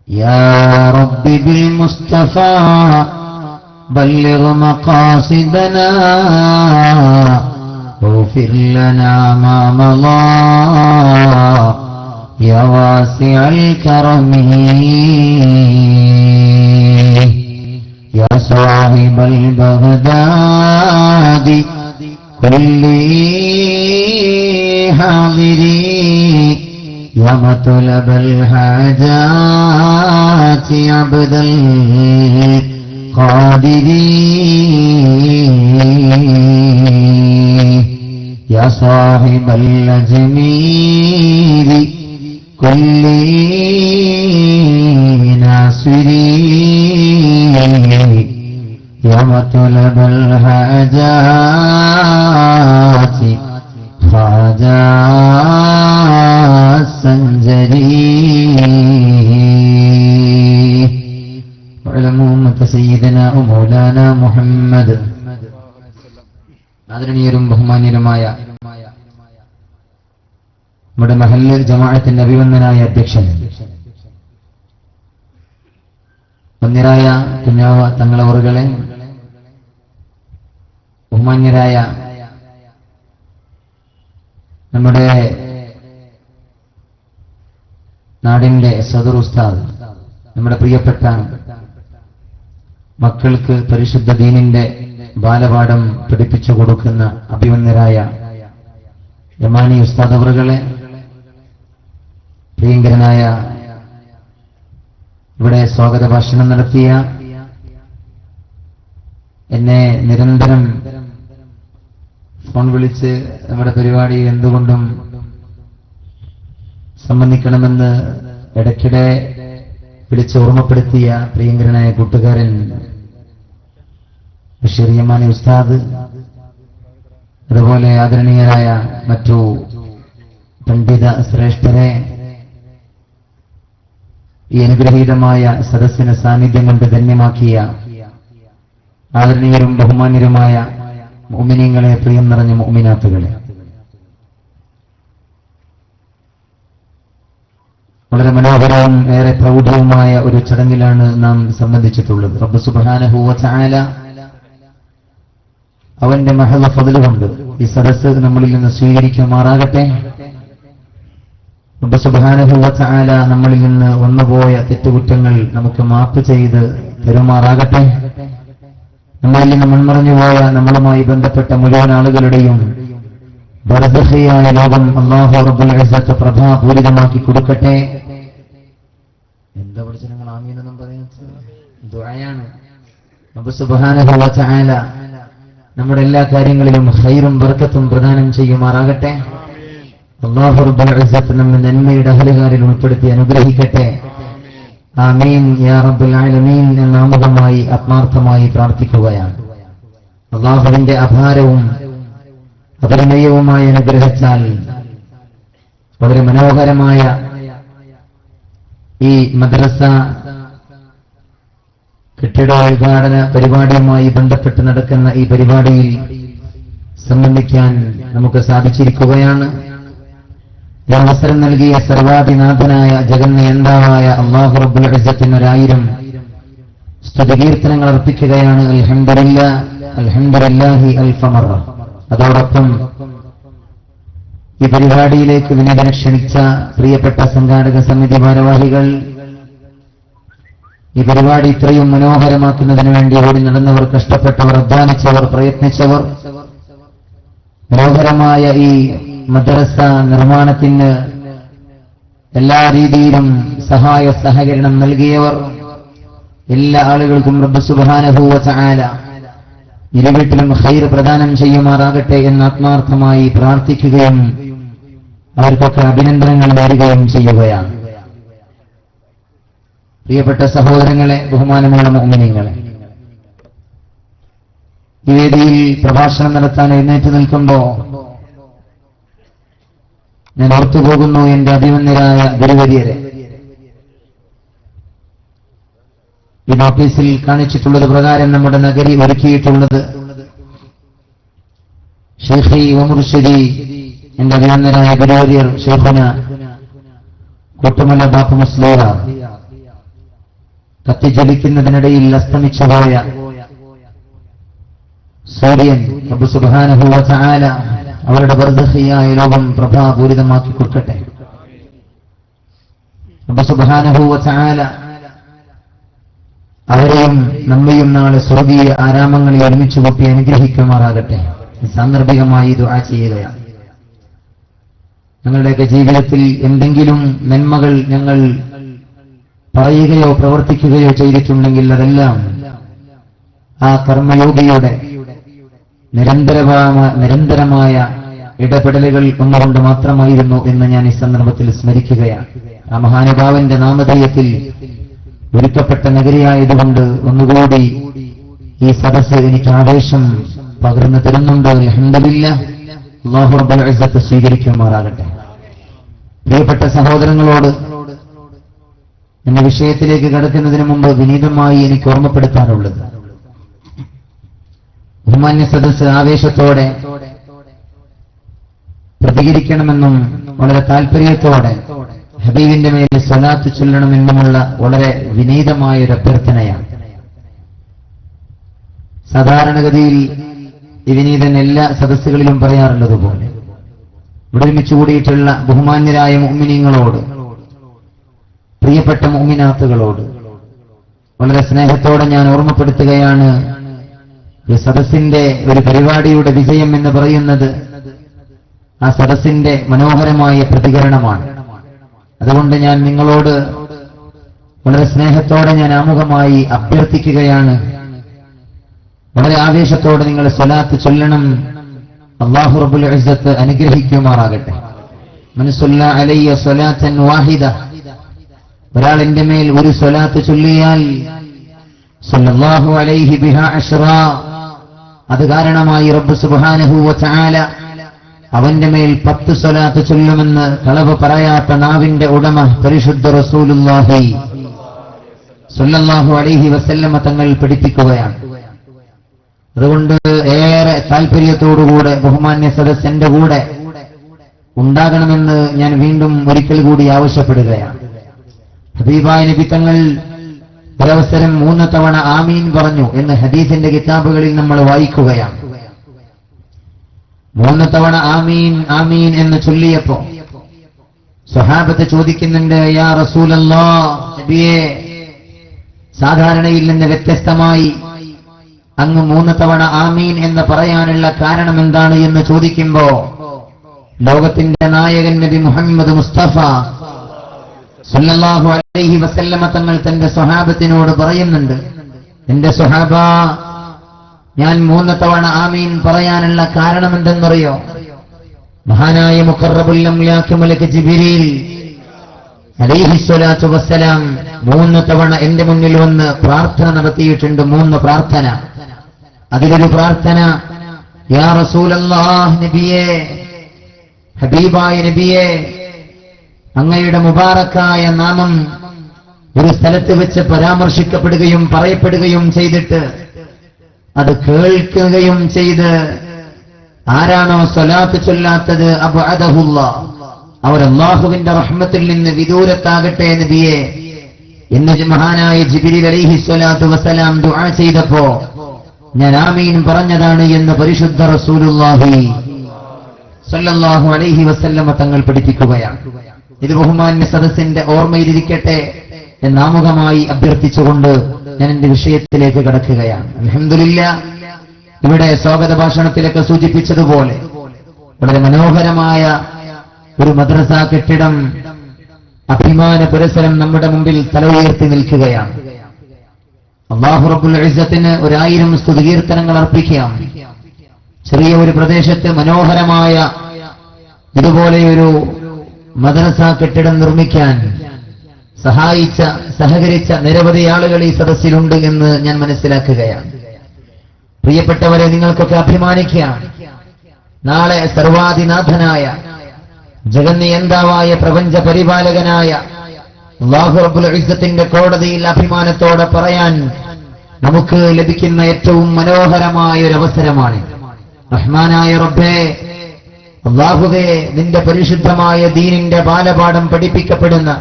يا رب بالمصطفى بلغ مقاصدنا واغفر لنا ما مضى يا واسع الكرم يا صاحب البغداد كل حاضري يا مطلب الحاجات عبد القادر يا صاحب الأجمير كل ناصري يا مطلب الحاجات خواجة السنجري وعلم أمة سيدنا ومولانا محمد. ആദരണീയരും ബഹുമാന്യരുമായ നമ്മുടെ മഹല്ല് ജമാഅത്തിന്റെ അഭിവന്ദനായ അധ്യക്ഷൻ വന്യരായ കുഞ്ഞാവ തങ്ങളവറുകളെ, ബഹുമാന്യരായ നമ്മുടെ നാടിന്റെ സദർ ഉസ്താദ്, നമ്മുടെ പ്രിയപ്പെട്ട മക്കൾക്ക് പരിശുദ്ധ ദീനിന്റെ ബാലപാഠം പഠിപ്പിച്ചു കൊടുക്കുന്ന അഭിവന്ദരായ യമാനി ഉസ്താദ് അവറുകളെ, പ്രിയങ്കരനായ ഇവിടെ സ്വാഗത ഭാഷണം നടത്തിയ, എന്നെ നിരന്തരം ഫോൺ വിളിച്ച് നമ്മുടെ പരിപാടിയിൽ എന്തുകൊണ്ടും സംബന്ധിക്കണമെന്ന് ഇടയ്ക്കിടെ വിളിച്ച് ഓർമ്മപ്പെടുത്തിയ പ്രിയങ്കരനായ കൂട്ടുകാരൻ ബഷീർ യമാനി ഉസ്താദ്, അതുപോലെ ആദരണീയരായ മറ്റു പണ്ഡിത ശ്രേഷ്ഠരെ, ഈ അനുഗ്രഹീതമായ സദസ്സിന് സാന്നിധ്യം കൊണ്ട് ധന്യമാക്കിയ ആദരണീയരും ബഹുമാന്യരുമായ മുഅ്മിനീങ്ങളെ, പ്രിയം നിറഞ്ഞ മുഅ്മിനാത്തുകളെ, വളരെ മനോഹരവും ഏറെ പ്രൗഢവുമായ ഒരു ചടങ്ങിലാണ് നാം സംബന്ധിച്ചിട്ടുള്ളത്. റബ്ബ് സുബ്ഹാനഹു വ തആല അവന്റെ മഹള ഫضل കൊണ്ട് ഈ സദസ്സ് നമ്മളിൽ നിന്ന് സ്വീകരിക്കുമാറാകട്ടെ. റബ്ബ് സുബ്ഹാനഹു വ തആല നമ്മളിൽ നിന്ന് വന്നുപോയ തെറ്റുകുറ്റങ്ങൾ നമുക്ക് മാപ്പ് ചെയ്ത് തരുമാറാകട്ടെ. നമ്മളിൽ നിന്ന് മൺമറഞ്ഞുപോയ നമ്മളുമായി ബന്ധപ്പെട്ട മുഴുവൻ ആളുകളുടെയും ബർസഖിയായ ലോകം അല്ലാഹു റബ്ബുൽ ഇസ്സത്ത് പ്രഭാപൂരിതമാക്കി കൊടുക്കട്ടെ. എന്താ പഠിച്ചങ്ങൾ ആമീൻ എന്നും പറയുന്നത് ദുആയാണ്. റബ്ബ് സുബ്ഹാനഹു വ തആല നമ്മുടെ എല്ലാ കാര്യങ്ങളിലും ഖൈറും ബർക്കത്തും പ്രദാനം ചെയ്യുമാറാകട്ടെ. അല്ലാഹു റബ്ബുൽ ഇസ്സത്ത് നമ്മെ നന്മയുടെ അഹലുകാരിൽ ഉൾപ്പെടുത്തി അനുഗ്രഹിക്കട്ടെ. ആമീൻ യാ റബ്ബൽ ആലമീൻ എന്ന ആമുഖമായി ആത്മാർത്ഥമായി പ്രാർത്ഥിക്കുകയാണ്. അല്ലാഹുവിന്റെ അപാരവും അപരിമേയവുമായ അനുഗ്രഹിച്ചാൽ വളരെ മനോഹരമായ ഈ മദ്രസ കെട്ടിടോദ്ഘാടന പരിപാടിയുമായി ബന്ധപ്പെട്ട് നടക്കുന്ന ഈ പരിപാടിയിൽ സംബന്ധിക്കാൻ നമുക്ക് സാധിച്ചിരിക്കുകയാണ്. ഈ അവസരം നൽകിയ സർവാധിനാഥനായ ജഗന്നിയന്താവായ അല്ലാഹു റബ്ബുൽ ഇസ്സത്തിന് 1000 സ്തുതികീർത്തനങ്ങൾ അർപ്പിക്കുകയാണ്. അൽഹംദുലില്ലാഹ് അൽഹംദുലില്ലാഹി അൽഫ മറ. അതോടൊപ്പം ഈ പരിപാടിയിലേക്ക് വിനീതനെ ക്ഷണിച്ച പ്രിയപ്പെട്ട സംഘാടക സമിതി ഭാരവാഹികൾ, ഈ പരിപാടി ഇത്രയും മനോഹരമാക്കുന്നതിന് വേണ്ടി ഓടി നടന്നവർ, കഷ്ടപ്പെട്ടവർ, അധ്വാനിച്ചവർ, പ്രയത്നിച്ചവർ, മനോഹരമായ ഈ മദ്രസ നിർമ്മാണത്തിന് എല്ലാ രീതിയിലും സഹായ സഹകരണം നൽകിയവർ, എല്ലാ ആളുകൾക്കും റബ്ബ് സുബ്ഹാനഹു വ തആല ഇരുവീട്ടിലും ഖൈർ പ്രദാനം ചെയ്യുമാറാകട്ടെ എന്ന് ആത്മാർത്ഥമായി പ്രാർത്ഥിക്കുകയും അവർക്കൊക്കെ അഭിനന്ദനങ്ങൾ നേരുകയും ചെയ്യുകയാണ്. പ്രിയപ്പെട്ട സഹോദരങ്ങളെ, ബഹുമാനമുള്ള മുഅ്മിനീങ്ങളെ, ഈ വേദിയിൽ പ്രഭാഷണം നടത്താൻ എഴുന്നേറ്റ് നിൽക്കുമ്പോൾ ഞാൻ ഓർത്തുപോകുന്നു എന്റെ അഭിമന്യരായ ഗുരുവര്യരെ. ഈ നോട്ടീസിൽ കാണിച്ചിട്ടുള്ളത് പ്രകാരം നമ്മുടെ നഗരി ഒരുക്കിയിട്ടുള്ളത് ഷെയ്ഖി വമുർഷിദി എന്റെ അഭിമന്യരായ ഗുരുവര്യർ ഷെയ്ഖുന കോട്ടുമല ബാപ്പ മുസ്ലിയാർ കത്തിജ്വലിക്കുന്നതിനിടയിൽ അസ്തമിച്ചുപോയ സൂര്യൻ റബ്ബ് സുബ്ഹാനഹു വ തആല അവരുടെ ബർസഖിയായ ലോകം പ്രഭാപൂരിതമാക്കി കൊടുക്കട്ടെ. റബ്ബ് സുബ്ഹാനഹു വ തആല അവരെയും നമ്മയും നാളെ സ്വർഗീയ ആരാമങ്ങളിൽ ഒരുമിച്ച് കൂട്ടി അനുഗ്രഹിക്കുമാറാകട്ടെ. സാന്ദർഭികമായി ദുആ ചെയ്യുകയാണ്. ഞങ്ങളുടെയൊക്കെ ജീവിതത്തിൽ എന്തെങ്കിലും നന്മകൾ ഞങ്ങൾ പറയുകയോ പ്രവർത്തിക്കുകയോ ചെയ്തിട്ടുണ്ടെങ്കിൽ അതെല്ലാം ആ കർമ്മയോഗിയുടെ നിരന്തരമായ ഇടപെടലുകൾ ഒന്നുകൊണ്ട് മാത്രമായിരുന്നു എന്ന് ഞാൻ ഈ സന്ദർഭത്തിൽ സ്മരിക്കുകയാണ്. ആ മഹാനുഭാവന്റെ നാമധേയത്തിൽ ഒരുക്കപ്പെട്ട നഗരിയായതുകൊണ്ട് ഒന്നുകൂടി ഈ സദസ്സ് എനിക്ക് ആവേശം പകർന്നു തരുന്നുണ്ട്. അൽഹംദുലില്ലാഹ്, അല്ലാഹു റബ്ബുൽ ഇസ്സത്ത് സ്വീകരിക്കുമാറാകട്ടെ. പ്രിയപ്പെട്ട സഹോദരങ്ങളോട് എന്റെ വിഷയത്തിലേക്ക് കടക്കുന്നതിന് മുമ്പ് വിനീതമായി എനിക്ക് ഓർമ്മപ്പെടുത്താനുള്ളത്, ബഹുമാന്യ സദസ്സ് ആവേശത്തോടെ പ്രതികരിക്കണമെന്നും വളരെ താല്പര്യത്തോടെ ഹബീബിന്റെ മേൽ സ്വലാത്ത് ചൊല്ലണമെന്നുമുള്ള വളരെ വിനീതമായ ഒരു അഭ്യർത്ഥനയാണ്. സാധാരണഗതിയിൽ ഈ വിനീതൻ എല്ലാ സദസ്സുകളിലും പറയാറുള്ളതുപോലെ ഇവിടെ ഒരുമിച്ച് കൂടിയിട്ടുള്ള ബഹുമാന്യരായ മുഅ്മിനീങ്ങളോട്, പ്രിയപ്പെട്ട മുഅ്മിനാത്തുകളോട് വളരെ സ്നേഹത്തോടെ ഞാൻ ഓർമ്മപ്പെടുത്തുകയാണ്, ഒരു സദസ്സിന്റെ ഒരു പരിപാടിയുടെ വിജയം എന്ന് പറയുന്നത് ആ സദസ്സിന്റെ മനോഹരമായ പ്രതികരണമാണ്. അതുകൊണ്ട് ഞാൻ നിങ്ങളോട് വളരെ സ്നേഹത്തോടെ ഞാൻ ആമുഖമായി അഭ്യർത്ഥിക്കുകയാണ്, വളരെ ആവേശത്തോടെ നിങ്ങൾ സ്വലാത്ത് ചൊല്ലണം. അല്ലാഹു റബ്ബുൽ ഇസ്സത്ത് അനുഗ്രഹിക്കുമാറാകട്ടെ. മൻ സല്ല അലയ്യ സ്വലാത്തൻ വാഹിദ, ഒരാൾ എന്റെ മേൽ ഒരു സ്വലാത്ത് ചൊല്ലിയാൽ സല്ലല്ലാഹു അലൈഹി ബിഹാ അശ്റാ, അത് കാരണമായി റബ്ബ് സുബ്ഹാനഹു വ തആല അവന്റെ മേൽ 10 സ്വലാത്ത് ചൊല്ലുമെന്ന് കളവ് പറയാത്ത നാവിന്റെ ഉടമ പരിശുദ്ധ റസൂലുള്ളാഹി സ്വല്ലല്ലാഹു അലൈഹി വസല്ലമ തങ്ങൾ പഠിപ്പിക്കുകയാണ്. അതുകൊണ്ട് ഏറെ താല്പര്യത്തോടുകൂടെ ബഹുമാന്യ സദസ്സന്റെ കൂടെ ഉണ്ടാകണമെന്ന് ഞാൻ വീണ്ടും ഒരിക്കൽ കൂടി ആവശ്യപ്പെടുകയാണ്. ഹബീബായ നബി തങ്ങൾ ഒരവസരം 3 തവണ ആമീൻ പറഞ്ഞു എന്ന് ഹദീസിന്റെ കിതാബുകളിൽ നമ്മൾ വായിക്കുകയാണ്. 3 തവണ ആമീൻ ആമീൻ എന്ന് ചൊല്ലിയപ്പോ സ്വഹാബത്ത് ചോദിക്കുന്നുണ്ട്, യാ റസൂലല്ലാഹ്, നബിയേ, സാധാരണയിൽ നിന്ന് വ്യത്യസ്തമായി അങ്ങ് 3 തവണ ആമീൻ എന്ന് പറയാനുള്ള കാരണം എന്താണ് എന്ന് ചോദിക്കുമ്പോ ലോകത്തിന്റെ നായകൻ നബി മുഹമ്മദ് മുസ്തഫ സല്ലല്ലാഹു അലൈഹി വസല്ലമ തങ്ങൾ തന്റെ സ്വഹാബത്തിനോട് പറയുന്നുണ്ട്, എന്റെ സ്വഹാബ, ഞാൻ 3 തവണ ആമീൻ പറയാനുള്ള കാരണം എന്തെന്നറിയോ? മഹാനായ മുഖറബുൽ അംലാഖ് മലക്ക് ജിബ്രീൽ അലൈഹിസ്സലാത്തു വസ്സലാം 3 തവണ എന്റെ മുന്നിൽ വന്ന് പ്രാർത്ഥന നടത്തിയിട്ടുണ്ട്. 3 പ്രാർത്ഥന. അതിലൊരു പ്രാർത്ഥന, യാ റസൂലല്ലാഹ്, നബിയേ, ഹബീബായ നബിയേ, അങ്ങയുടെ മുബാറക്കായ നാമം ഒരു സ്ഥലത്ത് വെച്ച് പരാമർശിക്കപ്പെടുകയും പറയപ്പെടുകയും ചെയ്തിട്ട് അത് കേൾക്കുകയും ചെയ്ത് ആരാണോ സ്വലാത്ത് ചൊല്ലാത്തത് അബ്അദഹുല്ലാഹ്, അവർ അല്ലാഹുവിന്റെ റഹ്മത്തിൽ നിന്ന് വിദൂരത്താകട്ടെ നബിയെ എന്ന് മഹാനായ ജിബ്രീൽ അലൈഹിസ്സലാത്തു വസ്സലാം ദുആ ചെയ്തപ്പോ ഞാൻ ആമീൻ പറഞ്ഞതാണ് എന്ന് പരിശുദ്ധ റസൂലുള്ളാഹി സല്ലല്ലാഹു അലൈഹി വസല്ലമ തങ്ങൾ പഠിപ്പിക്കുകയാണ്. ഇത് ബഹുമാന്യ സദസ്സിന്റെ ഓർമ്മയിലിരിക്കട്ടെ എന്നാമുഖമായി അഭ്യർത്ഥിച്ചുകൊണ്ട് ഞാൻ എന്റെ വിഷയത്തിലേക്ക് കടക്കുകയാണ്. അൽഹംദുലില്ലാഹ്, ഇവിടെ സ്വാഗത ഭാഷണത്തിലൊക്കെ സൂചിപ്പിച്ചതുപോലെ വളരെ മനോഹരമായ ഒരു മദ്രസ കെട്ടിടം, അഭിമാന പുരസരം നമ്മുടെ മുമ്പിൽ തല ഉയർത്തി നിൽക്കുകയാണ്. അല്ലാഹു റബ്ബുൽ ഇസ്സത്തിന് 1000 സ്തുതികീർത്തനങ്ങൾ അർപ്പിക്കാം. ചെറിയ ഒരു പ്രദേശത്ത് മനോഹരമായ ഇതുപോലെയൊരു മദ്രസ കെട്ടിടം നിർമ്മിക്കാൻ സഹകരിച്ച നിരവധി ആളുകൾ ഈ സദസ്സിലുണ്ട് എന്ന് ഞാൻ മനസ്സിലാക്കുകയാണ്. പ്രിയപ്പെട്ടവരെ, നിങ്ങൾക്കൊക്കെ അഭിമാനിക്കാം. നാളെ സർവാധിനാഥനായ ജഗന്നിയന്താവായ പ്രപഞ്ച പരിപാലകനായ അല്ലാഹു റബ്ബുൽ ഇസ്സത്തിന്റെ കോടതിയിൽ അഭിമാനത്തോടെ പറയാൻ നമുക്ക് ലഭിക്കുന്ന ഏറ്റവും മനോഹരമായ ഒരു അവസരമാണ്. റഹ്മാനായ റബ്ബേ, അല്ലാഹുവേ, നിന്റെ പരിശുദ്ധമായ ദീനിന്റെ ബാലപാഠം പഠിപ്പിക്കപ്പെടുന്ന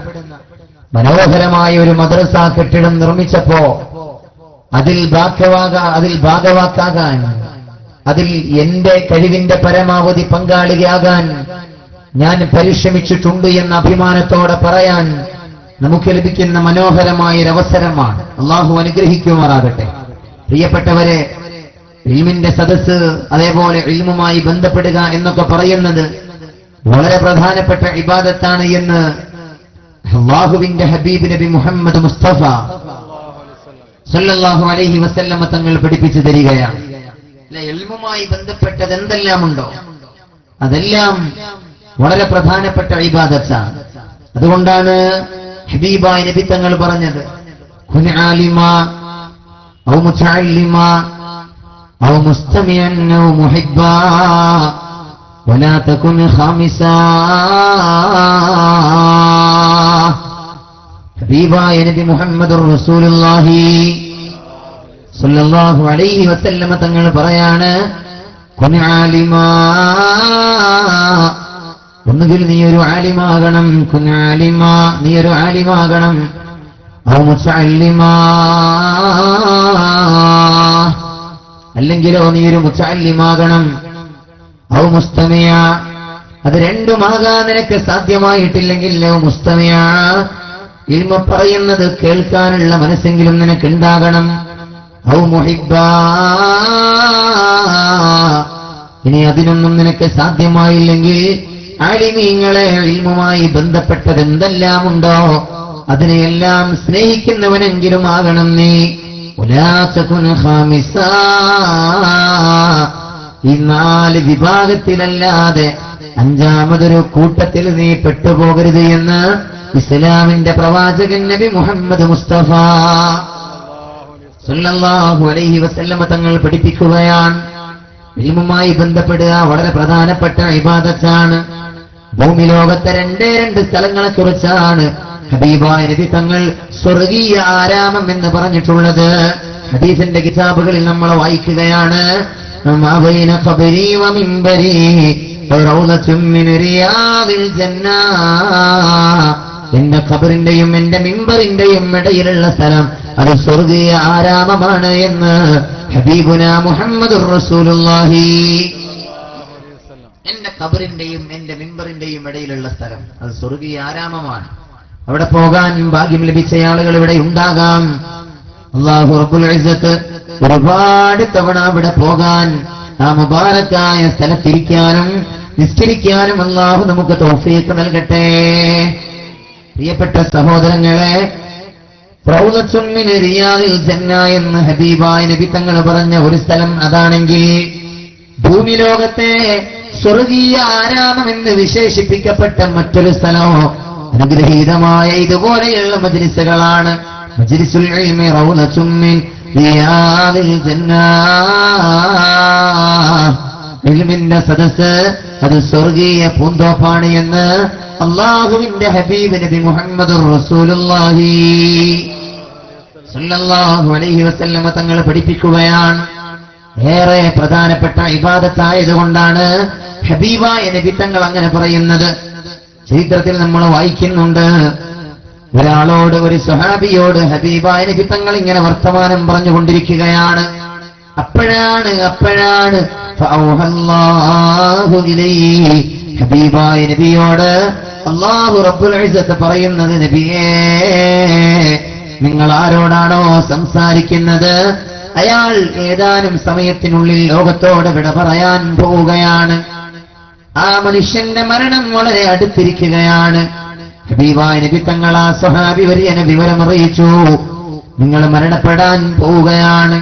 മനോഹരമായ ഒരു മദ്രസ കെട്ടിടം നിർമ്മിച്ചപ്പോ അതിൽ ഭാഗവാക്കാകാൻ, അതിൽ എന്റെ കഴിവിന്റെ പരമാവധി പങ്കാളിയാകാൻ ഞാൻ പരിശ്രമിച്ചിട്ടുണ്ട് എന്ന അഭിമാനത്തോടെ പറയാൻ നമുക്ക് ലഭിക്കുന്ന മനോഹരമായൊരവസരമാണ്. അള്ളാഹു അനുഗ്രഹിക്കുമാറാകട്ടെ. പ്രിയപ്പെട്ടവരെ, ഇൽമിന്റെ സദസ്സ്, അതേപോലെ ഇൽമുമായി ബന്ധപ്പെടുക എന്നൊക്കെ പറയുന്നത് വളരെ പ്രധാനപ്പെട്ട ഇബാദത്താണ് എന്ന് അല്ലാഹുവിന്റെ ഹബീബ് നബി മുഹമ്മദ് മുസ്തഫ സല്ലല്ലാഹു അലൈഹി വസല്ലമ തങ്ങൾ പഠിപ്പിച്ചു തരികയാണ്. ഇൽമുമായി ബന്ധപ്പെട്ടത് എന്തെല്ലാമുണ്ടോ അതെല്ലാം വളരെ പ്രധാനപ്പെട്ട ഇബാദത്താണ്. അതുകൊണ്ടാണ് ഹബീബായ നബി തങ്ങൾ പറഞ്ഞത്, കുൻ ആലിമ ഔ മുതഅല്ലിമ ഔ മുസ്തമിഅൻ ഔ മുഹിബ്ബാ വലാ തകുൻ ഖാമിസാ. ഹബീബായ നബി മുഹമ്മദുർ റസൂലുള്ളാഹി സല്ലല്ലാഹു അലൈഹി വസല്ലമ തങ്ങൾ പറയാണ്, കുൻ ആലിമ, ഒന്നുകിൽ നീ ഒരു ആലിമാകണം, കുൻ ആലിമ, നീ ഒരു ആലിമാകണം, ഔ മുതഅല്ലിമ, അല്ലെങ്കിലോ നീ ഒരു മുതഅല്ലിമാകണം, ഔ മുസ്തമിയ, അത് രണ്ടുമാകാൻ നിനക്ക് സാധ്യമായിട്ടില്ലെങ്കിൽ ഔ മുസ്തമിയ, ഇൽമു പറയുന്നത് കേൾക്കാനുള്ള മനസ്സെങ്കിലും നിനക്കുണ്ടാകണം, ഔ മുഹിബ്ബ, ഇനി അതിനൊന്നും നിനക്ക് സാധ്യമായില്ലെങ്കിൽ ആലിമീങ്ങളെ ഇൽമുമായി ബന്ധപ്പെട്ടത് എന്തെല്ലാമുണ്ടോ അതിനെയെല്ലാം സ്നേഹിക്കുന്നവനെങ്കിലും ആകണം നീ. വലാ തകുൻ ഖാമിസാ, ഈ 4 വിഭാഗത്തിലല്ലാതെ 5ാമതൊരു കൂട്ടത്തിൽ നീ പെട്ടുപോകരുത് എന്ന് ഇസ്ലാമിന്റെ പ്രവാചകൻ നബി മുഹമ്മദ് മുസ്തഫ സല്ലല്ലാഹു അലൈഹി വസല്ലമ തങ്ങൾ പഠിപ്പിക്കുകയാണ്. ഇൽമുമായി ബന്ധപ്പെടുക വളരെ പ്രധാനപ്പെട്ട ഇബാദത്താണ്. ഭൂമി ലോകത്തെ 2 സ്ഥലങ്ങളെ കുറിച്ചാണ് ഹബീബായ നബി തങ്ങൾ സ്വർഗീയ ആരാമം എന്ന് പറഞ്ഞിട്ടുള്ളത്. ഹദീസിന്റെ കിതാബുകളിൽ നമ്മൾ വായിക്കുകയാണ്, മാ ബൈന ഖബരി വ മിൻബരി റൗളത്തും മിൻ റിയാദിൽ ജന്ന, എന്റെ ഖബറിന്റെയും എന്റെ മിമ്പറിന്റെയും ഇടയിലുള്ള സ്ഥലം അത് സ്വർഗീയ ആരാമമാണ് എന്ന് ഹബീബുന മുഹമ്മദുർ റസൂലുള്ളാഹി. എന്റെ ഖബറിന്റെയും എന്റെ മിമ്പറിന്റെയും ഇടയിലുള്ള സ്ഥലം അത് സ്വർഗീയ ആരാമമാണ്. അവിടെ പോകാൻ ഭാഗ്യം ലഭിച്ച ആളുകൾ ഇവിടെ ഉണ്ടാകാം. അല്ലാഹു റബ്ബുൽ ഇസ്സത്ത് ഒരുപാട് തവണ അവിടെ പോകാൻ, ആ മുബാറക്കായ സ്ഥലത്തിരിക്കാനും നിസ്കരിക്കാനും അല്ലാഹു നമുക്ക് തൗഫീഖ് നൽകട്ടെ. പ്രിയപ്പെട്ട സഹോദരങ്ങളെ, റൗളത്തുൻ മിൻ റിയാദിൽ ജന്ന എന്ന് ഹബീബായ നബി തങ്ങൾ പറഞ്ഞ ഒരു സ്ഥലം അതാണെങ്കിൽ, ഭൂമി ലോകത്തെ സ്വർഗീയ ആരാമം എന്ന് വിശേഷിപ്പിക്കപ്പെട്ട മറ്റൊരു സ്ഥലമോ അനുഗ്രഹീതമായ ഇതുപോലെയുള്ള മജ്ലിസുകളാണ്. മജ്ലിസുൽ ഇൽമി റൗളത്തുൻ മിൻ റിയാദിൽ ജന്ന, ഇൽമിന്റെ സദസ്സ് അത് സ്വർഗീയ പൂന്തോപ്പാണ് എന്ന് അല്ലാഹുവിന്റെ ഹബീബ് നബി മുഹമ്മദുർ റസൂലുള്ളാഹി സല്ലല്ലാഹു അലൈഹി വസല്ലമ തങ്ങൾ പഠിപ്പിക്കുകയാണ്. ഏറെ പ്രധാനപ്പെട്ട ഇബാദത്തായതുകൊണ്ടാണ് ഹബീബായ നബി തങ്ങൾ അങ്ങനെ പറയുന്നത്. ചരിത്രത്തിൽ നമ്മൾ വായിക്കുന്നുണ്ട്, ഒരാളോട്, ഒരു സ്വഹാബിയോട് ഹബീബായ നബി തങ്ങൾ ഇങ്ങനെ വർത്തമാനം പറഞ്ഞുകൊണ്ടിരിക്കുകയാണ്. അപ്പോഴാണ് ഫഔഹല്ലാഹു ഇലൈഹി, ഹബീബായ നബിയോട് അല്ലാഹു റബ്ബുൽ ഇസ്സത്ത് പറയുന്നത്, നബിയേ, നിങ്ങൾ ആരോടാണോ സംസാരിക്കുന്നത് അയാൾ ഏതാനും സമയത്തിനുള്ളിൽ ലോകത്തോട് വിട പറയാൻ പോവുകയാണ്. ആ മനുഷ്യന്റെ മരണം വളരെ അടുത്തിരിക്കുകയാണ്. ഹബീബായ നബി തങ്ങൾ ആ സ്വഹാബി വര്യനെ വിവരമറിയിച്ചു, നിങ്ങൾ മരണപ്പെടാൻ പോവുകയാണ്.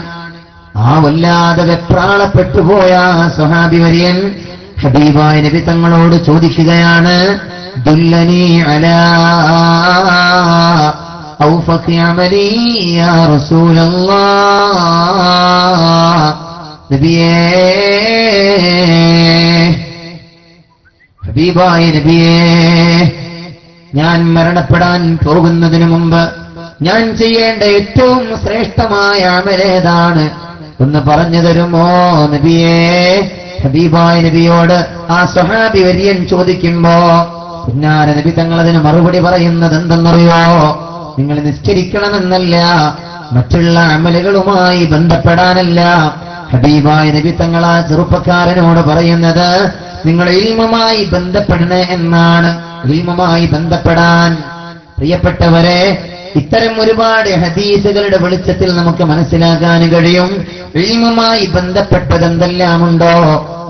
ആ വല്ലാതെ വെപ്രാളപ്പെട്ടുപോയ സ്വഹാബി വര്യൻ ഹബീബായ നബി തങ്ങളോട് ചോദിക്കുകയാണ്, ദുല്ലനി അലാ ഔഫഖി അമലി യാ റസൂലല്ലാഹ്. നബിയേ, ഹബീബായ നബിയേ, ഞാൻ മരണപ്പെടാൻ പോകുന്നതിനു മുമ്പ് ഞാൻ ചെയ്യേണ്ട ഏറ്റവും ശ്രേഷ്ഠമായ അമലേതാണ് ഒന്ന് പറഞ്ഞു തരുമോ നബിയേ? ഹബീബായ നബിയോട് ആ സ്വഹാബി വര്യൻ ചോദിക്കുമ്പോ പിന്നാലെ നബി തങ്ങൾ അതിന് മറുപടി പറയുന്നത് എന്തെന്നറിയോ? നിങ്ങൾ നിസ്കരിക്കണമെന്നല്ല, മറ്റുള്ള അമലുകളുമായി ബന്ധപ്പെടാനല്ല. ഹബീബായ നബി തങ്ങൾ ആ ചെറുപ്പക്കാരനോട് പറയുന്നത് നിങ്ങൾ ഇൽമുമായി ബന്ധപ്പെടണേ എന്നാണ്. ഇൽമുമായി ബന്ധപ്പെടാൻ പ്രിയപ്പെട്ടവരെ, ഇത്തരം ഒരുപാട് ഹദീസുകളുടെ വെളിച്ചത്തിൽ നമുക്ക് മനസ്സിലാക്കാൻ കഴിയും. ഇൽമുമായി ബന്ധപ്പെട്ടത് എന്തെല്ലാമുണ്ടോ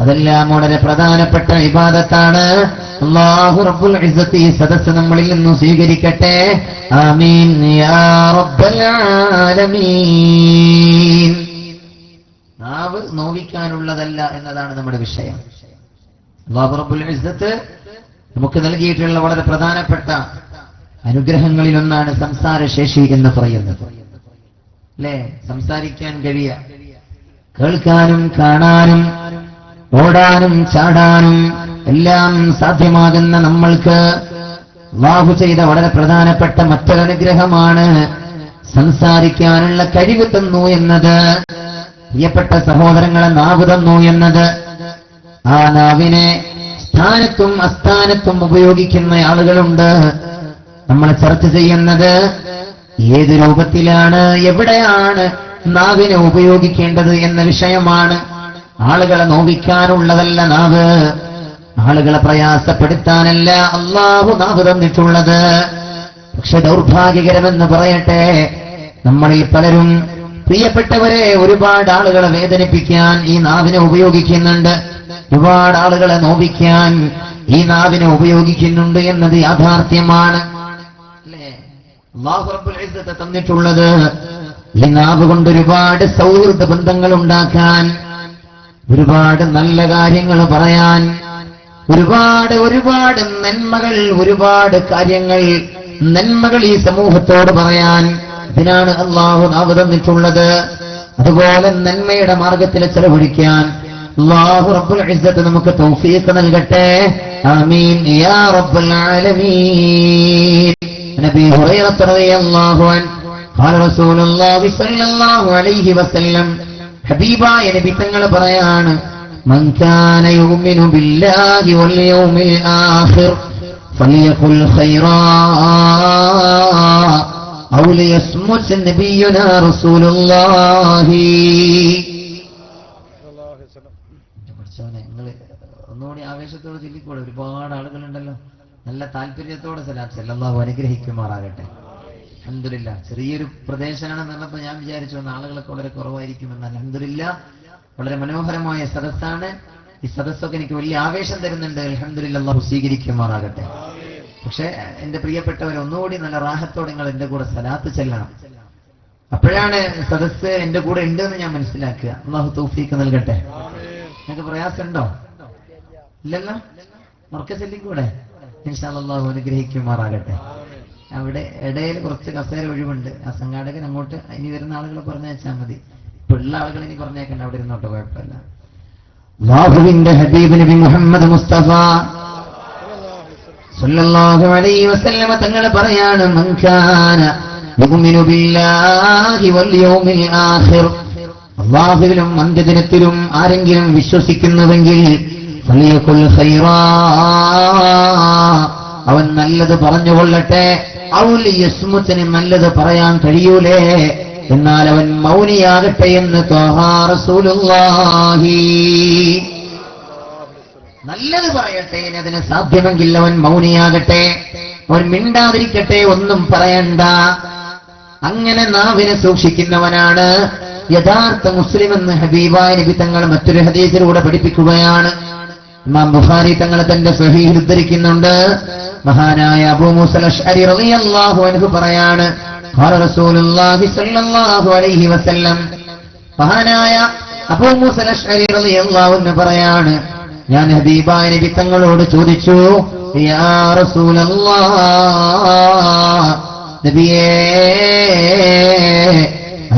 അതെല്ലാം വളരെ പ്രധാനപ്പെട്ട ഇബാദത്താണ്. അല്ലാഹു റബ്ബുൽ ഇസ്സത്തി ഈ സദസ്സ് നമ്മളിൽ നിന്ന് സ്വീകരിക്കട്ടെ. ആമീൻ യാ റബ്ബൽ ആലമീൻ. നാവ് നോവിക്കാനുള്ളതല്ല എന്നതാണ് നമ്മുടെ വിഷയം. അല്ലാഹു റബ്ബുൽ ഇസ്സത്ത് നമുക്ക് നൽകിയിട്ടുള്ള വളരെ പ്രധാനപ്പെട്ട അനുഗ്രഹങ്ങളിലൊന്നാണ് സംസാരശേഷി എന്ന് പറയുന്നത്. അല്ലേ? സംസാരിക്കാൻ കഴിയുക, കേൾക്കാനും കാണാനും ഓടാനും ചാടാനും എല്ലാം സാധ്യമാകുന്ന നമ്മൾക്ക് അല്ലാഹു ചെയ്ത വളരെ പ്രധാനപ്പെട്ട മറ്റൊരനുഗ്രഹമാണ് സംസാരിക്കാനുള്ള കഴിവ് തന്നു എന്നത്. പ്രിയപ്പെട്ട സഹോദരങ്ങളെ, നാവ് തന്നു എന്നത്. ആ നാവിനെ സ്ഥാനത്തും അസ്ഥാനത്തും ഉപയോഗിക്കുന്ന ആളുകളുണ്ട്. നമ്മൾ ചർച്ച ചെയ്യുന്നത് ഏത് രൂപത്തിലാണ്, എവിടെയാണ് നാവിനെ ഉപയോഗിക്കേണ്ടത് എന്ന വിഷയമാണ്. ആളുകളെ നോവിക്കാനുള്ളതല്ല നാവ്, ആളുകളെ പ്രയാസപ്പെടുത്താനല്ല അല്ലാഹു നാവ് തന്നിട്ടുള്ളത്. പക്ഷെ ദൗർഭാഗ്യകരമെന്ന് പറയട്ടെ, നമ്മളിൽ പലരും പ്രിയപ്പെട്ടവരെ ഒരുപാട് ആളുകളെ വേദനിപ്പിക്കാൻ ഈ നാവിനെ ഉപയോഗിക്കുന്നുണ്ട്. ഒരുപാട് ആളുകളെ നോവിക്കാൻ ഈ നാവിനെ ഉപയോഗിക്കുന്നുണ്ട് എന്നത് യാഥാർത്ഥ്യമാണ്. അല്ലാഹു റബ്ബുൽ ഇസ്സത്ത് തന്നിട്ടുള്ളത് ഈ നാവ് കൊണ്ട് ഒരുപാട് സൗഹൃദ ബന്ധങ്ങൾ ഉണ്ടാക്കാൻ, ഒരുപാട് നല്ല കാര്യങ്ങൾ പറയാൻ, ഒരുപാട് നന്മകൾ, ഒരുപാട് കാര്യങ്ങൾ, നന്മകൾ ഈ സമൂഹത്തോട് പറയാൻ. ഇതിനാണ് അല്ലാഹു നാവ് തന്നിട്ടുള്ളത്. അതുപോലെ നന്മയുടെ മാർഗത്തിൽ ചെലവഴിക്കാൻ അല്ലാഹു റബ്ബുൽ ഇസ്സത്ത് നമുക്ക് തൗഫീഖ് നൽകട്ടെ. ആമീൻ യാ റബ്ബൽ ആലമീൻ. നബി ഹുറൈറ റളിയല്ലാഹു അൻഹു ഖാല റസൂലുള്ളാഹി സ്വല്ലല്ലാഹു അലൈഹി വസല്ലം, ഹബീബായ നബി തങ്ങൾ പറയാണ്, മൻ കാന യുമിനു ബില്ലാഹി വൽ യൗമിൽ ആഖിർ ഫലിയഖുൽ ഖൈറാ ഔ ലിയസ്മുത്. നബിയുനാ റസൂലുള്ളാഹി നിങ്ങൾ ഒന്നുകൂടി ആവേശത്തോടെ ചൊല്ലിക്കോളൂ. ഒരുപാട് ആളുകളുണ്ടല്ലോ, നല്ല താല്പര്യത്തോടെ സലാത്ത് അല്ലാഹു അനുഗ്രഹിക്കുമാറാകട്ടെ. അൽഹംദുലില്ലാ. ചെറിയൊരു പ്രദേശമാണെന്ന് പറഞ്ഞപ്പോൾ ഞാൻ വിചാരിച്ചു ആളുകളൊക്കെ വളരെ കുറവായിരിക്കുമെന്ന്. അൽഹംദുലില്ലാ, വളരെ മനോഹരമായ സദസ്സാണ്. ഈ സദസ്സൊക്കെ എനിക്ക് വലിയ ആവേശം തരുന്നുണ്ട്. അൽഹംദുലില്ലാ, അല്ലാഹു സ്വീകരിക്കുമാറാകട്ടെ. പക്ഷെ എന്റെ പ്രിയപ്പെട്ടവർ, ഒന്നുകൂടി നല്ല റാഹത്തോടെ നിങ്ങൾ എന്റെ കൂടെ സലാത്ത് ചെല്ലണം. അപ്പോഴാണ് സദസ്സ് എന്റെ കൂടെ ഉണ്ട് എന്ന് ഞാൻ മനസ്സിലാക്കുക. അല്ലാഹു തൗഫീഖ് നൽകട്ടെ. നിങ്ങൾക്ക് പ്രയാസമുണ്ടോ? ഇല്ലല്ലോ? ഉറക്കെ ചൊല്ലിക്കൂടെ? ഇൻഷാ അല്ലാഹ് അല്ലാഹു അനുഗ്രഹിക്കുമാറാകട്ടെ. അവിടെ ഇടയിൽ കുറച്ച് കസേര ഒഴിവുണ്ട്. ആ സംഘാടകൻ അങ്ങോട്ട് ഇനി വരുന്ന ആളുകളെ പറഞ്ഞയച്ചാൽ മതി. ഇപ്പൊ ഉള്ള ആളുകൾ ഇനി പറഞ്ഞേക്കണ്ട, അവിടെ ഇരുന്നോട്ടെ, കുഴപ്പമില്ല. അല്ലാഹുവിന്റെ ഹബീബ് നബി മുഹമ്മദ് മുസ്തഫ സല്ലല്ലാഹു അലൈഹി വസല്ലമ തങ്ങൾ പറയാണ്, മൻ കാന യുമിനു ബില്ലാഹി വൽ യൗമിൽ ആഖിർ, അല്ലാഹുവിലും അന്ത്യദിനത്തിലും ആരെങ്കിലും വിശ്വസിക്കുന്നുവെങ്കിൽ ഫലിയഖുൽ ഖൈറാ, അവൻ നല്ലത് പറഞ്ഞുകൊള്ളട്ടെ. ഔ ലിയസ്മുത്, നല്ലത് പറയാൻ കഴിയൂലേ, എന്നാൽ അവൻ മൗനിയാകട്ടെ എന്ന് ത്വാഹാ റസൂലുള്ളാഹി. നല്ലത് പറയട്ടെ, അതിന് സാധ്യമെങ്കിൽ അവൻ മൗനിയാകട്ടെ, അവൻ മിണ്ടാതിരിക്കട്ടെ, ഒന്നും പറയണ്ട. അങ്ങനെ നാവിനെ സൂക്ഷിക്കുന്നവനാണ് യഥാർത്ഥ മുസ്ലിം എന്ന് ഹബീബായ നബി തങ്ങൾ മറ്റൊരു ഹദീസിലൂടെ പഠിപ്പിക്കുകയാണ്. ഇമാം ബുഖാരി തങ്ങൾ തന്റെ സ്വഹീഹിൽ ഉദ്ധരിക്കുന്നുണ്ട്. മഹാനായ അബൂ മൂസൽ അശ്അരി റളിയല്ലാഹു അൻഹു പറയാണ്, ഖാല റസൂലുള്ളാഹി സ്വല്ലല്ലാഹു അലൈഹി വസല്ലം, മഹാനായ അബൂ മൂസൽ അശ്അരി റളിയല്ലാഹു അൻഹു പറയാണ്, ഞാൻ ഹബീബായ നബി തങ്ങളോട് ചോദിച്ചു, യാ റസൂലല്ലാഹ്, നബിയേ,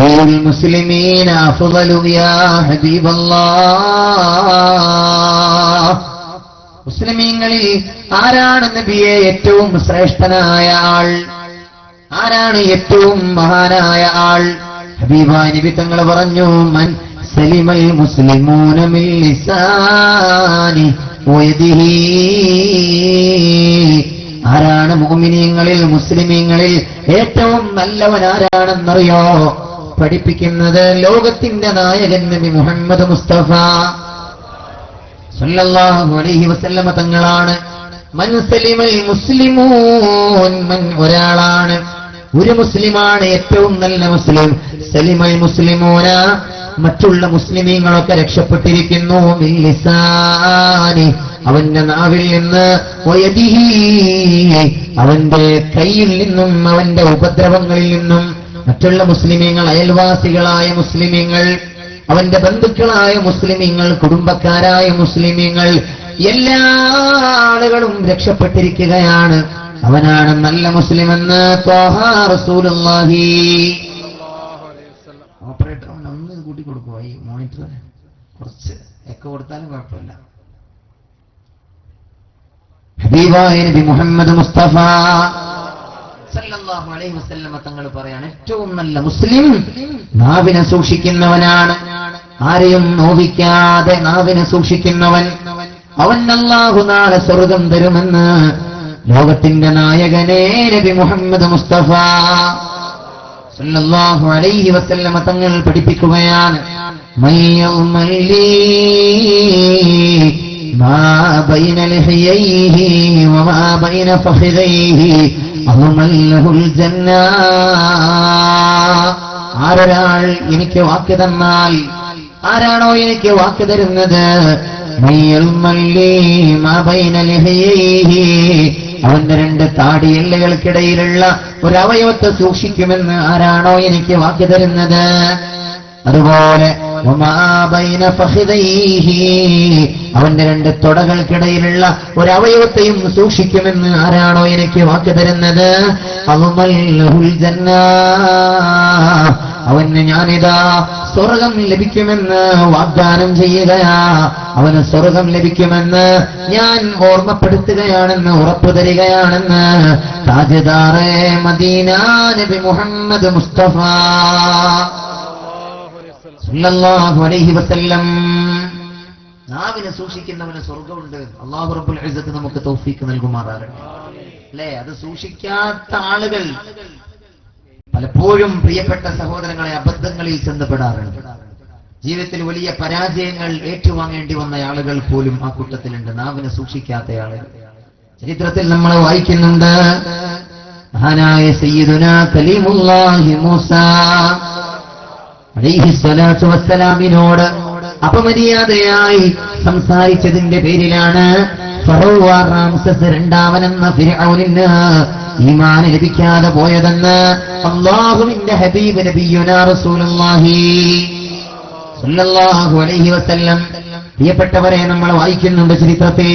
അയ്യുൽ മുസ്ലിമീന അഫ്ളലു യാ ഹബീബല്ലാഹ്, മുസ്ലിമീങ്ങളിൽ ആരാണ് നബിയെ ഏറ്റവും ശ്രേഷ്ഠനായ ആൾ, ആരാണ് ഏറ്റവും മഹാനായ ആൾ? ഹബീബായ നബി തങ്ങൾ പറഞ്ഞു, മൻ സലിമൽ മുസ്ലിമൂന മിൻ ലിസാനി വയദിഹി. ആരാണ് മുഅ്മിനീങ്ങളിൽ മുസ്ലിമീങ്ങളിൽ ഏറ്റവും നല്ലവൻ ആരാണെന്നറിയോ? പഠിപ്പിക്കുന്നത് ലോകത്തിന്റെ നായകൻ നബി മുഹമ്മദ് മുസ്തഫ സല്ലല്ലാഹു അലൈഹി വസല്ലമ തങ്ങളാണ്. മൻ സലിമൽ മുസ്ലിമൂൻ, മൻ ഒരാളാണ്, ഒരു മുസ്ലിമാണ് ഏറ്റവും നല്ല മുസ്ലിം. സലിമൽ മുസ്ലിമൂന, മറ്റുള്ള മുസ്ലിമീങ്ങളൊക്കെ രക്ഷപ്പെട്ടിരിക്കുന്നു. ബില്ലിസാനി, അവന്റെ നാവിൽ നിന്ന്, വയദിഹി, അവന്റെ കയ്യിൽ നിന്നും, അവന്റെ ഉപദ്രവങ്ങളിൽ നിന്നും. മറ്റുള്ള മുസ്ലിമീങ്ങൾ അയൽവാസികളായ മുസ്ലിമീങ്ങൾ, അവന്റെ ബന്ധുക്കളായ മുസ്ലിമീങ്ങൾ, കുടുംബക്കാരായ മുസ്ലിമീങ്ങൾ, എല്ലാ ആളുകളും രക്ഷപ്പെട്ടിരിക്കുകയാണ്. അവനാണ് നല്ല മുസ്ലിമെന്ന് ത്വാഹ റസൂലുള്ളാഹി. ഓപ്പറേറ്റർ ഒന്ന് കൂട്ടി കൊടുക്കുമോ ഈ മോണിറ്റർ? കുറച്ച് എക്കോ കൊടുത്താലും കുഴപ്പമില്ല. ഹബീബായ നബി മുഹമ്മദ് മുസ്തഫ സല്ലല്ലാഹു അലൈഹി വസല്ലമ തങ്ങൾ പറയാണ്, ഏറ്റവും നല്ല മുസ്ലിം നാവിനെ സൂക്ഷിക്കുന്നവനാണ്. ആരെയും നോവിക്കാതെ നാവിനെ സൂക്ഷിക്കുന്നവൻ, അവൻ അല്ലാഹു നാളെ സ്വർഗ്ഗം തരുമെന്ന് ലോകത്തിന്റെ നായകനെ നബി മുഹമ്മദ് മുസ്തഫ സല്ലല്ലാഹു അലൈഹി വസല്ലമ തങ്ങൾ പഠിപ്പിക്കുകയാണ്. മയ്യൗമല്ലി മാ ബൈന ലഹിയൈഹി വമാ ബൈന ഫഖിദൈഹി അഹ്മല്ലഹുൽ ജന്ന. ആരൊരാൾ എനിക്ക് വാക്ക് തന്നാൽ, ആരാണോ എനിക്ക് വാക്ക് തരുന്നത്, മയ്യൗമല്ലി മാ ബൈന ലഹിയൈഹി, അവന്റെ രണ്ട് താടിയെല്ലുകൾക്കിടയിലുള്ള ഒരവയവത്തെ സൂക്ഷിക്കുമെന്ന് ആരാണോ എനിക്ക് വാക്ക് തരുന്നത്. അതുപോലെ അവന്റെ രണ്ട് തുടകൾക്കിടയിലുള്ള ഒരവയവത്തെയും സൂക്ഷിക്കുമെന്ന് ആരാണോ എനിക്ക് വാക്ക് തരുന്നത്, അവന് ഞാനിതാ സ്വർഗം ലഭിക്കുമെന്ന് വാഗ്ദാനം ചെയ്യുകയാ. അവന് സ്വർഗം ലഭിക്കുമെന്ന് ഞാൻ ഓർമ്മപ്പെടുത്തുകയാണെന്ന്, ഉറപ്പു തരികയാണെന്ന് താജ്ദാറെ മദീന നബി മുഹമ്മദ് മുസ്തഫ സല്ലല്ലാഹു അലൈഹി വസല്ലം. നാവിനെ സൂക്ഷിക്കുന്നവന് സ്വർഗമുണ്ട്. അല്ലാഹു റബ്ബുൽ ഇസ്സത്ത് നമുക്ക് തൗഫീഖ് നൽകുമാറാകട്ടെ. അല്ലേ, അത് സൂക്ഷിക്കാത്ത ആളുകൾ പലപ്പോഴും പ്രിയപ്പെട്ട സഹോദരങ്ങളെ അബദ്ധങ്ങളിൽ ചെന്നപ്പെടാറുണ്ട്. ജീവിതത്തിൽ വലിയ പരാജയങ്ങൾ ഏറ്റുവാങ്ങേണ്ടി വന്ന ആളുകൾ പോലും ആ കൂട്ടത്തിലുണ്ട്, നാവിനെ സൂക്ഷിക്കാത്ത ആളുകൾ. ചരിത്രത്തിൽ നമ്മൾ വായിക്കുന്നുണ്ട്, മഹാനായ സയ്യിദുനാ കലീമുല്ലാഹി മൂസ അലൈഹിസ്സലാത്തു വസ്സലാമിനോട് അപമര്യാദയായി സംസാരിച്ചതിന്റെ പേരിലാണ് ഫറോവ റാംസസ് രണ്ടാമനെന്ന ഫിർഔനിന് ഈമാൻ ലഭിക്കാതെ പോയതെന്ന് അല്ലാഹുവിന്റെ ഹബീബ് നബിയുനാ റസൂലുള്ളാഹി സല്ലല്ലാഹു അലൈഹി വസല്ലം. പ്രിയപ്പെട്ടവരെ, നമ്മൾ വായിക്കുന്നുണ്ട് ചരിത്രത്തിൽ,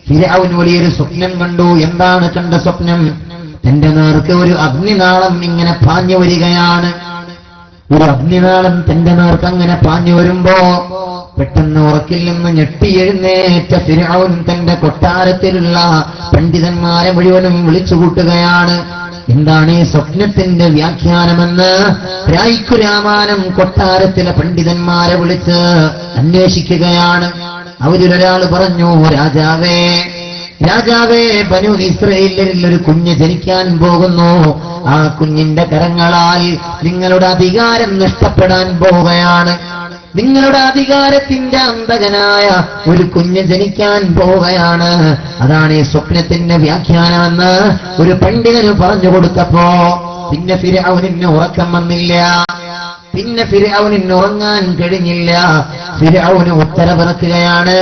ഫിർഔൻ വലിയൊരു സ്വപ്നം കണ്ടു. എന്താണ് കണ്ട സ്വപ്നം? തന്റെ നേർക്ക് ഒരു അഗ്നിനാളം ഇങ്ങനെ പാഞ്ഞു വരികയാണ്. ഒരു അഗ്നിനാളം തന്റെ നേർക്ക് അങ്ങനെ പാഞ്ഞു വരുമ്പോ പെട്ടെന്ന് ഉറക്കിൽ നിന്ന് ഞെട്ടിയെഴുന്നേറ്റ ഫിർഔൻ തന്റെ കൊട്ടാരത്തിലുള്ള പണ്ഡിതന്മാരെ മുഴുവനും വിളിച്ചുകൂട്ടുകയാണ്. എന്താണ് ഈ സ്വപ്നത്തിന്റെ വ്യാഖ്യാനമെന്ന് രായിക്കുരാമാനം കൊട്ടാരത്തിലെ പണ്ഡിതന്മാരെ വിളിച്ച് അന്വേഷിക്കുകയാണ്. അവരിലൊരാൾ പറഞ്ഞു, രാജാവേ, രാജാവേ, ബനു ഇസ്രായേലിൽ ഒരു കുഞ്ഞ് ജനിക്കാൻ പോകുന്നു. ആ കുഞ്ഞിന്റെ കരങ്ങളാൽ നിങ്ങളുടെ അധികാരം നഷ്ടപ്പെടാൻ പോവുകയാണ്. നിങ്ങളുടെ അധികാരത്തിന്റെ അന്തകനായ ഒരു കുഞ്ഞ് ജനിക്കാൻ പോവുകയാണ്. അതാണ് ഈ സ്വപ്നത്തിന്റെ വ്യാഖ്യാനമെന്ന് ഒരു പണ്ഡിതന് പറഞ്ഞു കൊടുത്തപ്പോ പിന്നെ ഫിർഔനിന് ഉറക്കം വന്നില്ല. പിന്നെ ഫിർഔനിന് ഉറങ്ങാൻ കഴിഞ്ഞില്ല. ഫിർഔന് ഉത്തരവിറക്കുകയാണ്,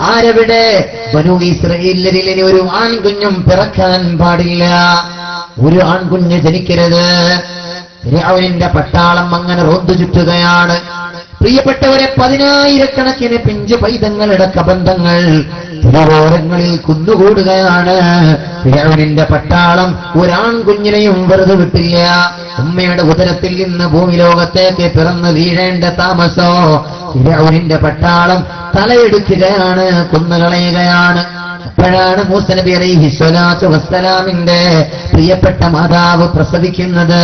ആരെവിടെ? ബനു ഇസ്രായേലിൽ ഇനി ഒരു ആൺകുഞ്ഞും പിറക്കാൻ പാടില്ല, ഒരു ആൺകുഞ്ഞ് ജനിക്കരുത്. ഫിർഔനിന്റെ പട്ടാളം അങ്ങനെ റോന്തു ചുറ്റുകയാണ്. പ്രിയപ്പെട്ടവരെ, 10,000 പിഞ്ചു പൈതങ്ങളുടെ കബന്ധങ്ങൾ തിരുവോരങ്ങളിൽ കുന്നുകൂടുകയാണ്. ഫിർഔനിന്റെ പട്ടാളം ഒരാൺകുഞ്ഞിനെയും വെറുതെ വിട്ടില്ല. ഉമ്മയുടെ ഉദരത്തിൽ നിന്ന് ഭൂമി ലോകത്തേക്ക് പിറന്നു വീഴേണ്ട താമസോ ഫിർഔനിന്റെ പട്ടാളം തലയെടുക്കുകയാണ്, കൊന്നുകളയുകയാണ്. അപ്പോഴാണ് മൂസ നബി അലൈഹി സ്വലാത്തു വസ്സലാമിന്റെ പ്രിയപ്പെട്ട മാതാവ് പ്രസവിക്കുന്നത്.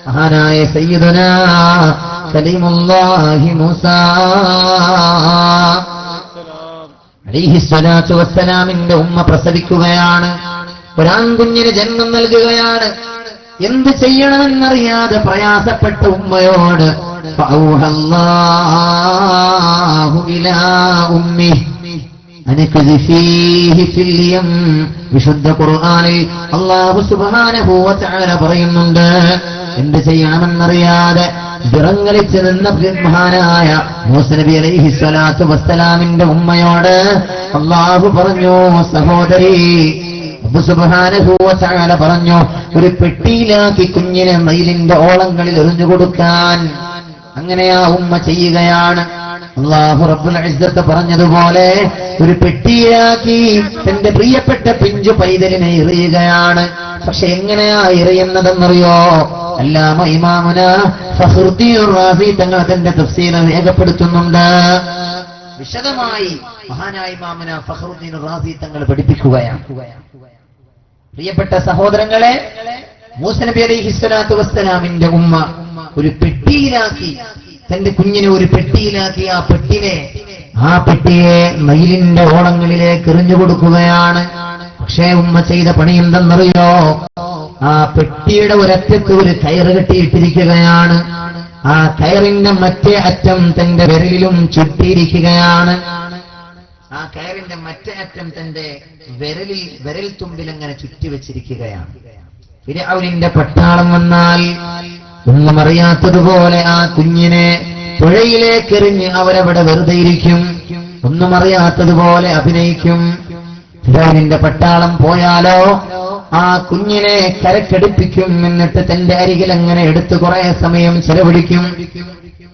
മഹാനായ സയ്യിദുനാ കലീമുല്ലാഹി മൂസ അലൈഹിസ്സലാത്തു വസ്സലാമിന്റെ ഉമ്മ പ്രസവിക്കുകയാണ്, ഒരാൺകുഞ്ഞിന് ജന്മം നൽകുകയാണ്. എന്ത് ചെയ്യണമെന്നറിയാതെ പ്രയാസപ്പെട്ട ഉമ്മയോട് ഫഔഹല്ലാഹു ഇലാ ഉമ്മിഹി അനക്ദിഫീഹി ഫിൽ യം. വിശുദ്ധ ഖുർആനിൽ അല്ലാഹു സുബ്ഹാനഹു വ തആല പറയുന്നുണ്ട്, എന്ത് ചെയ്യണമെന്നറിയാതെ വിറങ്ങലിച്ച് നിന്ന മഹാനായ മൂസ നബി അലൈഹിസ്സലാത്തു വസ്സലാമിന്റെ ഉമ്മയോട് അല്ലാഹു പറഞ്ഞു, സഹോദരി, റബ്ബ് സുബ്ഹാനഹു വ തആല പറഞ്ഞു, ഒരു പെട്ടിയിലാക്കി കുഞ്ഞിനെ മയിലിന്റെ ഓളങ്ങളിൽ എറിഞ്ഞു കൊടുക്കാൻ. അങ്ങനെ ആ ഉമ്മ ചെയ്യുകയാണ്. അല്ലാഹു റബ്ബുൽ ഇസ്സത്ത് പറഞ്ഞതുപോലെ ഒരു പെട്ടിയിലാക്കി തന്റെ പ്രിയപ്പെട്ട പിഞ്ചു പൈതലിനെ എറിയുകയാണ്. പക്ഷെ എങ്ങനെയാ എറിയുന്നതെന്നറിയോ? അല്ലാമ ഇമാമുന ഫഖ്റുദ്ദീൻ റാസി തങ്ങൾ തന്റെ തഫ്സീറിൽ രേഖപ്പെടുത്തുന്നുണ്ട്. വിശദമായി മഹാനായ ഇമാമുന ഫഖ്റുദ്ദീൻ റാസി തങ്ങൾ പഠിപ്പിക്കുകയാണ്. പ്രിയപ്പെട്ട സഹോദരങ്ങളെ, മൂസ നബി അലൈഹിസ്സലാത്തു വസ്സലാമിന്റെ ഉമ്മ ഒരു പെട്ടിയിലാക്കി, തന്റെ കുഞ്ഞിനെ ഒരു പെട്ടിയിലാക്കി ആ പെട്ടിയെ മയിലിന്റെ ഓളങ്ങളിലേക്ക് എറിഞ്ഞു കൊടുക്കുകയാണ്. പക്ഷേ ഉമ്മ ചെയ്ത പണി എന്തെന്നറിയോ? ആ പെട്ടിയുടെ ഒരറ്റത്ത് ഒരു കയറ് കെട്ടിയിട്ടിരിക്കുകയാണ്. ആ കയറിന്റെ മറ്റേ അറ്റം തന്റെ വിരലിലും ചുറ്റിയിരിക്കുകയാണ്. ആ കയറിന്റെ മറ്റേ അറ്റം തന്റെ വിരൽ തുമ്പിൽ അങ്ങനെ ചുറ്റിവെച്ചിരിക്കുകയാണ്. ഫിർഔനിന്റെ പട്ടാളം വന്നാൽ ഒന്നും അറിയാത്തതുപോലെ ആ കുഞ്ഞിനെ പുഴയിലേക്ക് എറിഞ്ഞ് അവരവിടെ വെറുതെ ഇരിക്കും, ഒന്നും അറിയാത്തതുപോലെ അഭിനയിക്കും. ഫിർഔനിന്റെ പട്ടാളം പോയാലോ ആ കുഞ്ഞിനെ കരക്കടിപ്പിക്കും. എന്നിട്ട് തന്റെ അരികിൽ അങ്ങനെ എടുത്ത് കുറെ സമയം ചെലവഴിക്കും.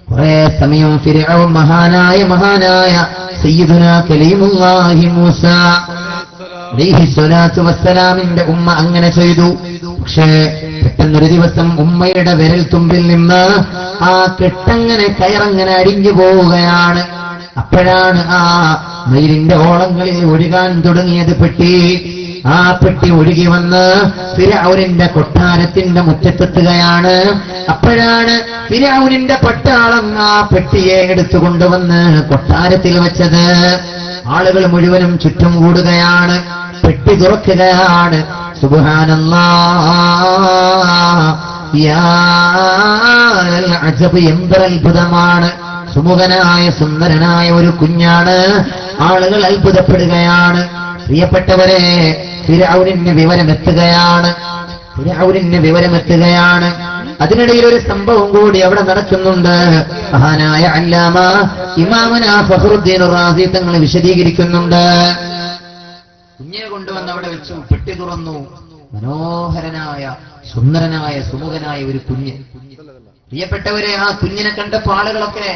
കുറെ സമയം ഫിർഔൻ മഹാനായ സയ്യിദുനാ കലീമുല്ലാഹി മൂസ അലൈഹിസ്സലാത്തു വസ്സലാമിന്റെ ഉമ്മ അങ്ങനെ ചെയ്തു. പക്ഷേ പെട്ടെന്നൊരു ദിവസം ഉമ്മയുടെ വിരൽ തുമ്പിൽ നിന്ന് ആ കെട്ടങ്ങനെ കയറങ്ങനെ അടിഞ്ഞു പോവുകയാണ്. അപ്പോഴാണ് ആ മയിലിന്റെ ഓളങ്ങളിൽ ഒഴുകാൻ തുടങ്ങിയത് പെട്ടി. ആ പെട്ടി ഒഴുകി വന്ന് ഫിർഔനിന്റെ കൊട്ടാരത്തിന്റെ മുറ്റത്തെത്തുകയാണ്. അപ്പോഴാണ് ഫിർഔനിന്റെ പട്ടാളം ആ പെട്ടിയെ എടുത്തുകൊണ്ടുവന്ന് കൊട്ടാരത്തിൽ വെച്ചത്. ആളുകൾ മുഴുവനും ചുറ്റും കൂടുകയാണ്. പെട്ടി തുറക്കുകയാണ്. സുബ്ഹാനല്ലാഹ്, യാ അജബ്, എന്തൊരത്ഭുതമാണ്! സുമുഖനായ സുന്ദരനായ ഒരു കുഞ്ഞാണ്. ആളുകൾ അത്ഭുതപ്പെടുകയാണ്. പ്രിയപ്പെട്ടവരെ, ഫിർഔനിന് വിവരമെത്തുകയാണ്. അതിനിടയിൽ ഒരു സംഭവം കൂടി അവിടെ നടക്കുന്നുണ്ട്. മഹാനായ അല്ലാമ ഇമാമുന ഫഖ്റുദ്ദീൻ റാസി തങ്ങൾ വിശദീകരിക്കുന്നുണ്ട്. കുഞ്ഞിനെ കൊണ്ടുവന്ന് അവിടെ വെച്ചു, പെട്ടി തുറന്നു. മനോഹരനായ സുന്ദരനായ സുമുഖനായ ഒരു കുഞ്ഞ്. പ്രിയപ്പെട്ടവരെ, ആ കുഞ്ഞിനെ കണ്ടപ്പോൾ ആളുകളൊക്കെ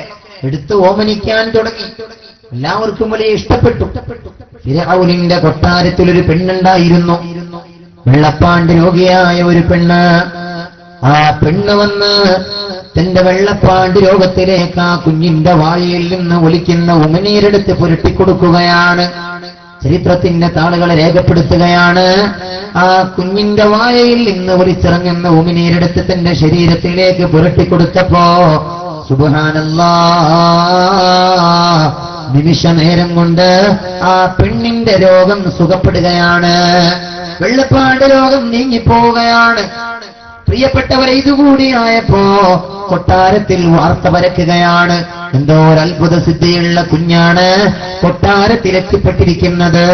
എടുത്ത് ഓമനിക്കാൻ തുടങ്ങി. എല്ലാവർക്കും വലിയ ഇഷ്ടപ്പെട്ടു. ഫിർഔനിന്റെ കൊട്ടാരത്തിൽ ഒരു പെണ്ണുണ്ടായിരുന്നു, വെള്ളപ്പാണ്ട് രോഗിയായ ഒരു പെണ്ണ്. ആ പെണ്ണ് വന്ന് തന്റെ വെള്ളപ്പാണ്ട് രോഗത്തിലേക്ക് ആ കുഞ്ഞിന്റെ വായിൽ നിന്ന് ഒലിക്കുന്ന ഉമിനീരെടുത്ത് പുരട്ടിക്കൊടുക്കുകയാണ്. ചരിത്രത്തിന്റെ താളുകളെ രേഖപ്പെടുത്തുകയാണ്. ആ കുഞ്ഞിന്റെ വായയിൽ നിന്ന് ഒലിച്ചിറങ്ങുന്ന ഉമിനീരെടുത്ത് തന്റെ ശരീരത്തിലേക്ക് പുരട്ടിക്കൊടുത്തപ്പോ സുബ്ഹാനല്ലാഹ്, നിമിഷ നേരം കൊണ്ട് ആ പെണ്ണിന്റെ രോഗം സുഖപ്പെടുകയാണ്. വെള്ളപ്പാണ്ട് രോഗം നീങ്ങിപ്പോവുകയാണ്. പ്രിയപ്പെട്ടവരെ, ഇതുകൂടിയായപ്പോ കൊട്ടാരത്തിൽ വാർത്ത പരക്കുകയാണ്. എന്തോ ഒരത്ഭുത സിദ്ധിയുള്ള കുഞ്ഞാണ് കൊട്ടാരത്തിലെത്തിപ്പെട്ടിരിക്കുന്നത്.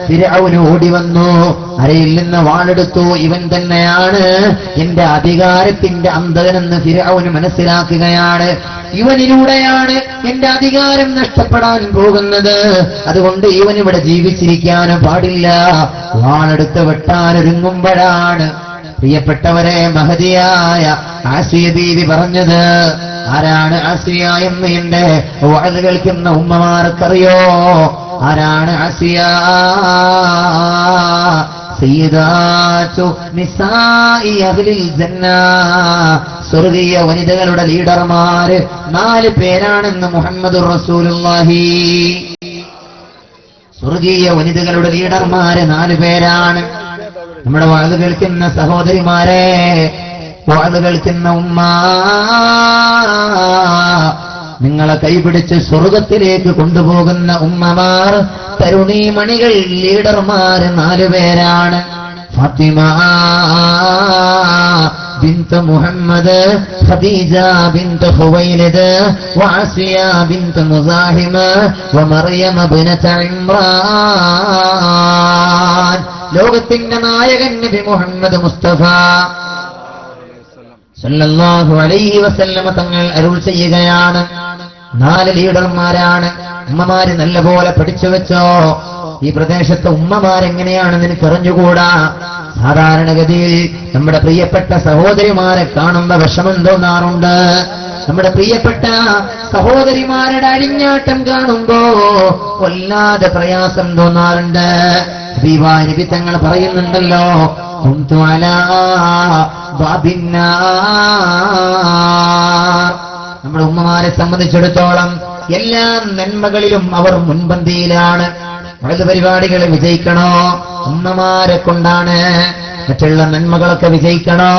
ഫിർഔൻ ഓടി വന്നു, അരയിൽ നിന്ന് വാളെടുത്തു. ഇവൻ തന്നെയാണ് എന്റെ അധികാരത്തിന്റെ അന്തകനെന്ന് ഫിർഔൻ മനസ്സിലാക്കുകയാണ്. ഇവനിലൂടെയാണ് എന്റെ അധികാരം നഷ്ടപ്പെടാൻ പോകുന്നത്. അതുകൊണ്ട് ഇവൻ ഇവിടെ ജീവിച്ചിരിക്കാൻ പാടില്ല. വാളെടുത്ത് വെട്ടാനൊരുങ്ങുമ്പോഴാണ് പ്രിയപ്പെട്ടവരെ മഹദിയായ ആസിയ ബീവി പറഞ്ഞത്. ആരാണ് ആസിയ എന്ന് എന്റെ വഅദ് കേൾക്കുന്ന ഉമ്മമാർക്കറിയോ? ആരാണ് ആസിയ? സയ്യിദാതു നിസാഇ അഹ്ലിൽ ജന്ന, സ്വർഗീയ വനിതകളുടെ ലീഡർമാര് 4 പേരാണെന്ന് മുഹമ്മദുർ റസൂലുള്ളാഹി. സ്വർഗീയ വനിതകളുടെ ലീഡർമാര് 4 പേരാണ്. നമ്മുടെ വഅദ് കേൾക്കുന്ന സഹോദരിമാരെ, വഅദ് കേൾക്കുന്ന ഉമ്മ, നിങ്ങളെ കൈപിടിച്ച് സ്വർഗത്തിലേക്ക് കൊണ്ടുപോകുന്ന ഉമ്മമാർ, തരുണീമണികൾ, ലീഡർമാർ 4 പേരാണ്. ഫാത്തിമ ബിൻത് മുഹമ്മദ്, ഖദീജ ബിൻത് ഖുവൈലിദ്, വഅസിയ ബിൻത് മുസാഹിമ, വമറിയം ബിനത ഇമ്രാൻ. ലോകത്തിന്റെ നായകൻ നബി മുഹമ്മദ് മുസ്തഫ സല്ലല്ലാഹു അലൈഹി വസല്ലമ തങ്ങൾ അരുൾ ചെയ്യുകയാണ്, 4 ലീഡർമാരാണ്. ഉമ്മമാര് നല്ലപോലെ പഠിച്ചു വെച്ചോ. ഈ പ്രദേശത്തെ ഉമ്മമാരെങ്ങനെയാണെന്ന് എനിക്ക് അറിഞ്ഞുകൂടാ. സാധാരണഗതിയിൽ നമ്മുടെ പ്രിയപ്പെട്ട സഹോദരിമാരെ കാണുന്ന വിഷമം തോന്നാറുണ്ട്. നമ്മുടെ പ്രിയപ്പെട്ട സഹോദരിമാരുടെ അഴിഞ്ഞാട്ടം കാണുമ്പോ വല്ലാതെ പ്രയാസം തോന്നാറുണ്ട്. നബി തങ്ങൾ പറയുന്നുണ്ടല്ലോ, കുന്തു അലാ ബാബിന്നാർ. നമ്മുടെ ഉമ്മമാരെ സംബന്ധിച്ചിടത്തോളം എല്ലാ നന്മകളിലും അവർ മുൻപന്തിയിലാണ്. വളരെ പരിപാടികൾ വിജയിക്കണോ ഉമ്മമാരെ കൊണ്ടാണ്. മറ്റുള്ള നന്മകളൊക്കെ വിജയിക്കണോ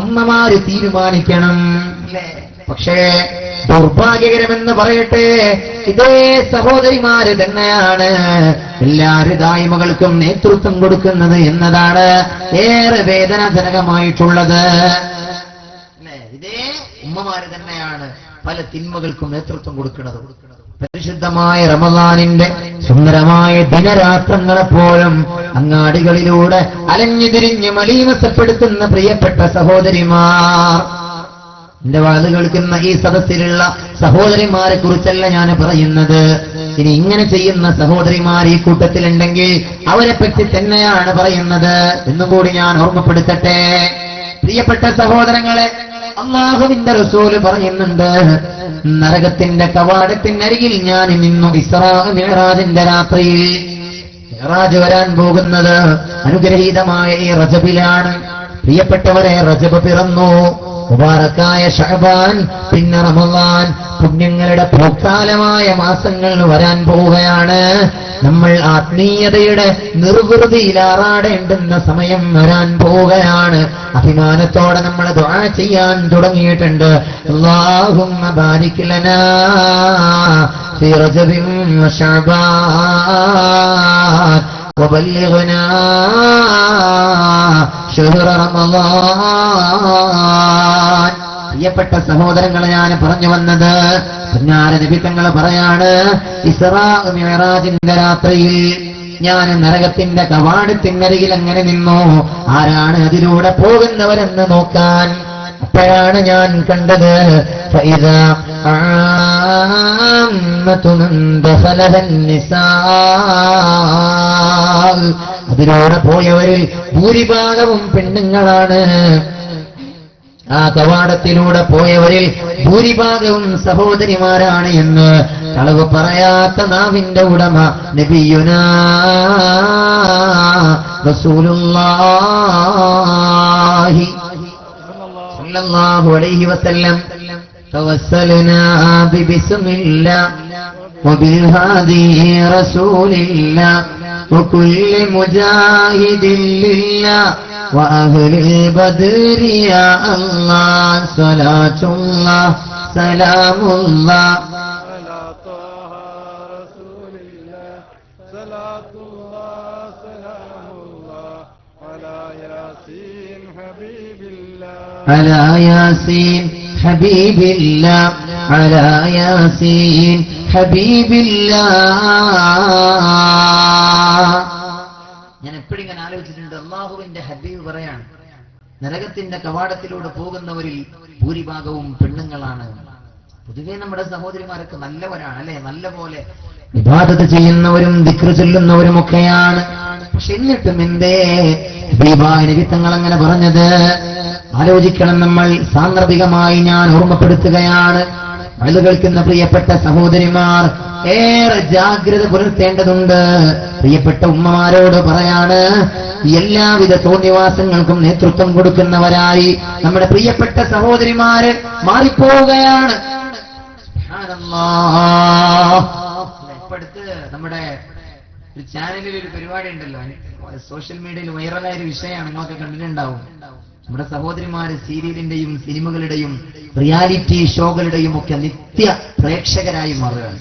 ഉമ്മമാര് തീരുമാനിക്കണം. പക്ഷേ ദൗർഭാഗ്യകരമെന്ന് പറയട്ടെ, ഇതേ സഹോദരിമാര് തന്നെയാണ് എല്ലാ ഹിദായിമകൾക്കും നേതൃത്വം കൊടുക്കുന്നത് എന്നതാണ് ഏറെ വേദനാജനകമായിട്ടുള്ളത്. ഇതേ ഉമ്മമാര് തന്നെയാണ് പല തിന്മകൾക്കും നേതൃത്വം കൊടുക്കുന്നത്. പരിശുദ്ധമായ റമദാനിന്റെ സുന്ദരമായ ദിനരാത്രങ്ങളെപ്പോഴും അങ്ങാടികളിലൂടെ അലഞ്ഞു തിരിഞ്ഞ് മലീമസപ്പെടുത്തുന്ന പ്രിയപ്പെട്ട സഹോദരിമാർ, എന്റെ വാത് കേൾക്കുന്ന ഈ സദസ്സിലുള്ള സഹോദരിമാരെ കുറിച്ചല്ല ഞാൻ പറയുന്നത്. ഇനി ഇങ്ങനെ ചെയ്യുന്ന സഹോദരിമാർ ഈ കൂട്ടത്തിലുണ്ടെങ്കിൽ അവരെ പറ്റി തന്നെയാണ് പറയുന്നത് എന്നും കൂടി ഞാൻ ഓർമ്മപ്പെടുത്തട്ടെ. പ്രിയപ്പെട്ട സഹോദരങ്ങളെ, അല്ലാഹുവിന്റെ റസൂല് പറയുന്നുണ്ട്, നരകത്തിന്റെ കവാടത്തിനരികിൽ ഞാൻ നിന്നു ഇസ്രാ മിഅ്റാജിന്റെ രാത്രിയിൽ. മിഅ്റാജ് വരാൻ പോകുന്നത് അനുഗ്രഹീതമായ ഈ റജബിലാണ്. പ്രിയപ്പെട്ടവരെ, റജബ് പിറന്നു, മുബാറക്കായ ശഅബാൻ, പിന്നെ റമളാൻ, പുണ്യങ്ങളുടെ പൂക്കാലമായ മാസങ്ങൾ വരാൻ പോവുകയാണ്. നമ്മൾ ആത്മീയതയുടെ നിർവൃതിയിൽ ആറാടേണ്ടുന്ന സമയം വരാൻ പോവുകയാണ്. അഭിമാനത്തോടെ നമ്മൾ ദുആ ചെയ്യാൻ തുടങ്ങിയിട്ടുണ്ട്. അല്ലാഹുമ്മ ബാരിക് ലനാ ഫീ റജബിൻ വശഅബാൻ വബല്ലിഗ്നാ ശഹ്റ റമളാൻ. പ്രിയപ്പെട്ട സഹോദരങ്ങളെ, ഞാൻ പറഞ്ഞു വന്നത്, പുന്നാര നബി തങ്ങൾ പറയാണ്, ഇസ്രാ മിഅ്റാജിന്റെ രാത്രിയിൽ ഞാൻ നരകത്തിന്റെ കവാടത്തിനരികിൽ അങ്ങനെ നിന്നു. ആരാണ് അതിലൂടെ പോകുന്നവരെന്ന് നോക്കാൻ. അപ്പോഴാണ് ഞാൻ കണ്ടത്, ഫഇദാ ആമ്മതു മൻ ദഖലഹ നിസാ. അതിലൂടെ പോയവരിൽ ഭൂരിഭാഗവും പെണ്ണുങ്ങളാണ്. ആ കവാടത്തിലൂടെ പോയവരിൽ ഭൂരിഭാഗവും സഹോദരിമാരാണ് എന്ന് കളവ് പറയാത്ത നാവിന്റെ ഉടമ നബിയുനാ റസൂലുള്ളാഹി സ്വല്ലല്ലാഹു അലൈഹി വസല്ലം. തവസ്സൽനാ ബിബിസ്മില്ലാഹ് വബിൽഹാദി റസൂലില്ലാഹ് വകുല്ലി മുജാഹിദിൻ ലില്ലാഹ് وأهل البدر يا الله صلاة الله سلام الله على طه رسول الله صلاة الله سلام الله على ياسين حبيب الله على ياسين حبيب الله على ياسين حبيب الله. ഞാൻ എപ്പോഴും ഇങ്ങനെ ആലോചിച്ചിട്ടുണ്ട്, അള്ളാഹുവിന്റെ ഹബീബ് പറയാണ്, നരകത്തിന്റെ കവാടത്തിലൂടെ പോകുന്നവരിൽ ഭൂരിഭാഗവും പെണ്ണുങ്ങളാണ്. പൊതുവെ നമ്മുടെ സഹോദരിമാരൊക്കെ നല്ലവരാണ്, അല്ലെ? നല്ലപോലെ ഇബാദത്ത് ചെയ്യുന്നവരും ദിക്ർ ചൊല്ലുന്നവരും ഒക്കെയാണ്. പക്ഷെ എന്നിട്ടും എന്തേ നബി തങ്ങൾ അങ്ങനെ പറഞ്ഞത്? ആലോചിക്കണം നമ്മൾ. സാന്ദർഭികമായി ഞാൻ ഓർമ്മപ്പെടുത്തുകയാണ്. അത് കേൾക്കുന്ന പ്രിയപ്പെട്ട സഹോദരിമാർ ഏറെ ജാഗ്രത പുലർത്തേണ്ടതുണ്ട്. പ്രിയപ്പെട്ട ഉമ്മമാരോട് പറയാണ്, എല്ലാവിധ തോന്നിവാസങ്ങൾക്കും നേതൃത്വം കൊടുക്കുന്നവരായി നമ്മുടെ പ്രിയപ്പെട്ട സഹോദരിമാര് മാറിപ്പോവുകയാണ്. ഇപ്പടുത്ത് നമ്മുടെ ഒരു ചാനലിൽ ഒരു പരിപാടി ഉണ്ടല്ലോ, സോഷ്യൽ മീഡിയയിൽ വൈറലായ ഒരു വിഷയമാണ്, നിങ്ങളൊക്കെ കണ്ടിട്ടുണ്ടാവും. നമ്മുടെ സഹോദരിമാര് സീരിയലിന്റെയും സിനിമകളുടെയും റിയാലിറ്റി ഷോകളുടെയും ഒക്കെ നിത്യ പ്രേക്ഷകരായി മാറുകയാണ്.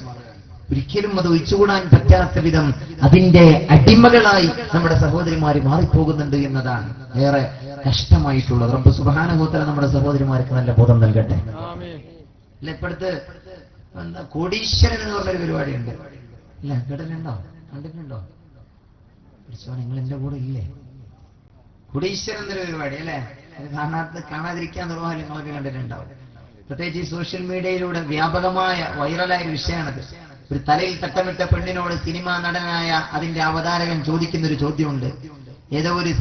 ഒരിക്കലും അത് ഒഴിച്ചുകൂടാൻ പറ്റാത്ത വിധം അതിന്റെ അടിമകളായി നമ്മുടെ സഹോദരിമാര് മാറിപ്പോകുന്നുണ്ട് എന്നതാണ് ഏറെ കഷ്ടമായിട്ടുള്ളത്. റബ്ബ് സുബ്ഹാനഹു വ തആല നമ്മുടെ സഹോദരിമാർക്ക് നല്ല ബോധം നൽകട്ടെ. അല്ല, ഇപ്പോഴത്തെ എന്താ കോടീശ്വരൻ എന്ന് പറഞ്ഞൊരു പരിപാടിയുണ്ട്. ഇല്ല, കേട്ടിട്ടുണ്ടോ? കണ്ടിട്ടുണ്ടോ? നിങ്ങൾ എന്റെ കൂടെ ഇല്ലേ? കോടീശ്വരൻ എന്നൊരു പരിപാടി അല്ലെ? കാണാതിരിക്കാൻ നിർവാഹം നിങ്ങളൊക്കെ കണ്ടിട്ടുണ്ടാവും. പ്രത്യേകിച്ച് ഈ സോഷ്യൽ മീഡിയയിലൂടെ വ്യാപകമായ വൈറലായ ഒരു വിഷയമാണത്. ഒരു തലയിൽ തട്ടമിട്ട പെണ്ണിനോട് സിനിമാ നടനായ അതിന്റെ അവതാരകൻ ചോദിക്കുന്ന ഒരു ചോദ്യമുണ്ട്. ഏതോ ഒരു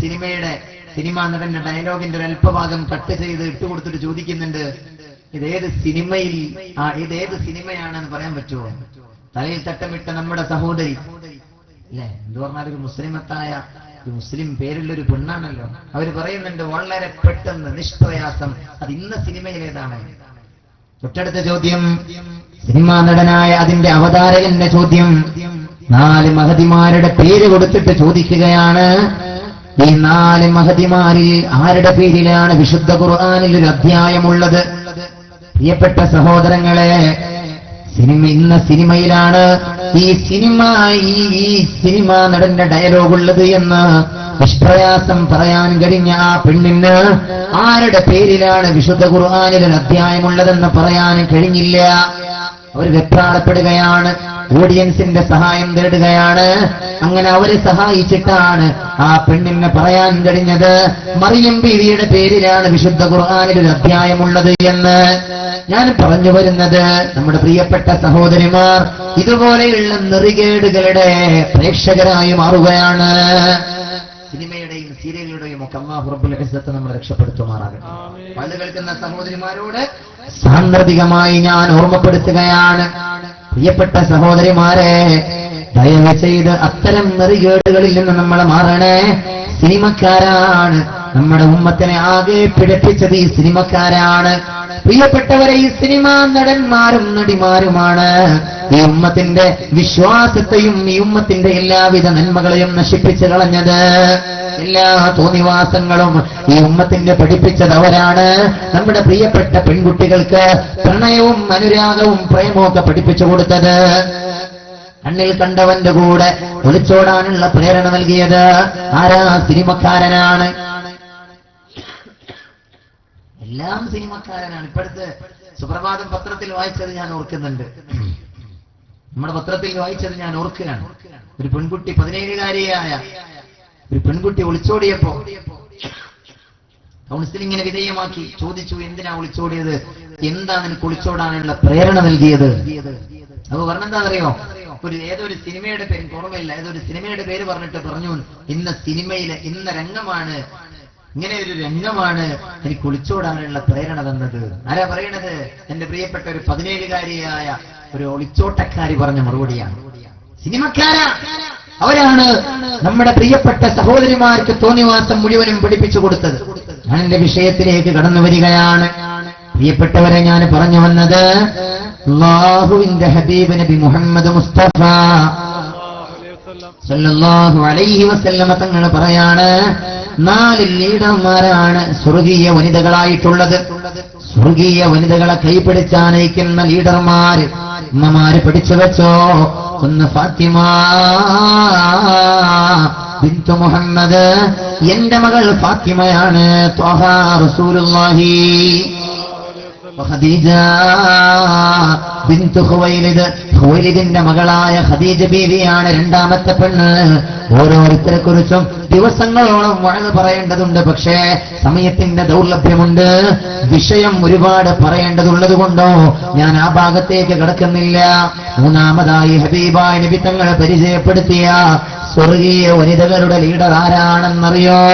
സിനിമാ നടന്റെ ഡയലോഗിന്റെ ഒരു അല്പഭാഗം കട്ട് ചെയ്ത് ഇട്ടുകൊടുത്തിട്ട് ചോദിക്കുന്നുണ്ട്, ഇതേത് സിനിമയാണെന്ന് പറയാൻ പറ്റുമോ? തലയിൽ തട്ടമിട്ട നമ്മുടെ സഹോദരി അല്ലെ, എന്ത് പറഞ്ഞാൽ ഒരു മുസ്ലിമത്തായ ഒരു മുസ്ലിം പേരുള്ളൊരു പെണ്ണാണല്ലോ. അവര് പറയുന്നുണ്ട് വളരെ പെട്ടെന്ന് നിഷ്പ്രയാസം അത് ഇന്ന സിനിമയിലേതാണ്. തൊട്ടടുത്ത ചോദ്യം സിനിമാ നടനായ അതിന്റെ അവതാരകന്റെ ചോദ്യം. 4 മഹതിമാരുടെ പേര് കൊടുത്തിട്ട് ചോദിക്കുകയാണ്, ഈ 4 മഹതിമാരിൽ ആരുടെ പേരിലാണ് വിശുദ്ധ ഖുർആനിൽ ഒരു അധ്യായമുള്ളത്? പ്രിയപ്പെട്ട സഹോദരങ്ങളെ, ഇന്ന സിനിമയിലാണ് ഈ സിനിമാ നടന്റെ ഡയലോഗുള്ളത് എന്ന് നിഷ്പ്രയാസം പറയാൻ കഴിഞ്ഞ ആ പെണ്ണിന് ആരുടെ പേരിലാണ് വിശുദ്ധ ഖുർആനിൽ ഒരു അധ്യായമുള്ളതെന്ന് പറയാൻ കഴിഞ്ഞില്ല. അവർ വെപ്രാളപ്പെടുകയാണ്, ഓഡിയൻസിന്റെ സഹായം തേടുകയാണ്. അങ്ങനെ അവരെ സഹായിച്ചിട്ടാണ് ആ പെണ്ണിന് പറയാൻ കഴിഞ്ഞത് മറിയം ബീവിയുടെ പേരിലാണ് വിശുദ്ധ ഖുർആനിൽ ഒരു അധ്യായമുള്ളത് എന്ന്. ഞാൻ പറഞ്ഞു വരുന്നത്, നമ്മുടെ പ്രിയപ്പെട്ട സഹോദരിമാർ ഇതുപോലെയുള്ള നെറികേടുകളുടെ പ്രേക്ഷകരായി മാറുകയാണ്. സിനിമയുടെയും സീരിയലുകളുടെയും ഒക്കെ അല്ലാഹു റബ്ബുൽ ഇസ്സത്ത് നമ്മളെ രക്ഷപ്പെടുത്തുമാറാകട്ടെ. പണ്ട് കേൾക്കുന്ന സഹോദരിമാരോട് സാന്ദർഭികമായി ഞാൻ ഓർമ്മപ്പെടുത്തുകയാണ്, പ്രിയപ്പെട്ട സഹോദരിമാരെ, ദയവ് ചെയ്ത് അത്തരം നെറികേടുകളിൽ നിന്ന് നമ്മൾ മാറണേ. സിനിമക്കാരാണ് നമ്മുടെ ഉമ്മത്തിനെ ആകെ പിഴപ്പിച്ചത്. ഈ സിനിമക്കാരാണ് പ്രിയപ്പെട്ടവരെ, ഈ സിനിമാ നടന്മാരും നടിമാരുമാണ് ഈ ഉമ്മത്തിന്റെ വിശ്വാസത്തെയും ഈ ഉമ്മത്തിന്റെ എല്ലാവിധ നന്മകളെയും നശിപ്പിച്ചു കളഞ്ഞത്. എല്ലാ തോന്നിവാസങ്ങളും ഈ ഉമ്മത്തിന്റെ പഠിപ്പിച്ചത് അവരാണ്. നമ്മുടെ പ്രിയപ്പെട്ട പെൺകുട്ടികൾക്ക് പ്രണയവും അനുരാഗവും പ്രേമവും ഒക്കെ പഠിപ്പിച്ചു കൊടുത്തത്. കണ്ണിൽ കണ്ടവന്റെ കൂടെ ഒളിച്ചോടാനുള്ള പ്രേരണ നൽകിയത് ആരാ? സിനിമക്കാരനാണ്. എല്ലാം സിനിമക്കാരനാണ്. ഇപ്പോഴത്തെ സുപ്രഭാതം പത്രത്തിൽ വായിച്ചത് ഞാൻ ഓർക്കുന്നുണ്ട്. നമ്മുടെ പത്രത്തിൽ വായിച്ചത് ഞാൻ ഓർക്കുകയാണ്. ഒരു പെൺകുട്ടി, 17-കാരിയായ ഒരു പെൺകുട്ടി ഒളിച്ചോടിയപ്പോ കൗൺസിലിങ്ങിനെ വിധേയമാക്കി ചോദിച്ചു, എന്തിനാ ഒളിച്ചോടിയത്? എന്താണ് എനിക്ക് ഒളിച്ചോടാനുള്ള പ്രേരണ നൽകിയത്? അപ്പൊ പറഞ്ഞെന്താണെന്നറിയോ? ഏതൊരു സിനിമയുടെ പേര് ഓർമ്മയില്ല, ഏതൊരു സിനിമയുടെ പേര് പറഞ്ഞിട്ട് പറഞ്ഞു, ഇന്ന സിനിമയിലെ ഇന്ന രംഗമാണ്, ഇങ്ങനെ ഒരു രംഗമാണ് എനിക്ക് ഒളിച്ചോടാനുള്ള പ്രേരണ തന്നത്. ആരാ പറയണത്? എന്റെ പ്രിയപ്പെട്ട ഒരു 17-കാരിയായ ഒരു ഒളിച്ചോട്ടക്കാരി പറഞ്ഞ മറുപടിയാണ്. സിനിമക്കാരാ അവരാണ് നമ്മുടെ പ്രിയപ്പെട്ട സഹോദരിമാർക്ക് തോന്നിവാസം മുഴുവനും പഠിപ്പിച്ചു കൊടുത്തത്. ഞാൻ എന്റെ വിഷയത്തിലേക്ക് കടന്നു വരികയാണ്. പ്രിയപ്പെട്ടവരെ, ഞാൻ പറഞ്ഞു വന്നത് അല്ലാഹുവിന്റെ ഹബീബ് നബി മുഹമ്മദ് മുസ്തഫ സല്ലല്ലാഹു അലൈഹി വസല്ലമ തങ്ങൾ പറയാണ്, 4 ലീഡർമാരാണ് സ്വർഗീയ വനിതകളായിട്ടുള്ളത്. സ്വർഗീയ വനിതകളെ കൈപിടിച്ചാനയിക്കുന്ന ലീഡർമാര് ഉമ്മമാര് പഠിച്ചു വെച്ചോ. ഒന്ന് ഫാത്തിമ ബിന്തു മുഹമ്മദ്, എന്റെ മകൾ ഫാത്തിമയാണ്. ത്വഹ റസൂലുള്ളാഹി. ഖദീജ ബിന്തു ഖുവൈലിദ്, ഖുവൈലിദിന്റെ മകളായ ഖദീജ ബീവിയാണ് രണ്ടാമത്തെ പെണ്ണ്. ഓരോരുത്തരെ കുറിച്ചും ദിവസങ്ങളോളം വഴങ്ങ് പറയേണ്ടതുണ്ട്. പക്ഷേ സമയത്തിന്റെ ദൗർലഭ്യമുണ്ട്, വിഷയം ഒരുപാട് പറയേണ്ടതുള്ളത് കൊണ്ടോ ഞാൻ ആ ഭാഗത്തേക്ക് കടക്കുന്നില്ല. മൂന്നാമതായി ഹബീബായ നബി തങ്ങളെ പരിചയപ്പെടുത്തിയ സ്വർഗീയ വനിതകളുടെ ലീഡർ ആരാണെന്നറിയോ?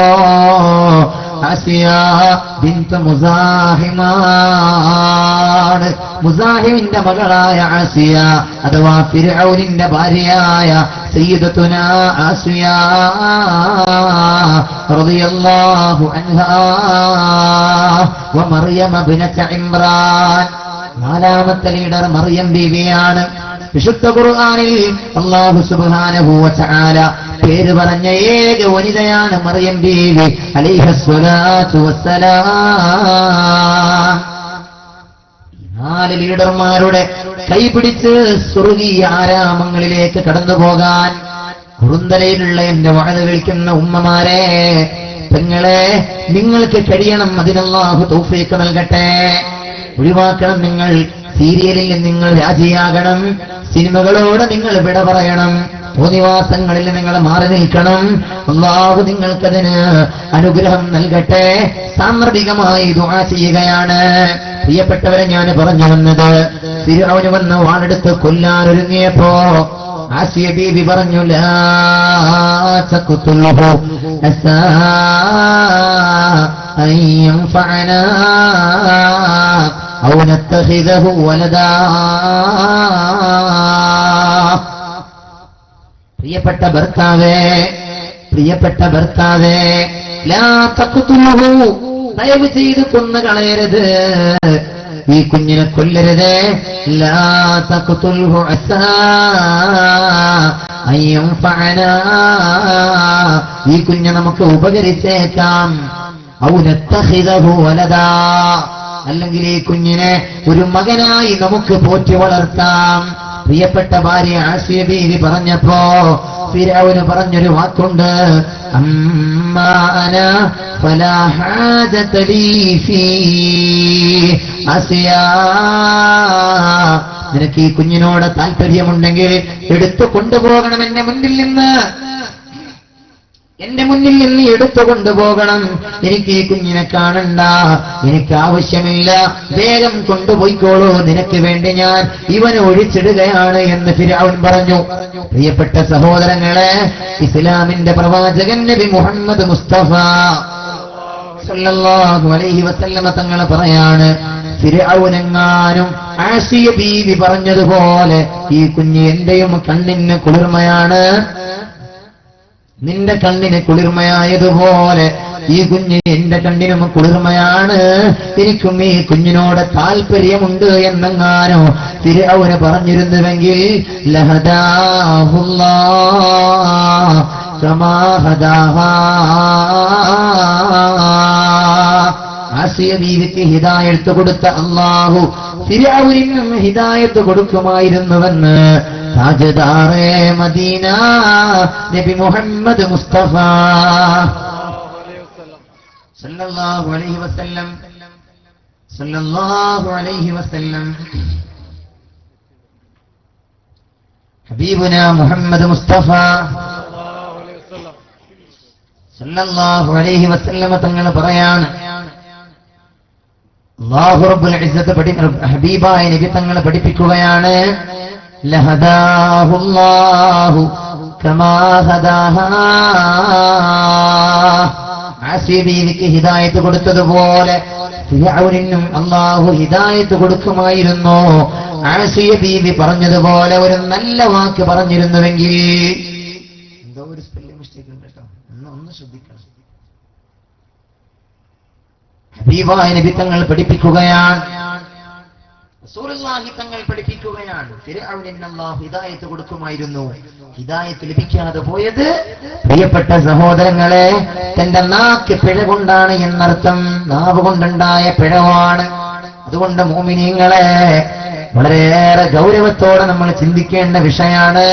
ആസിയ ബിന്ത് മുസാഹിമാണ്. മുസാഹിമിന്റെ മകളായ ആസിയ അഥവാ ഫിർഔനിന്റെ ഭാര്യയായ സയ്യിദത്തുനാ ആസിയ റളിയല്ലാഹു അൻഹാ വ മറിയം ബിനത്ത് ഇമ്രാൻ. 4ാമത്തെ ലീഡർ മറിയം ബീവിയാണ്. വിശുദ്ധ ഖുർആനിൽ അല്ലാഹു സുബ്ഹാനഹു വ തആല പേര് പറഞ്ഞ ഏക വനിതയാണ് മറിയം ബീവി അലൈഹിസ്സലാത്തു വസ്സലാം. 4 ലീഡർമാരുടെ കൈപിടിച്ച് സ്വർഗീയ ആരാമങ്ങളിലേക്ക് കടന്നുപോകാൻ കുറുന്തലയിലുള്ള എന്റെ വാഴ കേൾക്കുന്ന ഉമ്മമാരെ, പെങ്ങളെ, നിങ്ങൾക്ക് കഴിയണം. അതിനല്ലാഹു തൗഫീഖ് നൽകട്ടെ. ഒഴിവാക്കണം. നിങ്ങൾ സീരിയലിൽ നിങ്ങൾ രാജിയാകണം. സിനിമകളോട് നിങ്ങൾ വിട പറയണം. തോന്നിവാസങ്ങളിൽ നിങ്ങൾ മാറി നിൽക്കണം. അല്ലാഹു നിങ്ങൾക്കതിന് അനുഗ്രഹം നൽകട്ടെ. സാന്ദർഭികമായി ദുആ ചെയ്യുകയാണ്. പ്രിയപ്പെട്ടവരെ, ഞാൻ പറഞ്ഞു വന്നത്, ഫിർഔൻ വന്ന വാളെടുത്ത് കൊല്ലാൻ ഒരുങ്ങിയപ്പോ ആസിയ ബീവി പറഞ്ഞു, ലാ തഖ്തുൽഹു അസാ അൻ യൻഫഅനാ ഔ നത്തഖിദഹു വലദാ. പ്രിയപ്പെട്ട ഭർത്താവേ, ലാ തഖ്തുൽഹു, ദയവ് ചെയ്ത് കൊന്നു കളയരുത്, ഈ കുഞ്ഞിനെ കൊല്ലരുത്. ലാ തഖ്തുൽഹു അസാ അൻ യൻഫഅനാ, ഈ കുഞ്ഞ് നമുക്ക് ഉപകരിച്ചേക്കാം. ഔ നത്തഖിദഹു വലദാ, അല്ലെങ്കിൽ ഈ കുഞ്ഞിനെ ഒരു മകനായി നമുക്ക് പോറ്റി വളർത്താം. പ്രിയപ്പെട്ട ഭാര്യ ആസിയ ബീവി പറഞ്ഞപ്പോ ഫിർഔൻ പറഞ്ഞൊരു വാക്കുണ്ട്, അമ്മാ അന ഫലാ ഹാജത ലീ ഫീ. ആസിയ, നിനക്ക് ഈ കുഞ്ഞിനോട് താല്പര്യമുണ്ടെങ്കിൽ എടുത്തു കൊണ്ടുപോകണം. എന്റെ മുന്നിൽ നിന്ന് എടുത്തു കൊണ്ടുപോകണം. എനിക്ക് ഈ കുഞ്ഞിനെ കാണണ്ട, എനിക്ക് ആവശ്യമില്ല, വേഗം കൊണ്ടുപോയിക്കോളൂ, നിനക്ക് വേണ്ടി ഞാൻ ഇവനെ ഒഴിച്ചിടുകയാണ് എന്ന് ഫിർഔൻ പറഞ്ഞു. പ്രിയപ്പെട്ട സഹോദരങ്ങളെ, ഇസ്ലാമിന്റെ പ്രവാചകൻ നബി മുഹമ്മദ് മുസ്തഫ സല്ലല്ലാഹു അലൈഹി വസല്ലമ തങ്ങൾ പറയാണ്, ഫിർഔനെങ്ങാനും ആസിയ ബീവി പറഞ്ഞതുപോലെ ഈ കുഞ്ഞ് എന്റെയും കണ്ണിന് കുളിർമയാണ്, നിന്റെ കണ്ണിന് കുളിർമയായതുപോലെ ഈ കുഞ്ഞ് എന്റെ കണ്ണിനും കുളിർമയാണ്, എനിക്കും ഈ കുഞ്ഞിനോട് താല്പര്യമുണ്ട് എന്നെങ്ങാനോ ഫിർഔന് പറഞ്ഞിരുന്നുവെങ്കിൽ ലഹദാഹുല്ലാഹ് കമാ ഹദാഹാ. ആസിയ ബീവിക്ക് ഹിദായത്ത് കൊടുത്ത അല്ലാഹു ഫിർഔനിനും ഹിദായത്ത് കൊടുക്കുമായിരുന്നുവെന്ന് താജ്ദാറെ മദീന നബി മുഹമ്മദ് മുസ്തഫ സല്ലല്ലാഹു അലൈഹി വസല്ലം ഹബീബുന മുഹമ്മദ് മുസ്തഫ സല്ലല്ലാഹു അലൈഹി വസല്ലം തങ്ങൾ പറയാണ്, അല്ലാഹു റബ്ബുൽ ഇസ്സത്ത് ഹബീബായ നബി തങ്ങളെ പഠിപ്പിക്കുകയാണ്, ലഹദാഹുല്ലാഹു കമാ ഹദാഹാ. ആസിയ ബീവിക്ക് ഹിദായത്ത് കൊടുത്തതുപോലെ ഫിർഔനിനും അല്ലാഹു ഹിദായത്ത് കൊടുക്കുമായിരുന്നു. ആസിയ ബീവി പറഞ്ഞതുപോലെ ഒരു നല്ല വാക്ക് പറഞ്ഞിരുന്നുവെങ്കിൽ, എന്തോ ഒരു സ്പെല്ലിംഗ് മിസ്റ്റേക്ക് ഉണ്ട് കേട്ടോ, ഒന്ന് ശ്രദ്ധിക്കണം. ഹബീബായ നബി തങ്ങൾ പഠിപ്പിക്കുകയാണ്, റസൂലുള്ളാഹി തങ്ങൾ പഠിപ്പിക്കുകയാണ്, ഫിർഔനിന് അല്ലാഹു ഹിദായത്ത് കൊടുക്കുമായിരുന്നു. ഹിദായത്ത് ലഭിക്കാതെ പോയത്, പ്രിയപ്പെട്ട സഹോദരങ്ങളെ, തന്റെ നാക്ക് പിഴ കൊണ്ടാണ് എന്നർത്ഥം, നാവ് കൊണ്ടുണ്ടായ പിഴവാണ്. അതുകൊണ്ട് മുഅ്മിനീങ്ങളെ, വളരെയേറെ ഗൗരവത്തോടെ നമ്മൾ ചിന്തിക്കേണ്ട വിഷയമാണ്.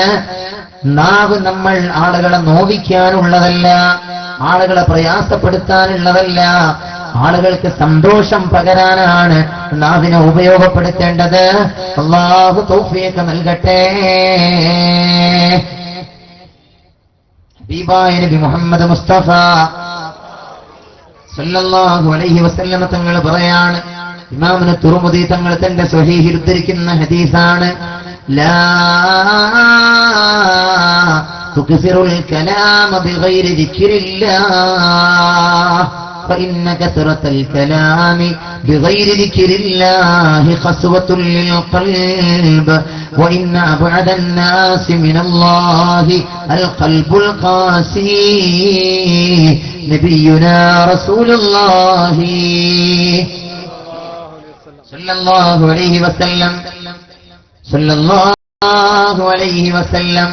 നാവ് നമ്മൾ ആളുകളെ നോവിക്കാനുള്ളതല്ല, ആളുകളെ പ്രയാസപ്പെടുത്താനുള്ളതല്ല, ആളുകൾക്ക് സന്തോഷം പകരാനാണ് നാവിനെ ഉപയോഗപ്പെടുത്തേണ്ടത്. അല്ലാഹു തൗഫീഖ് നൽകട്ടെ. ഹബീബായ നബി മുഹമ്മദ് മുസ്തഫ സല്ലല്ലാഹു അലൈഹി വസല്ലം തങ്ങൾ പറയാണ്, ഇമാമുന തുർമുദി തങ്ങൾ തന്റെ സ്വഹീഹിൽ ഉദ്ധരിക്കുന്ന ഹദീസാണ്, ലാ തുക്സിറുൽ കലാമ ബിഗൈരി ദിക്രില്ലാഹ് فإن كثرة الكلام بغير ذكر الله خسوة للقلب وإن أبعد الناس من الله القلب القاسي. نبينا رسول الله صلى الله عليه وسلم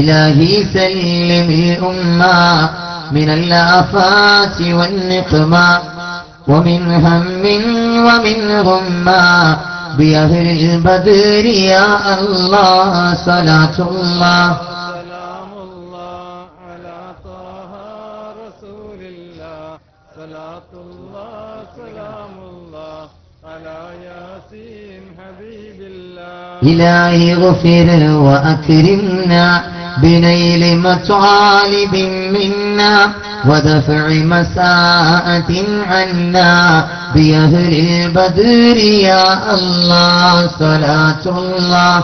إلهي سلم الأمة من الآفات والنقمة ومن هم ومن غمة بأهل البدر يا الله صلاة الله سلام الله على طه رسول الله صلاة الله سلام الله على ياسين حبيب الله إلهي اغفر وأكرمنا بنيل مطالب منا ودفع مساءة عنا بأهل البدر يا الله صلاة الله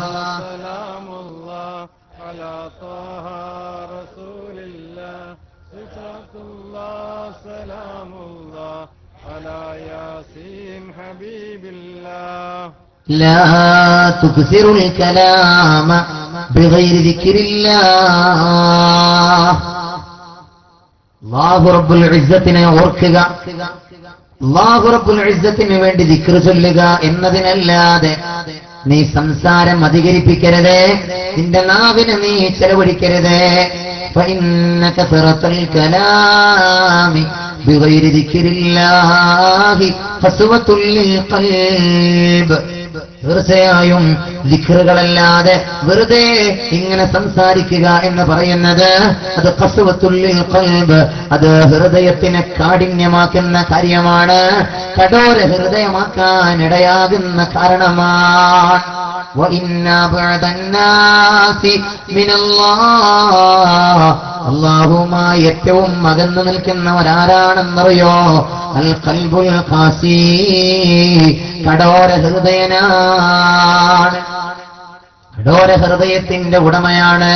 سلام الله على طه رسول الله صلاة الله سلام الله على ياسين حبيب الله لا تكثر الكلام بغير ذكر الله അല്ലാഹു റബ്ബുൽ ഇസ്സത്തിനെ ഓർക്കുക, അല്ലാഹു റബ്ബുൽ ഇസ്സത്തിന് വേണ്ടി ദിക്ർ ചൊല്ലുക എന്നതിനല്ലാതെ നീ സംസാരം അധികരിപ്പിക്കരുത്, നിന്റെ നാവിനെ നീ ചെലവഴിക്കരുത്. فإن كثرة الكلام بغير ذكر الله قسوة للقلب. തീർച്ചയായും ദിക്റുകളല്ലാതെ വെറുതെ ഇങ്ങനെ സംസാരിക്കുക എന്ന് പറയുന്നത് അത് ഖസ്വത്തുൽ ഖൽബ്, അത് ഹൃദയത്തിനെ കാഠിന്യമാക്കുന്ന കാര്യമാണ്, കഠോര ഹൃദയമാക്കാൻ ഇടയാകുന്ന കാരണമാണ്. وَإِنَّا بَعْدَ النَّاسِ مِنَ اللَّهِ അല്ലാഹുവുമായി ഏറ്റവും അകന്നു നിൽക്കുന്നവരാരാണെന്നറിയോ? അൽ ഖൽബുൽ ഖാസി, കഠോര ഹൃദയനാണ്, കഠോര ഹൃദയത്തിന്റെ ഉടമയാണ്,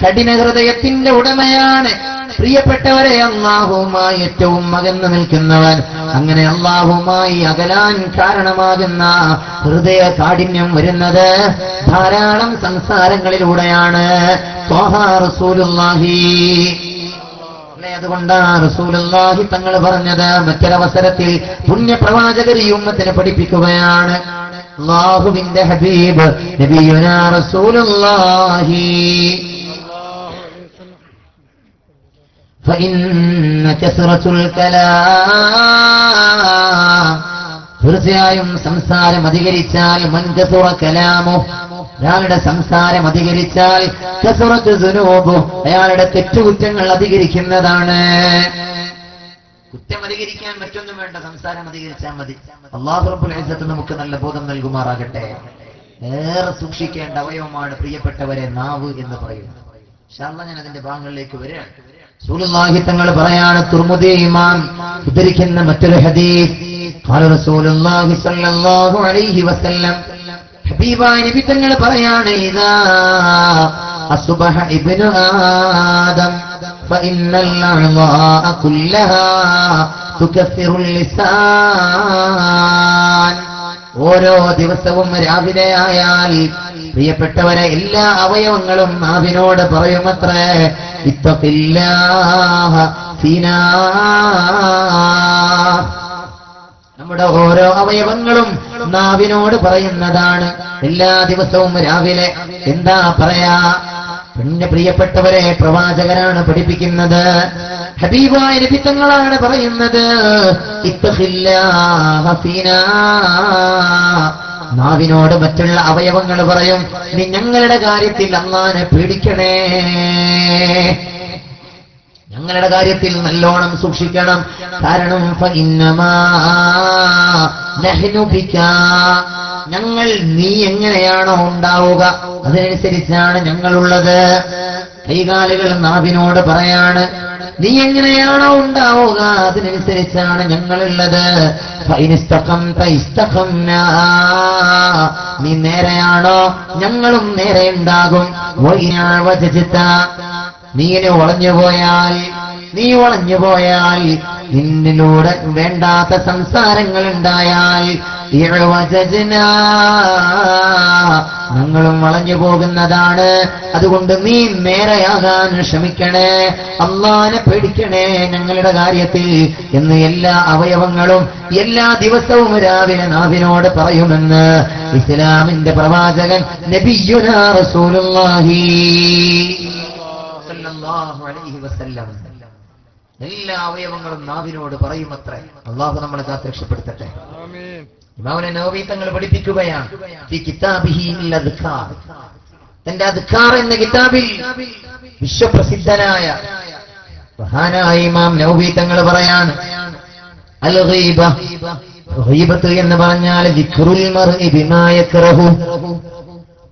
കഠിന ഹൃദയത്തിന്റെ ഉടമയാണ്. പ്രിയപ്പെട്ടവരെ, അല്ലാഹുവുമായി ഏറ്റവും അകന്നു നിൽക്കുന്നവൻ, അങ്ങനെ അല്ലാഹുവുമായി അകലാൻ കാരണമാകുന്ന ഹൃദയ കാഠിന്യം വരുന്നത് ധാരാളം സംസാരങ്ങളിലൂടെയാണ്. ത്വാഹ റസൂലുള്ളാഹി, അതുകൊണ്ടാണ് റസൂലുള്ളാഹി തങ്ങൾ പറഞ്ഞത് മറ്റൊരവസരത്തിൽ പുണ്യപ്രവാചകർ ഈ ഉമ്മത്തിനെ പഠിപ്പിക്കുകയാണ്. അല്ലാഹുവിന്റെ ഹബീബ് നബിയുനാ റസൂലുള്ളാഹി فإن كثرة الكلام, തീർച്ചയായും സംസാരം അധികരിച്ചാൽ മൻ കസുറ കലാമു, ഒരാളുടെ സംസാരം അധികരിച്ചാൽ കസുറത്ത് ദുനൂബു, അയാളുടെ തെറ്റുകുറ്റങ്ങൾ അധികരിക്കുന്നതാണ്. കുറ്റം അധികരിക്കാൻ മറ്റൊന്നും വേണ്ട, സംസാരം അധികരിച്ചാൽ മതി. അല്ലാഹു റബ്ബുൽ ഇസ്സത്ത് നമുക്ക് നല്ല ബോധം നൽകുമാറാകട്ടെ. ഏറെ സൂക്ഷിക്കേണ്ട അവയവമാണ് പ്രിയപ്പെട്ടവരെ നാവ് എന്ന് പറയുന്നത്. ഇൻഷാ അല്ലാഹ് ഞാൻ അതിന്റെ ഭാഗങ്ങളിലേക്ക് വരാം. റസൂലുള്ളാഹി തങ്ങൾ പറയാണ്, തുർമുദി ഇമാം ഉദ്ധരിക്കുന്ന മറ്റൊരു ഹദീസ്, ഖാല റസൂലുള്ളാഹി സ്വല്ലല്ലാഹു അലൈഹി വസല്ലം, ഹബീബായ നബി തങ്ങൾ പറയാണ്, ഇദാ അസ്ബഹ ഇബ്നു ആദം ഫഇന്നൽ അഅ്ളാഅ കുല്ലഹാ തുകഫിറുൽ ലിസാൻ. ഓരോ ദിവസവും രാവിലെ ആയാൽ പ്രിയപ്പെട്ടവരെ എല്ലാ അവയവങ്ങളും നാവിനോട് പറയുമത്രേ, ഇത്തഖില്ലാഹ ഫീനാ. നമ്മുടെ ഓരോ അവയവങ്ങളും നാവിനോട് പറയുന്നതാണ്. എല്ലാ ദിവസവും രാവിലെ എന്താ പറയാ? പിന്നെ പ്രിയപ്പെട്ടവരെ, പ്രവാചകരാണ് പഠിപ്പിക്കുന്നത്, ഹബീബായ നബി തങ്ങളാണ് പറയുന്നത്, ഇത്തഖില്ലാഹ ഫീനാ. നാവിനോട് മറ്റുള്ള അവയവങ്ങൾ പറയും, നീ ഞങ്ങളുടെ കാര്യത്തിൽ അല്ലാഹനെ പേടിക്കണേ, ഞങ്ങളുടെ കാര്യത്തിൽ നല്ലോണം സൂക്ഷിക്കണം. കാരണം ഫഇന്നമാ നഹ്നു ബിക, ഞങ്ങൾ നീ എങ്ങനെയാണോ ഉണ്ടാവുക അതിനനുസരിച്ചാണ് ഞങ്ങളുള്ളത്. കൈകാലുകൾ നാവിനോട് പറയാണ്, നീ എങ്ങനെയാണോ ഉണ്ടാവുക അതിനനുസരിച്ചാണ് ഞങ്ങളുള്ളത്. നീ നേരെയാണോ ഞങ്ങളും നേരെ ഉണ്ടാകും. നീനെ നീ വളഞ്ഞുപോയാൽ നിന്നിലൂടെ വേണ്ടാത്ത സംസാരങ്ങൾ ഉണ്ടായാൽ ഞങ്ങളും വളഞ്ഞു പോകുന്നതാണ്. അതുകൊണ്ട് നീ നേരെയാകാൻ ശ്രമിക്കണേ, അല്ലാഹനെ പേടിക്കണേ ഞങ്ങളുടെ കാര്യത്തിൽ എന്ന് എല്ലാ അവയവങ്ങളും എല്ലാ ദിവസവും രാവിലെ നാവിനോട് പറയുമെന്ന് ഇസ്ലാമിന്റെ പ്രവാചകൻ നബിയുനാ റസൂലുള്ളാഹി സ്വല്ലല്ലാഹു അലൈഹി വസല്ലം. എല്ലാ അവയവങ്ങളും നാവിനോട് പറയുമത്രേ. അല്ലാഹു നമ്മളെ കാത്ത് രക്ഷപ്പെടുത്തട്ടെ. ഇമാം നവവി തങ്ങൾ പഠിപ്പിക്കുകയാണ് ഫി കിതാബിഹി അൽ അദ്കാർ, തന്റെ അദ്കാർ എന്ന കിതാബിൽ വിശ്വപ്രസിദ്ധനായ മഹാനായ ഇമാം നവവി തങ്ങൾ പറയാണ് അൽ ഗീബ, ഗീബത്ത് എന്ന് പറഞ്ഞാൽ ദിക്റുൽ മർഇ ബിമാ യക്റഹു,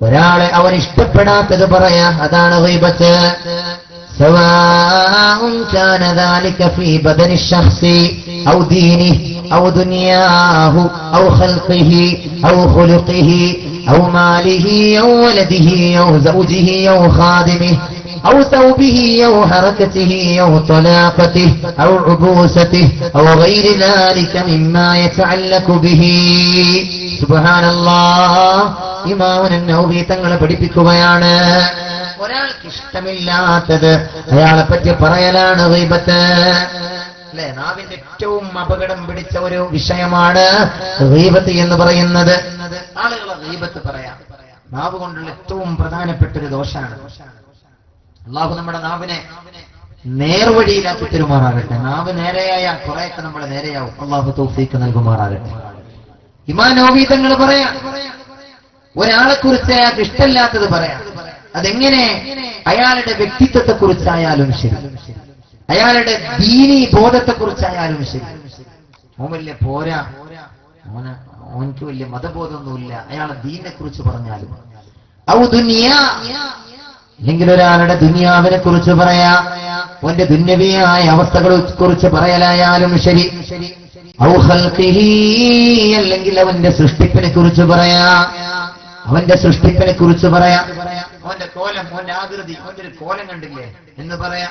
ഒരാളെ അവൻ ഇഷ്ടപ്പെടാത്തത് പറയാ, അതാണ് ഗീബത്ത്. സവാഉൻ കാന ദാലിക ഫീ ബദനി ശഖ്സി ഔ ദീനിഹി ഔ ദുനിയാഹു ഔ ഖൽഖിഹി ഔ ഖുലുഖിഹി ഔ മാലിഹി ഔ വലദിഹി ഔ സൗജിഹി ഔ ഖാദിമിഹി أو ثوبه أو حركته أو طلاقته أو عبوسته أو غير ذلك مما يتعلق به. سبحان الله. ഇമാം നവവി തങ്ങളെ പഠിപ്പിക്കുകയാണ്, ഒരാൾക്ക് ഇഷ്ടമില്ലാത്തത് അയാളെ പറ്റി പറയലാണ് ഗീബത്ത്. അല്ലെ, നാവിന്റെ ഏറ്റവും അപകടം പിടിച്ച ഒരു വിഷയമാണ് ഗീബത്ത് എന്ന് പറയുന്നത്. ആളുകളെ ഗീബത്ത് പറയാം, നാവ് കൊണ്ടുള്ള ഏറ്റവും പ്രധാനപ്പെട്ട ഒരു ദോഷമാണ്. അള്ളാഹു നമ്മുടെ നാവിനെ നേർവഴിയിലാക്കി തരുമാറാകട്ടെ. നാവ് നേരെയായ കുറെയൊക്കെ നമ്മൾ നേരെയാവും. അള്ളാഹു തൗഫീഖ് നൽകുമാറാകട്ടെ. ഇമാം നവവി തങ്ങൾ പറയാം, ഒരാളെ കുറിച്ച് അയാൾക്ക് ഇഷ്ടമില്ലാത്തത് പറയാം. അതെങ്ങനെ? അയാളുടെ വ്യക്തിത്വത്തെ കുറിച്ചായാലും ശരി, അയാളുടെ ദീനീ ബോധത്തെ കുറിച്ചായാലും ശരി. ഓൻ വലിയ പോരാ, ഓനക്ക് വലിയ മതബോധമൊന്നുമില്ല, അയാളെ ദീനിനെ കുറിച്ച് പറഞ്ഞാലും. ഔ ദുനിയാ, അല്ലെങ്കിൽ ഒരാളുടെ ദുനിയാവിനെ കുറിച്ച് പറയാ, അവന്റെ ദുന്യവിയായ അവസ്ഥകളെ കുറിച്ച് പറയലായാലും ശരി. ഔ ഖൽഖിഹി, അല്ലെങ്കിൽ അവന്റെ സൃഷ്ടിപ്പിനെ കുറിച്ച് പറയാ, അവന്റെ സൃഷ്ടിപ്പിനെ കുറിച്ച് പറയാ. അവന്റെ കോലം, അവന്റെ ആകൃതി, അവന്റെ ഒരു കോലം കണ്ടില്ലേ എന്ന് പറയാ.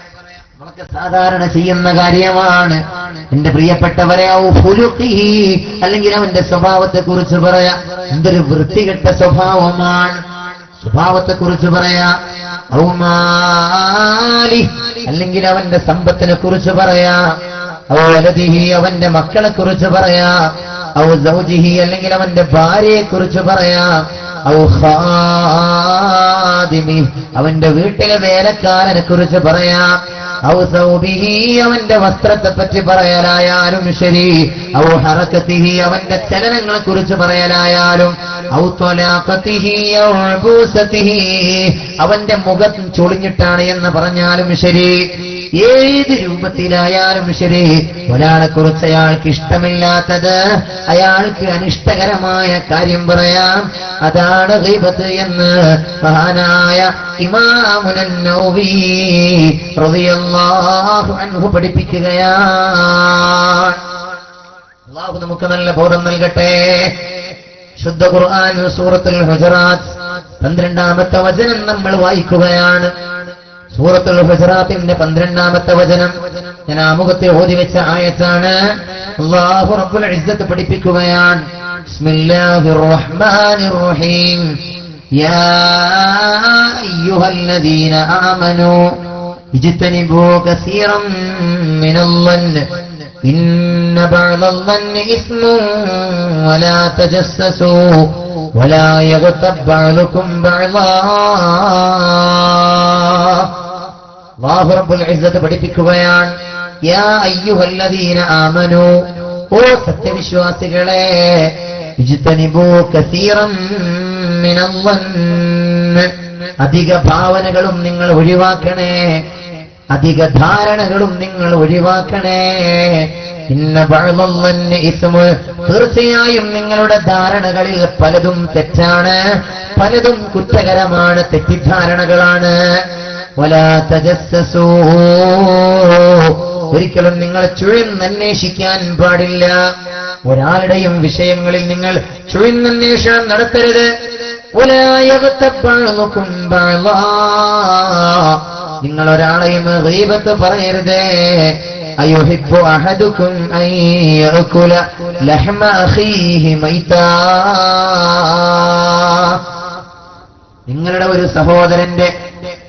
നമുക്ക് സാധാരണ ചെയ്യുന്ന കാര്യമാണ്. എന്റെ പ്രിയപ്പെട്ടവരെ, ഔ ഖുലുഖിഹി, അല്ലെങ്കിൽ അവന്റെ സ്വഭാവത്തെ കുറിച്ച് പറയാ. എന്തൊരു വൃത്തികെട്ട സ്വഭാവമാണ്, സ്വഭാവത്തെ കുറിച്ച് പറയാ. ഔ മാലി, അല്ലെങ്കിൽ അവന്റെ സമ്പത്തിനെ കുറിച്ച് പറയാ. ഔ വലദിഹി, അവന്റെ മക്കളെ കുറിച്ച് പറയാ. ഔ സൗജിഹി, അല്ലെങ്കിൽ അവന്റെ ഭാര്യയെ കുറിച്ച് പറയാ. ഔ ഖാദിമി, അവന്റെ വീട്ടിലെ വേലക്കാരനെ കുറിച്ച് പറയാ. ഔ സൗബിഹി, അവന്റെ വസ്ത്രത്തെ പറ്റി പറയലായാലും ശരി. ഔ ഹറകതിഹി, അവന്റെ ചലനങ്ങളെ കുറിച്ച് പറയലായാലും. ഔ ത്വലാഖതിഹി ഔ ഉബൂസതിഹി, അവന്റെ മുഖം ചൊളിഞ്ഞിട്ടാണ് എന്ന് പറഞ്ഞാലും ശരി. ഏത് രൂപത്തിലായാലും ശരി, ഒരാളെ കുറിച്ച് അയാൾക്ക് ഇഷ്ടമില്ലാത്തത്, അയാൾക്ക് അനിഷ്ടകരമായ കാര്യം പറയാം. അതാണ് ഗീബത്ത് എന്ന് മഹാനായ ഇമാം നവവി റളിയല്ലാഹു അൻഹു പഠിപ്പിക്കുകയാണ്. അല്ലാഹു നമുക്ക് നല്ല ബോധം നൽകട്ടെ. ശുദ്ധ ഖുർആൻ സൂറത്തുൽ ഹുജറാത്ത് 12-ാമത്തെ വചനം നമ്മൾ വായിക്കുകയാണ്. സൂറത്തുൽ ഹുജറാത്തിന്റെ 12-ാമത്തെ വചനം ഞാൻ ആമുഖത്തെ ഓതി വെച്ച ആയത്താണ്. അല്ലാഹു റബ്ബുൽ ഇസ്സത്ത് പഠിപ്പിക്കുകയാണ്. ബിസ്മില്ലാഹിർ റഹ്മാനിർ റഹീം. യാ അയ്യുഹല്ലദീന ആമനൂ ഇജ്തനിബൂ കസീറൻ മിനൽ ളൻനി ഇന്ന ബഅദൽ ളൻനി ഇസ്മുൻ വലാ തജസ്സസൂ വലാ യഗ്തബ് ബഅദുകും ബഅദാ. അല്ലാഹു റബ്ബുൽ ഇസ്സത്ത് പഠിപ്പിക്കുകയാണ്, യാ അയ്യുഹല്ലദീന ആമനൂ, ഓ സത്യവിശ്വാസികളെ, ഇജ്തനിബൂ കസീറൻ മിനൽ ളൻനി, അധിക ഭാവനകളും നിങ്ങൾ ഒഴിവാക്കണേ, അധിക ധാരണകളും നിങ്ങൾ ഒഴിവാക്കണേ. ഇന്ന ബഅദൽ ളൻനി ഇസ്മു, തീർച്ചയായും നിങ്ങളുടെ ധാരണകളിൽ പലതും തെറ്റാണ്, പലതും കുറ്റകരമാണ്, തെറ്റിദ്ധാരണകളാണ്. വലാ തജസ്സസൂ, ഒരിക്കലും നിങ്ങൾ ചുഴന്നന്വേഷിക്കാൻ പാടില്ല. ഒരാളുടെയും വിഷയങ്ങളിൽ നിങ്ങൾ ചുഴന്നന്വേഷണം നടത്തരുത്. വലാ യഗ്തബ് ബഅദുകും ബഅദാ, നിങ്ങൾ ഒരാളെയും ഗീബത്ത് പറയരുത്. അയുഹിബ്ബു അഹദുകും അൻ യഅകുല ലഹ്മ അഖീഹി മൈതാ, നിങ്ങളുടെ ഒരു സഹോദരന്റെ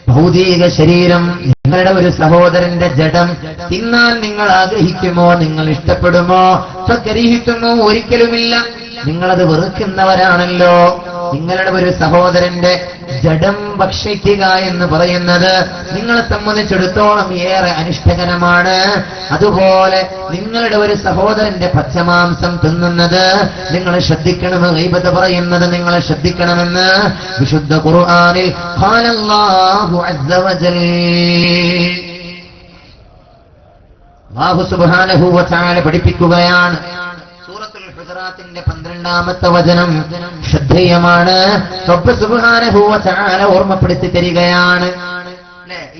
ഭൗതിക ശരീരം, നിങ്ങളുടെ ഒരു സഹോദരന്റെ ജഡം തിന്നാൻ നിങ്ങൾ ആഗ്രഹിക്കുമോ? നിങ്ങൾ ഇഷ്ടപ്പെടുമോ? ഫകരിഹിത്തുമോ? ഒരിക്കലുമില്ല. നിങ്ങളത് വെറുക്കുന്നവരാണല്ലോ. നിങ്ങളുടെ ഒരു സഹോദരന്റെ ജഡം ഭക്ഷിക്കുക എന്ന് പറയുന്നത് നിങ്ങളെ സംബന്ധിച്ചിടത്തോളം ഏറെ അനിഷ്ടകരമാണ്. അതുപോലെ നിങ്ങളുടെ ഒരു സഹോദരന്റെ പച്ചമാംസം തിന്നുന്നത് നിങ്ങൾ ശ്രദ്ധിക്കണം. ഗീബത്ത് പറയുന്നത് നിങ്ങൾ ശ്രദ്ധിക്കണമെന്ന് വിശുദ്ധ ഖുർആനിൽ ഖാലല്ലാഹു അസ്സ വജൽ. അല്ലാഹു സുബ്ഹാനഹു വ തആല പഠിപ്പിക്കുകയാണ്. സൂറത്തുൽ ഹുജറാത്തിന്റെ 12ാമത്തെ വചനം ശ്രദ്ധേയമാണ്. റബ്ബ് സുബ്ഹാനഹു വ തആല ഓർമ്മപ്പെടുത്തി തരികയാണ്.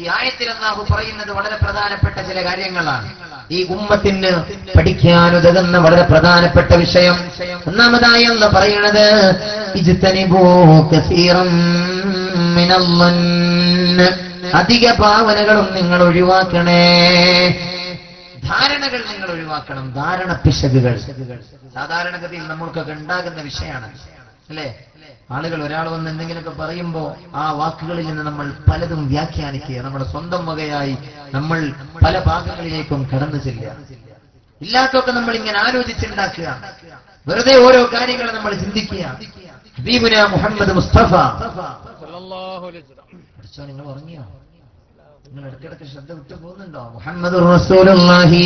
ഈ ആയത്തിൽ അല്ലാഹു പറയുന്നത് വളരെ പ്രധാനപ്പെട്ട ചില കാര്യങ്ങളാണ്. ഈ ഉമ്മത്തിന് പഠിക്കാനുതകുന്ന വളരെ പ്രധാനപ്പെട്ട വിഷയം. ഒന്നാമതായി എന്ന് പറയുന്നത് ഇജ്തനിബൂ കസീറൻ മിനൽ-ളन्न, അധിക ഭാവനകളും നിങ്ങൾ ഒഴിവാക്കണേ. ധാരണകൾ നിങ്ങൾ ഒഴിവാക്കണം. ധാരണ പിശകുകൾ സാധാരണഗതിയിൽ നമ്മൾക്കൊക്കെ ഉണ്ടാകുന്ന വിഷയമാണ്, അല്ലേ? ആളുകൾ ഒരാൾ വന്ന് എന്തെങ്കിലുമൊക്കെ പറയുമ്പോ ആ വാക്കുകളിൽ നിന്ന് നമ്മൾ പലതും വ്യാഖ്യാനിക്കുക, നമ്മുടെ സ്വന്തം വകയായി നമ്മൾ പല ഭാഗങ്ങളിലേക്കും കടന്നു ചെല്ലുക. ഇല്ലാത്തൊക്കെ നമ്മൾ ഇങ്ങനെ ആലോചിച്ചുണ്ടാക്കുക, വെറുതെ ഓരോ കാര്യങ്ങൾ നമ്മൾ ചിന്തിക്കുക. ഹബീബുന മുഹമ്മദ് മുസ്തഫ നിങ്ങൾ ഉറങ്ങിയോ? നിങ്ങൾ ഇടയ്ക്കിടയ്ക്ക് ശ്രദ്ധ വിട്ടു പോകുന്നുണ്ടോ? മുഹമ്മദുർ റസൂലുള്ളാഹി,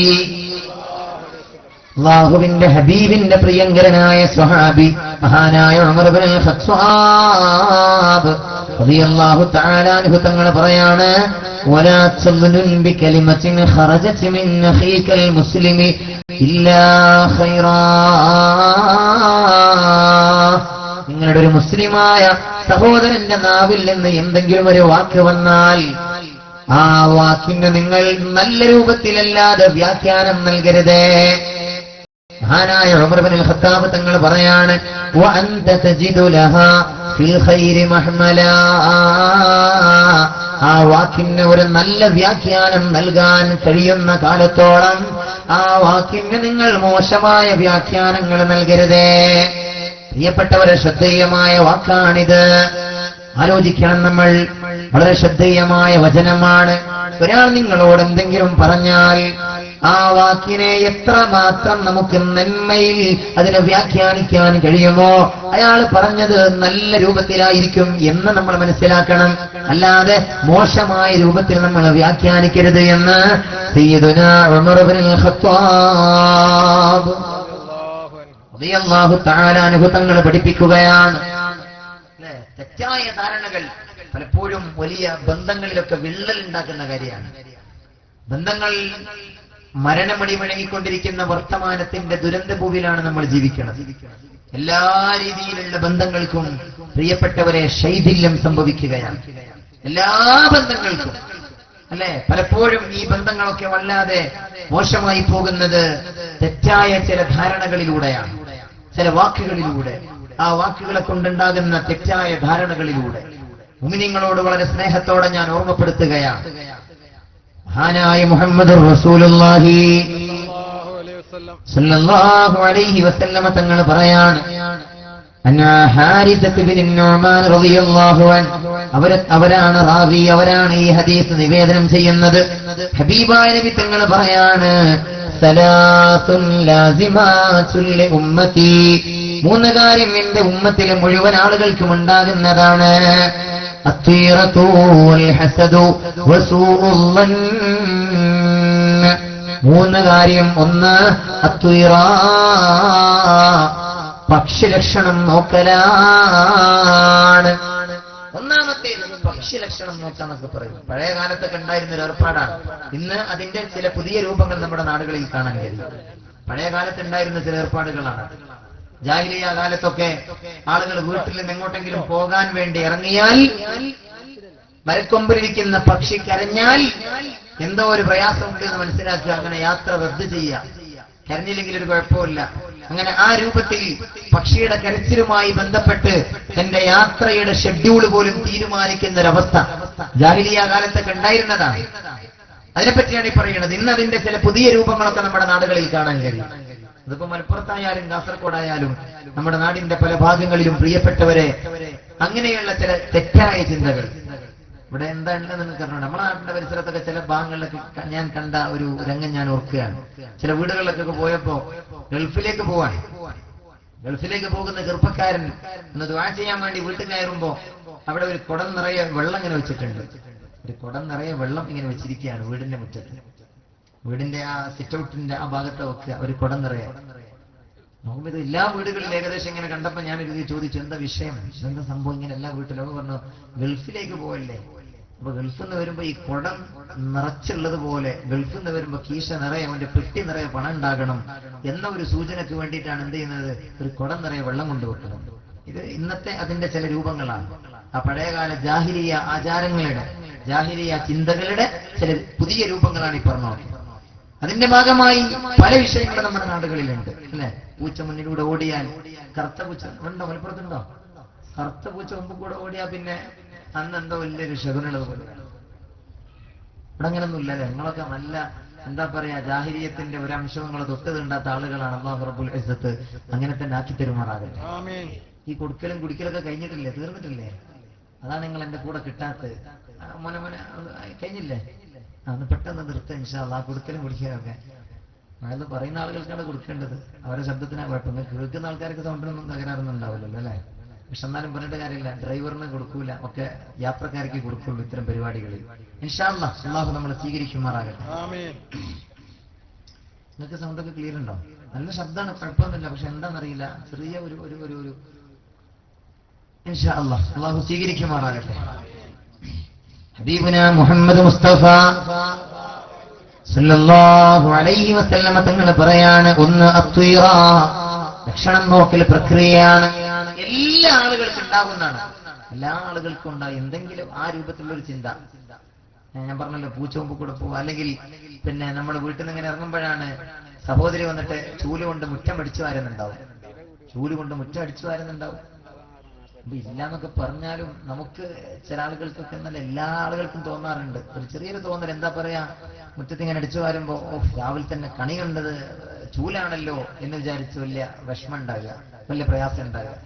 അല്ലാഹുവിന്റെ ഹബീബിന്റെ പ്രിയങ്കരനായ സ്വഹാബി മഹാനായ ഉമർ ഇബ്നുൽ ഖത്താബ് റളിയല്ലാഹു തആല അൻഹു തങ്ങൾ പറയാണ്, വലാ തസ്ലുൻ ബികലിമത്തിൻ ഖറജത് മിൻ അഖീകൽ മുസ്ലിമി ഇല്ലാ ഖൈറാ. നിങ്ങളുടെ ഒരു മുസ്ലിമായ സഹോദരന്റെ നാവിൽ നിന്ന് എന്തെങ്കിലും ഒരു വാക്ക് വന്നാൽ ആ വാക്കിന് നിങ്ങൾ നല്ല രൂപത്തിലല്ലാതെ വ്യാഖ്യാനം നൽകരുതേ. മഹാനായ ഉമർ ഇബ്നുൽ ഖത്താബ് തങ്ങൾ പറയാണ്, വഅൻത തജിദു ലഹാ ഫിൽ ഖൈരി മഹ്മലാ. ആ വാക്കിന് ഒരു നല്ല വ്യാഖ്യാനം നൽകാൻ കഴിയുന്ന കാലത്തോളം ആ വാക്കിന് നിങ്ങൾ മോശമായ വ്യാഖ്യാനങ്ങൾ നൽകരുതേ. പ്രിയപ്പെട്ടവരെ, ശ്രദ്ധേയമായ വാക്കാണിത്. ആലോചിക്കണം നമ്മൾ. വളരെ ശ്രദ്ധേയമായ വചനമാണ്. ഒരാൾ നിങ്ങളോട് എന്തെങ്കിലും പറഞ്ഞാൽ ആ വാക്കിനെ എത്രമാത്രം നമുക്ക് നന്മയിൽ അതിനെ വ്യാഖ്യാനിക്കാൻ കഴിയുമോ അയാൾ പറഞ്ഞത് നല്ല രൂപത്തിലായിരിക്കും എന്ന് നമ്മൾ മനസ്സിലാക്കണം. അല്ലാതെ മോശമായ രൂപത്തിൽ നമ്മൾ വ്യാഖ്യാനിക്കരുത് എന്ന് സയ്യിദുനാ ഉമർ ഇബ്നുൽ ഖത്താബ് റളിയല്ലാഹു തആല അൻഹു തങ്ങൾ പഠിപ്പിക്കുകയാണ്. തെറ്റായ ധാരണകൾ പലപ്പോഴും വലിയ ബന്ധങ്ങളിലൊക്കെ വിള്ളൽ ഉണ്ടാക്കുന്ന കാര്യമാണ്. ബന്ധങ്ങൾ മരണമടിമഴങ്ങിക്കൊണ്ടിരിക്കുന്ന വർത്തമാനത്തിന്റെ ദുരന്തഭൂവിലാണ് നമ്മൾ ജീവിക്കുന്നത്. എല്ലാ രീതിയിലുള്ള ബന്ധങ്ങൾക്കും പ്രിയപ്പെട്ടവരെ ശൈഥില്യം സംഭവിക്കുകയാണ്. എല്ലാ ബന്ധങ്ങൾക്കും, അല്ലെ? പലപ്പോഴും ഈ ബന്ധങ്ങളൊക്കെ വല്ലാതെ മോശമായി പോകുന്നത് തെറ്റായ ചില ധാരണകളിലൂടെയാണ്, ചില വാക്കുകളിലൂടെ. ആ വാക്കുകളെ കൊണ്ടുണ്ടാകുന്ന തെറ്റായ ധാരണകളിലൂടെ മുഅ്മിനീങ്ങളോട് വളരെ സ്നേഹത്തോടെ ഞാൻ ഓർമ്മപ്പെടുത്തുകയാണ്. മഹാനായ മുഹമ്മദുർ റസൂലുള്ളാഹി സ്വല്ലല്ലാഹു അലൈഹി വസല്ലമ തങ്ങൾ പറയാണ്, അന്നാ ഹാരിസത്ത് ബിൻ നുഅ്മാൻ റളിയല്ലാഹു അൻഹു, അവരാണ് റാവി, അവരാണ് ഈ ഹദീസ് നിവേദനം ചെയ്യുന്നത്. ഹബീബായ നബി തങ്ങൾ പറയാണ്, സലാസുൻ ലാസിമാതുൽ ഉമ്മത്തി, മൂന്ന് കാര്യം എന്റെ ഉമ്മത്തിലെ മുഴുവൻ ആളുകൾക്കും ഉണ്ടാകുന്നതാണ്. അത്തീറതു വൽ ഹസദു വസൂഉൽ ളन्न, മൂന്ന് കാര്യം. ഒന്ന് അത്തീറ, പക്ഷിലക്ഷണം നോക്കലാണ്. ഒന്നാമത്തേത് പക്ഷിലക്ഷണം നോക്കാന്നൊക്കെ പറയും. പഴയ കാലത്തൊക്കെ ഉണ്ടായിരുന്ന ഒരു ഏർപ്പാടാണ്. ഇന്ന് അതിന്റെ ചില പുതിയ രൂപങ്ങൾ നമ്മുടെ നാടുകളിൽ കാണാൻ കഴിയും. പഴയ കാലത്ത് ഉണ്ടായിരുന്ന ചില ഏർപ്പാടുകളാണ്. ജാഹിലിയ കാലത്തൊക്കെ ആളുകൾ വീട്ടിൽ നിന്ന് എങ്ങോട്ടെങ്കിലും പോകാൻ വേണ്ടി ഇറങ്ങിയാൽ മരക്കൊമ്പിലിരിക്കുന്ന പക്ഷി കരഞ്ഞാൽ എന്തോ ഒരു പ്രയാസമുണ്ട് എന്ന് മനസ്സിലാക്കുക, അങ്ങനെ യാത്ര റദ്ദ് ചെയ്യുക. കരഞ്ഞില്ലെങ്കിൽ ഒരു കുഴപ്പമില്ല. അങ്ങനെ ആ രൂപത്തിൽ പക്ഷിയുടെ കരച്ചിലുമായി ബന്ധപ്പെട്ട് തന്റെ യാത്രയുടെ ഷെഡ്യൂൾ പോലും തീരുമാനിക്കുന്ന ഒരവസ്ഥ ജാഹിലിയ കാലത്തൊക്കെ ഉണ്ടായിരുന്നതാണ്. അതിനെപ്പറ്റിയാണ് ഈ പറയുന്നത്. ഇന്ന് അതിന്റെ ചില പുതിയ രൂപങ്ങളൊക്കെ നമ്മുടെ നാടുകളിൽ കാണാൻ കഴിയും. അതിപ്പോ മലപ്പുറത്തായാലും കാസർഗോഡായാലും നമ്മുടെ നാടിന്റെ പല ഭാഗങ്ങളിലും പ്രിയപ്പെട്ടവരെ അങ്ങനെയുള്ള ചില തെറ്റായ ചിന്തകൾ. ഇവിടെ എന്താ ഉണ്ടെന്ന് നിങ്ങൾക്ക് അറിയണം. നമ്മുടെ നാടിന്റെ പരിസരത്തൊക്കെ ചില ഭാഗങ്ങളിലൊക്കെ ഞാൻ കണ്ട ഒരു രംഗം ഞാൻ ഓർക്കുകയാണ്. ചില വീടുകളിലൊക്കെ പോയപ്പോ ഗൾഫിലേക്ക് പോവാൻ ഗൾഫിലേക്ക് പോകുന്ന ചെറുപ്പക്കാരൻ ഒന്ന് ദുആ ചെയ്യാൻ വേണ്ടി വീട്ടിൽ കയറുമ്പോ അവിടെ ഒരു കുടം നിറയെ വെള്ളം ഇങ്ങനെ വെച്ചിട്ടുണ്ട്. ഒരു കുടം നിറയെ വെള്ളം ഇങ്ങനെ വെച്ചിരിക്കുകയാണ് വീടിന്റെ മുറ്റത്ത്. വീടിന്റെ ആ സിറ്റ് ഔട്ടിന്റെ ആ ഭാഗത്ത് വെക്കുക ഒരു കുടം നിറയെ. നോക്കുമ്പോ ഇത് എല്ലാ വീടുകളിലും ഏകദേശം ഇങ്ങനെ കണ്ടപ്പോ ഞാൻ ഇത് ചോദിച്ചു, എന്താ വിഷയം, എന്താ സംഭവം ഇങ്ങനെ എല്ലാ വീട്ടിലും? പറഞ്ഞു ഗൾഫിലേക്ക് പോവല്ലേ, അപ്പൊ ഗൾഫിൽ നിന്ന് വരുമ്പോ ഈ കുടം നിറച്ചുള്ളത് പോലെ ഗൾഫിൽ നിന്ന് വരുമ്പോ കീശ നിറയെ അവന്റെ പെട്ടി നിറയെ പണം ഉണ്ടാകണം എന്ന ഒരു സൂചനയ്ക്ക് വേണ്ടിയിട്ടാണ് എന്ത് ചെയ്യുന്നത്, ഒരു കുടം നിറയെ വെള്ളം കൊണ്ടുവെക്കുന്നത്. ഇത് ഇന്നത്തെ അതിന്റെ ചില രൂപങ്ങളാണ്. ആ പഴയകാല ജാഹിലിയ ആചാരങ്ങളുടെ, ജാഹിലിയ ചിന്തകളുടെ ചില പുതിയ രൂപങ്ങളാണ് ഈ പറഞ്ഞത്. അതിന്റെ ഭാഗമായി പല വിഷയങ്ങളും നമ്മുടെ നാടുകളിലുണ്ട് അല്ലെ. പൂച്ച മുന്നിലൂടെ ഓടിയാൽ, കറുത്ത പൂച്ച ഉണ്ടോ, മലപ്പുറത്തുണ്ടോ? കറുത്ത പൂച്ച മുമ്പ് കൂടെ ഓടിയാൽ പിന്നെ അന്ന് എന്തോ വലിയൊരു ശകുനുള്ളത് പോലെ. ഇവിടെ അങ്ങനൊന്നുമില്ല. ഞങ്ങളൊക്കെ നല്ല എന്താ പറയാ, ജാഹിലിയത്തിന്റെ ഒരു അംശം നിങ്ങൾ തൊട്ട് തീണ്ടാത്ത ആളുകളാണ്. അല്ലാഹു റബ്ബുൽ ഇസ്സത്ത് അങ്ങനെ തന്നെ ആക്കി തരുമാറാകട്ടെ. ഈ കൊടുക്കലും കുടിക്കലൊക്കെ കഴിഞ്ഞിട്ടില്ലേ, തീർന്നിട്ടില്ലേ? അതാണ് നിങ്ങൾ എന്റെ കൂടെ കിട്ടാത്തത്. മോനെ കഴിഞ്ഞില്ലേ? അന്ന് പെട്ടെന്ന് നിർത്ത ഇൻഷാ അല്ലാഹ്. കൊടുക്കലും കുടിക്കലൊക്കെ അതായത് പറയുന്ന ആളുകൾക്കാണ് കൊടുക്കേണ്ടത്. അവരുടെ ശബ്ദത്തിനാ കുഴപ്പമില്ല. കേൾക്കുന്ന ആൾക്കാർക്ക് സൗണ്ടിനൊന്നും തകരാറൊന്നും ഉണ്ടാവില്ലല്ലോ അല്ലെ. പക്ഷെ എന്നാലും പറഞ്ഞിട്ട് കാര്യമില്ല, ഡ്രൈവറിന് കൊടുക്കൂല, ഒക്കെ യാത്രക്കാർക്ക് കൊടുക്കുള്ളൂ ഇത്തരം പരിപാടികളിൽ. ഇൻഷാ അല്ലാഹ് അല്ലാഹു നമ്മളെ സ്വീകരിക്കുമാറാകട്ടെ. നിങ്ങൾക്ക് സൗണ്ടൊക്കെ ക്ലിയർ ഉണ്ടോ? നല്ല ശബ്ദമാണ്, കുഴപ്പമൊന്നുമില്ല. പക്ഷെ എന്താണെന്നറിയില്ല, ചെറിയ ഒരു ഒരു ഒരു ഒരു ഇൻഷാ അല്ലാഹ് അല്ലാഹു സ്വീകരിക്കുമാറാകട്ടെ. ഹബീബുന മുഹമ്മദ് മുസ്തഫ സല്ലല്ലാഹു അലൈഹി വസല്ലമ തങ്ങൾ പറയാണ്, ഒന്ന് അത്വീറ, ഭക്ഷണം നോക്കൽ പ്രക്രിയയാണ്. എല്ലാ ആളുകൾക്കും ഉണ്ടാകുന്നതാണ്. എല്ലാ ആളുകൾക്കും ഉണ്ടാകും എന്തെങ്കിലും ആ രൂപത്തിലുള്ളൊരു ചിന്ത. ഞാൻ പറഞ്ഞല്ലോ, പൂച്ച മുമ്പ് കൂടെ പോവുക, അല്ലെങ്കിൽ പിന്നെ നമ്മൾ വീട്ടിൽ നിന്ന് ഇങ്ങനെ ഇറങ്ങുമ്പോഴാണ് സഹോദരി വന്നിട്ട് ചൂല് കൊണ്ട് മുറ്റം അടിച്ചു വാരുന്നുണ്ടാവും. ചൂല് കൊണ്ട് മുറ്റം അടിച്ചു വാരുന്നുണ്ടാവും. അപ്പൊ ഇല്ലാന്നൊക്കെ പറഞ്ഞാലും നമുക്ക് ചില ആളുകൾക്കൊക്കെ എന്നല്ല, എല്ലാ ആളുകൾക്കും തോന്നാറുണ്ട് ഒരു ചെറിയൊരു തോന്നൽ. എന്താ പറയാ, മുറ്റത്ത് ഇങ്ങനെ അടിച്ചു വാരുമ്പോ രാവിലെ തന്നെ കണി കണ്ടത് ചൂലാണല്ലോ എന്ന് വിചാരിച്ച് വലിയ വിഷമം ഉണ്ടാകുക, വലിയ പ്രയാസം ഉണ്ടാകുക.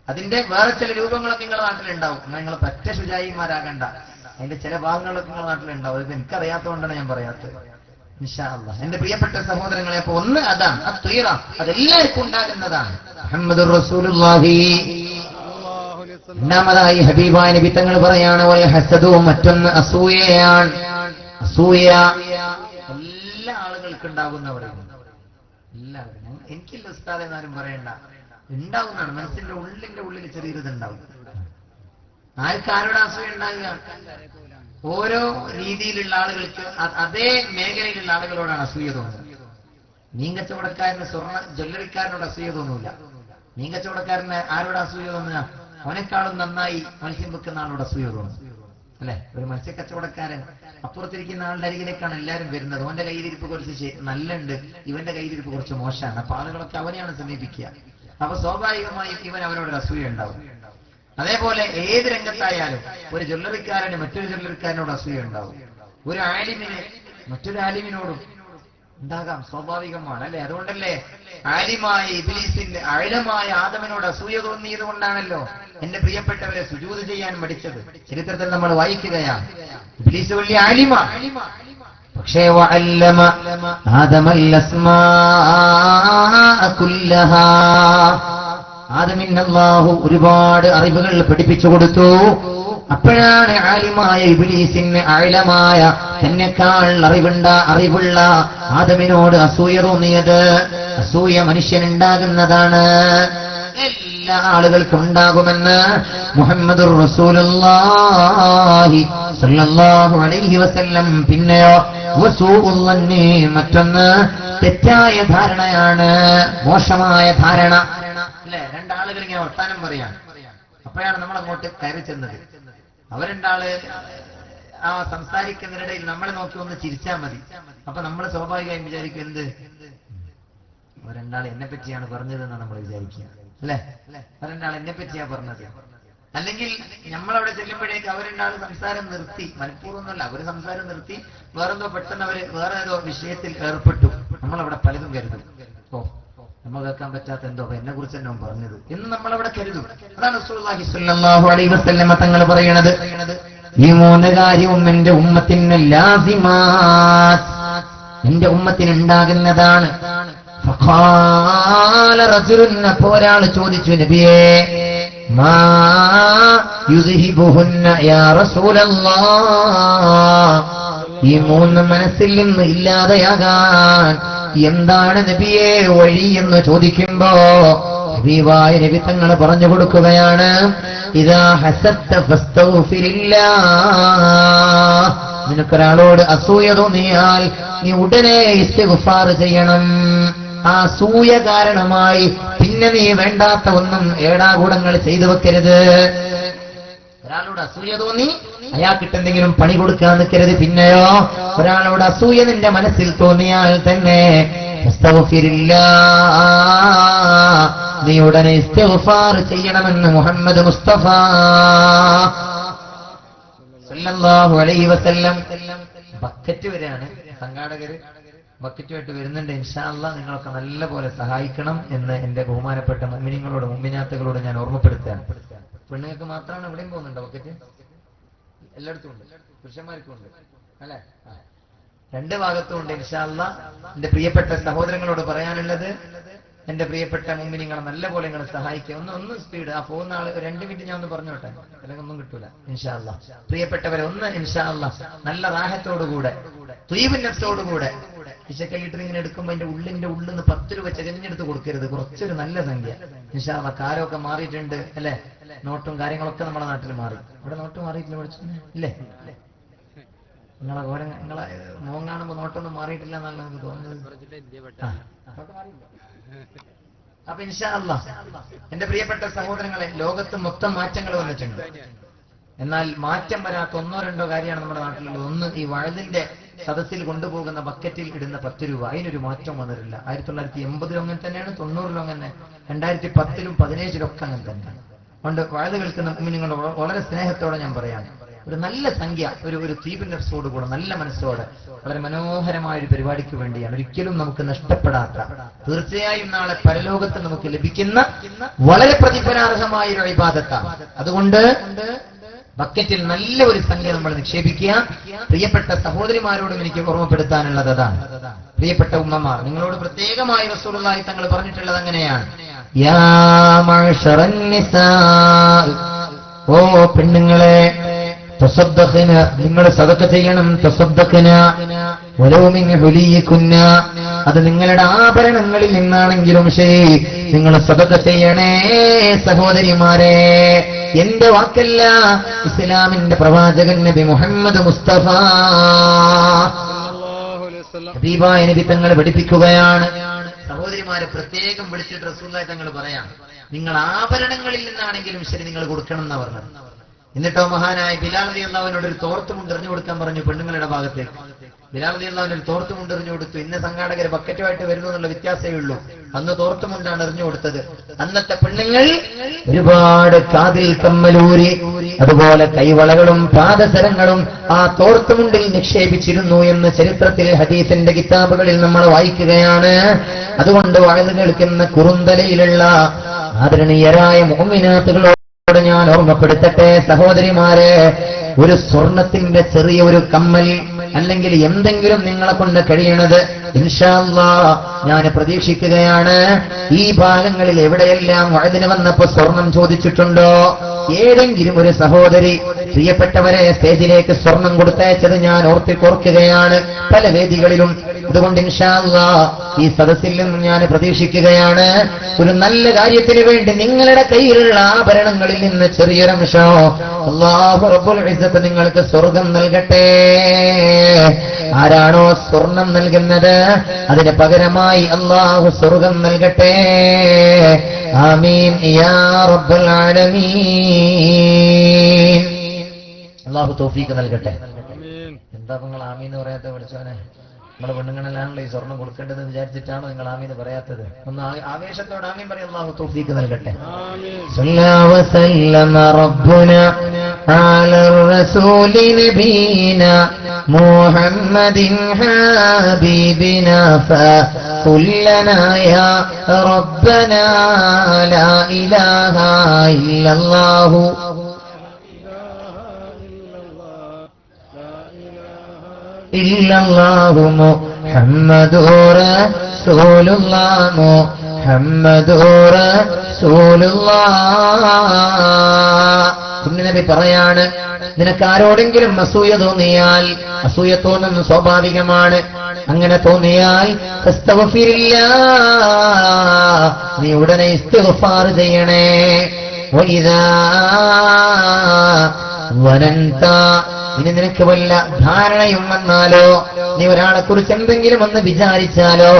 അതിന്റെ വേറെ ചില രൂപങ്ങളൊക്കെ നിങ്ങളുടെ നാട്ടിലുണ്ടാവും. നിങ്ങൾ പറ്റ ശുചായിമാരാകണ്ട, അതിന്റെ ചില ഭാഗങ്ങളൊക്കെ നിങ്ങളുടെ നാട്ടിലുണ്ടാവും. അത് എനിക്കറിയാത്തതുകൊണ്ടാണ് ഞാൻ പറയാത്തത്. ഇൻഷാ അല്ലാഹ് എന്റെ പ്രിയപ്പെട്ട സഹോദരങ്ങളെ, അപ്പൊ ഒന്ന് അതാണ് അത്വീറ, അതെല്ലാവർക്കും ഉണ്ടാകുന്നതാണ്. മുഹമ്മദുർ റസൂലുള്ളാഹി. രണ്ടാമതായി ഹബീബായ നബി തങ്ങൾ പറയാണ്, ഹസദു, മറ്റൊന്ന് അസൂയയാണ്. അസൂയ എല്ലാ ആളുകൾക്കും ഉണ്ടാകുന്നവരാണ്. എല്ലാവരും, എനിക്കില്ല ഉസ്താദ് എന്നാലും പറയണ്ട, ഉണ്ടാവുന്നതാണ്. മനസ്സിന്റെ ഉള്ളിൽ ചെറിയൊരിത് ഉണ്ടാവും. ആർക്കാരോട് അസൂയ ഉണ്ടാകുക? ഓരോ രീതിയിലുള്ള ആളുകൾക്ക് അതേ മേഖലയിലുള്ള ആളുകളോടാണ് അസൂയ തോന്നുന്നത്. മീൻ കച്ചവടക്കാരന് ജ്വല്ലറിക്കാരനോട് അസൂയ തോന്നൂല. മീൻ കച്ചവടക്കാരന് ആരോട് അസൂയ തോന്നുക? അവനെക്കാളും നന്നായി മത്സ്യം വെക്കുന്ന ആളോട് അസൂയ തോന്നും അല്ലെ. ഒരു മത്സ്യ കച്ചവടക്കാരൻ അപ്പുറത്തിരിക്കുന്ന ആളുടെ അരികിലേക്കാണ് എല്ലാവരും വരുന്നത്. അവന്റെ കയ്യിലിരിപ്പ് കുറച്ച് നല്ലുണ്ട്, ഇവന്റെ കയ്യിലിരിപ്പ് കുറച്ച് മോശമാണ്. അപ്പൊ ആളുകളൊക്കെ അവനെയാണ് സമീപിക്കുക. അപ്പൊ സ്വാഭാവികമായും ഇവൻ അവനോട് അസൂയ ഉണ്ടാവും. അതേപോലെ ഏത് രംഗത്തായാലും ഒരു ജ്വല്ലറിക്കാരന് മറ്റൊരു ജ്വല്ലറിക്കാരനോട് അസൂയ ഉണ്ടാവും. ഒരു ആലിമിന് മറ്റൊരു ആലിമിനോടും ഉണ്ടാകാം, സ്വാഭാവികമാണ് അല്ലെ. അതുകൊണ്ടല്ലേ ആലിമായ ഇബ്ലീസിന്റെ ആഴമായ ആദമിനോട് അസൂയ തോന്നിയത് കൊണ്ടാണല്ലോ എന്റെ പ്രിയപ്പെട്ടവരെ സുജൂദ് ചെയ്യാൻ മടിച്ചത്. ചരിത്രത്തിൽ നമ്മൾ വായിക്കുകയാണ്. ഇബ്ലീസ് വലിയ ആലിമ, പക്ഷേ വഅല്ലമ ആദമൽ അസ്മാഅ കുല്ലഹാ, ആദമിന് അല്ലാഹു ഒരുപാട് അറിവുകൾ പഠിപ്പിച്ചു കൊടുത്തു. അപ്പോഴാണ് ആലിമായ ഇബ്ലീസിന് ആഴമായ തന്നെക്കാൾ അറിവുള്ള ആദമിനോട് അസൂയ തോന്നിയത്. അസൂയ മനുഷ്യനുണ്ടാകുന്നതാണ്, എല്ലാ ആളുകൾക്കും ഉണ്ടാകുമെന്ന് മുഹമ്മദുർ റസൂലുള്ളാഹി സ്വല്ലല്ലാഹു അലൈഹി വസല്ലം. പിന്നെയോ വസൂഉൽ ളന്നി, മറ്റൊന്ന് തെറ്റായ ധാരണയാണ്, മോശമായ ധാരണ അല്ലെ. രണ്ടാളുകൾ ഇങ്ങനെ വർത്താനം പറയാൻ, അപ്പോഴാണ് നമ്മൾ അങ്ങോട്ട് കയറി ചെന്നത്. അവരുണ്ടാള് ആ സംസാരിക്കുന്നതിനിടയിൽ നമ്മളെ നോക്കി ഒന്ന് ചിരിച്ചാൽ മതി. അപ്പൊ നമ്മൾ സ്വാഭാവികമായും വിചാരിക്കും, എന്ത് അവരെന്താൾ എന്നെ പറ്റിയാണ് പറഞ്ഞതെന്നാണ് നമ്മൾ വിചാരിക്കുക അല്ലെ. അവരെന്താൾ എന്നെ പറ്റിയാ പറഞ്ഞത്. അല്ലെങ്കിൽ നമ്മളവിടെ ചെല്ലുമ്പോഴേക്ക് അവരെന്താൾ സംസാരം നിർത്തി, മനഃപൂർവ്വമൊന്നുമല്ല, അവര് സംസാരം നിർത്തി വേറെന്തോ പെട്ടെന്ന് അവര് വേറെ ഏതോ വിഷയത്തിൽ ഏർപ്പെട്ടു. നമ്മളവിടെ പലതും കരുതും, ഓ നമ്മൾ കേൾക്കാൻ പറ്റാത്ത എന്തോ എന്നെ കുറിച്ച് തന്നെ പറഞ്ഞത് എന്ന് നമ്മളവിടെ കരുതും. അതാണ് റസൂലുള്ളാഹി സ്വല്ലല്ലാഹു അലൈഹി വസല്ലം തങ്ങൾ പറയുന്നത്, ഈ മൂന്ന് കാര്യവും എന്റെ ഉമ്മത്തിന് ലാസിമാത്ത്, എന്റെ ഉമ്മത്തിന് ഉണ്ടാകുന്നതാണ്. ഫഖാല റജുലുൻ, അപ്പോൾ ഒരാൾ ചോദിച്ചു, നബിയേ മാ യുദ്ഹിബുഹുന്ന യാ റസൂലല്ലാഹ്, ഈ മൂന്ന് മനസ്സിൽ നിന്ന് ഇല്ലാതെയാകാൻ എന്താണ് നബിയെ വഴി എന്ന് ചോദിക്കുമ്പോ ഹബീബായ നബി തങ്ങൾ പറഞ്ഞു കൊടുക്കുകയാണ്, ഇദാ ഹസദ്ത ഫസ്തഗ്ഫിരില്ലാഹ്, നിനക്കൊരാളോട് അസൂയ തോന്നിയാൽ നീ ഉടനെ ഇസ്തിഗ്ഫാർ ചെയ്യണം. ആ അസൂയ കാരണമായി പിന്നെ നീ വേണ്ടാത്ത ഒന്നും ഏടാകൂടങ്ങൾ ചെയ്തു വെക്കരുത്. ഒരാളോട് അസൂയ തോന്നി അയാൾക്കിട്ട് എന്തെങ്കിലും പണി കൊടുക്കാൻ നിൽക്കരുത്. പിന്നെയോ ഒരാളോട് അസൂയ നിന്റെ മനസ്സിൽ തോന്നിയാൽ തന്നെ നീ ഉടനെ ഇസ്തിഗ്ഫാർ ചെയ്യണമെന്ന് മുഹമ്മദ് മുസ്തഫ സല്ലല്ലാഹു അലൈഹി വസല്ലം. ബക്കറ്റ് വരെയാണ് സംഘാടകര് ബക്കറ്റുമായിട്ട് വരുന്നുണ്ട്. ഇൻഷാ അല്ലാഹ് നിങ്ങളൊക്കെ നല്ല പോലെ സഹായിക്കണം എന്ന് എന്റെ ബഹുമാനപ്പെട്ട മുഅ്മിനീങ്ങളോട് മുഅ്മിനാത്തുകളോട് ഞാൻ ഓർമ്മപ്പെടുത്തുകയാണ്. പെണ്ണുങ്ങൾക്ക് മാത്രമാണ് എവിടെയും പോകുന്നുണ്ടോ ബക്കറ്റ്? എല്ലായിടത്തും ഉണ്ട്, പുരുഷന്മാർക്കും ഉണ്ട് അല്ലെ? രണ്ട് ഭാഗത്തും ഉണ്ട്. ഇൻഷാ അല്ലാഹ് എന്റെ പ്രിയപ്പെട്ട സഹോദരങ്ങളോട് പറയാനുള്ളത്, എന്റെ പ്രിയപ്പെട്ട മുഅ്മിനീങ്ങളെ നല്ല പോലെ നിങ്ങൾ സഹായിക്കുക. ഒന്ന് സ്പീഡ്, ആ പോകുന്ന ആള് 2 മിനിറ്റ് ഞാൻ ഒന്ന് പറഞ്ഞോട്ടെ, അല്ലെങ്കിൽ ഒന്നും കിട്ടൂല. ഇൻഷാ അല്ലാഹ് പ്രിയപ്പെട്ടവരെ ഒന്ന് ഇൻഷാ അല്ലാഹ് നല്ല റാഹത്തോടുകൂടെ ത്വയ്യിബുൻ നഫ്സോടുകൂടെ വിശക്കലിട്ട് ഇങ്ങനെ എടുക്കുമ്പോൾ അതിന്റെ ഉള്ളിന്റെ ഉള്ളിൽ നിന്ന് 10 രൂപ ചെകഞ്ഞെടുത്ത് കൊടുക്കരുത്, കുറച്ചൊരു നല്ല സംഖ്യ. ഇൻഷാ അല്ലാഹ് കാരമൊക്കെ മാറിയിട്ടുണ്ട് അല്ലെ? നോട്ടും കാര്യങ്ങളൊക്കെ നമ്മുടെ നാട്ടിൽ മാറി. ഇവിടെ നോട്ട് മാറിയിട്ടില്ല പഠിച്ചു ഇല്ലേ? നിങ്ങളെ നിങ്ങളെ മോൻ കാണുമ്പോ നോട്ടൊന്നും മാറിയിട്ടില്ല എന്നല്ല നമുക്ക് തോന്നുന്നത്. അപ്പൊ ഇൻഷാ അല്ലാഹ് എന്റെ പ്രിയപ്പെട്ട സഹോദരങ്ങളെ, ലോകത്ത് മൊത്തം മാറ്റങ്ങൾ വന്നിട്ടുണ്ട്. എന്നാൽ മാറ്റം വരാത്ത 1-2 കാര്യമാണ് നമ്മുടെ നാട്ടിലുള്ളത്. ഒന്ന്, ഈ വഴുതിന്റെ സദസ്സിൽ കൊണ്ടുപോകുന്ന ബക്കറ്റിൽ ഇടുന്ന 10 രൂപ, അതിനൊരു മാറ്റം വന്നിട്ടില്ല. 1980 അങ്ങനെ തന്നെയാണ്, 90 അങ്ങനെ, 2010 17 അങ്ങനെ തന്നെ. അതുകൊണ്ട് വഴുത് കേൾക്കുന്ന നിങ്ങൾ വളരെ സ്നേഹത്തോടെ ഞാൻ പറയാണ്, ഒരു നല്ല സംഖ്യ ഒരു ത്വയ്യിബുൻ നഫ്സോടുകൂടെ നല്ല മനസ്സോടെ വളരെ മനോഹരമായ ഒരു പരിപാടിക്ക് വേണ്ടിയാണ്. ഒരിക്കലും നമുക്ക് നഷ്ടപ്പെടാത്ത, തീർച്ചയായും നാളെ പരലോകത്ത് നമുക്ക് ലഭിക്കുന്ന വളരെ പ്രതിഫലാർഹമായ ഒരു ഇബാദത്താണ്. അതുകൊണ്ട് ബക്കറ്റിൽ നല്ല ഒരു സംഖ്യ നമ്മൾ നിക്ഷേപിക്കുക. പ്രിയപ്പെട്ട സഹോദരിമാരോടും എനിക്ക് ഓർമ്മപ്പെടുത്താനുള്ളത് അതാണ്. പ്രിയപ്പെട്ട ഉമ്മമാർ, നിങ്ങളോട് പ്രത്യേകമായി റസൂലുള്ളാഹി തങ്ങൾ പറഞ്ഞിട്ടുള്ളത് അങ്ങനെയാണ്, യാ മഅ്ശറൻ നിസാ, ഓ പെണ്ണുങ്ങളെ, തസദ്ദഖന, നിങ്ങൾ സദഖ ചെയ്യണം. തസദ്ദഖന വലൗ മിൻ ഹുലിയികുന്ന, അത് നിങ്ങളുടെ ആഭരണങ്ങളിൽ നിന്നാണെങ്കിലും ശരി നിങ്ങൾ സദഖ ചെയ്യണേ. സഹോദരിമാരെ, എന്റെ വാക്കല്ല, ഇസ്ലാമിന്റെ പ്രവാചകൻ നബി മുഹമ്മദ് മുസ്തഫ ഹബീബായ നബി തങ്ങൾ പഠിപ്പിക്കുകയാണ്. സഹോദരിമാരെ പ്രത്യേകം വിളിച്ചിട്ട് റസൂലുള്ളാഹി തങ്ങൾ പറയാം, നിങ്ങൾ ആഭരണങ്ങളിൽ നിന്നാണെങ്കിലും ശരി നിങ്ങൾ കൊടുക്കണം എന്നാ പറഞ്ഞത്. എന്നിട്ടോ മഹാനായ ബിലാൽ റളിയല്ലാഹു അൻഹുവിനോട് ഒരു തോർത്തുമുണ്ട് എറിഞ്ഞു കൊടുക്കാൻ പറഞ്ഞു പെണ്ണുങ്ങളുടെ ഭാഗത്തേക്ക്. ബിലാൽ റളിയല്ലാഹു അൻഹു ഒരു തോർത്തുമുണ്ട് എറിഞ്ഞു കൊടുത്തു. ഇന്ന സംഘാടകർ ബക്കറ്റുമായിട്ട് വരുന്നു എന്നുള്ള വ്യത്യാസമേ ഉള്ളൂ. അന്ന് തോർത്തുമുണ്ടാണ് എറിഞ്ഞു കൊടുത്തത്. അന്നത്തെ പെണ്ണുങ്ങൾ ഒരുപാട് കാതിൽ കമ്മലൂരി, അതുപോലെ കൈവളകളും പാദസരങ്ങളും ആ തോർത്തുമുണ്ടിൽ നിക്ഷേപിച്ചിരുന്നു എന്ന് ചരിത്രത്തിൽ ഹദീസിന്റെ കിതാബുകളിൽ നമ്മൾ വായിക്കുകയാണ്. അതുകൊണ്ട് വഴുത് കേൾക്കുന്ന കുറുന്തലയിലുള്ള ആദരണീയരായ മുഅ്മിനാത്തുകളോട് ഞാൻ ഓർമ്മപ്പെടുത്തട്ടെ, സഹോദരിമാരെ, ഒരു സ്വർണത്തിന്റെ ചെറിയ ഒരു കമ്മൽ അല്ലെങ്കിൽ എന്തെങ്കിലും നിങ്ങളെ കൊണ്ട് കഴിയണത് ഇൻഷാ അല്ലാഹ് ഞാൻ പ്രതീക്ഷിക്കുകയാണ്. ഈ ഭാഗങ്ങളിൽ എവിടെയെല്ലാം വഴുതിന് വന്നപ്പോ സ്വർണം ചോദിച്ചിട്ടുണ്ടോ, ഏതെങ്കിലും ഒരു സഹോദരി പ്രിയപ്പെട്ടവരെ സ്റ്റേജിലേക്ക് സ്വർണം കൊടുത്തയച്ചത് ഞാൻ ഓർക്കുകയാണ് പല വേദികളിലും. അതുകൊണ്ട് ഇൻഷാ അല്ലാഹ് ഈ സദസ്സിൽ നിന്നും ഞാൻ പ്രതീക്ഷിക്കുകയാണ്, ഒരു നല്ല കാര്യത്തിന് വേണ്ടി നിങ്ങളുടെ കയ്യിലുള്ള ആഭരണങ്ങളിൽ നിന്ന് ചെറിയൊരംശം അല്ലാഹു റബ്ബുൽ ഇസ്സത്ത് നിങ്ങൾക്ക് സ്വർഗം നൽകട്ടെ. ആരാണോ സ്വർണം നൽകുന്നത് അതിന് പകരമായി അല്ലാഹു സ്വർഗം നൽകട്ടെ. ആമീൻ യാ റബ്ബൽ ആലമീൻ. അല്ലാഹു തൗഫീഖ് നൽകട്ടെ. എന്താ നിങ്ങൾ ആമീൻ എന്ന് പറയാത്ത പഠിച്ചവനെ? നമ്മുടെ പെണ്ണുങ്ങളെല്ലാണല്ലോ ഈ സ്വർണം കൊടുക്കേണ്ടത് വിചാരിച്ചിട്ടാണോ നിങ്ങൾ ആമീൻ പറയാത്തത്? ഒന്ന് ആവേശത്തോടെ ആമീൻ പറയും. അല്ലാഹു തൗഫീഖ് നൽകട്ടെ. സല്ലല്ലാഹു വസല്ലമ റബ്ബുന അലർ റസൂലി നബീന മുഹമ്മദിൻ ഹബീബിനാ ഫകുല്ലനാ യാ റബ്ബനാ ലാ ഇലാഹ ഇല്ലല്ലാഹു ഇല്ലല്ലാഹു മുഹമ്മദുർ റസൂലുള്ളാഹ് മുഹമ്മദുർ റസൂലുള്ളാഹ്. നബി പറയാണ്, നിനക്ക് ആരോടെങ്കിലും അസൂയ തോന്നിയാൽ, അസൂയ തോന്നുന്നത് സ്വാഭാവികമാണ്, അങ്ങനെ തോന്നിയാൽ നീ ഉടനെ ഇസ്തിഗ്ഫാർ ചെയ്യണേ. ഇനി നിനക്ക് വല്ല ധാരണയും വന്നാലോ, നീ ഒരാളെ കുറിച്ച് എന്തെങ്കിലും ഒന്ന് വിചാരിച്ചാലോ,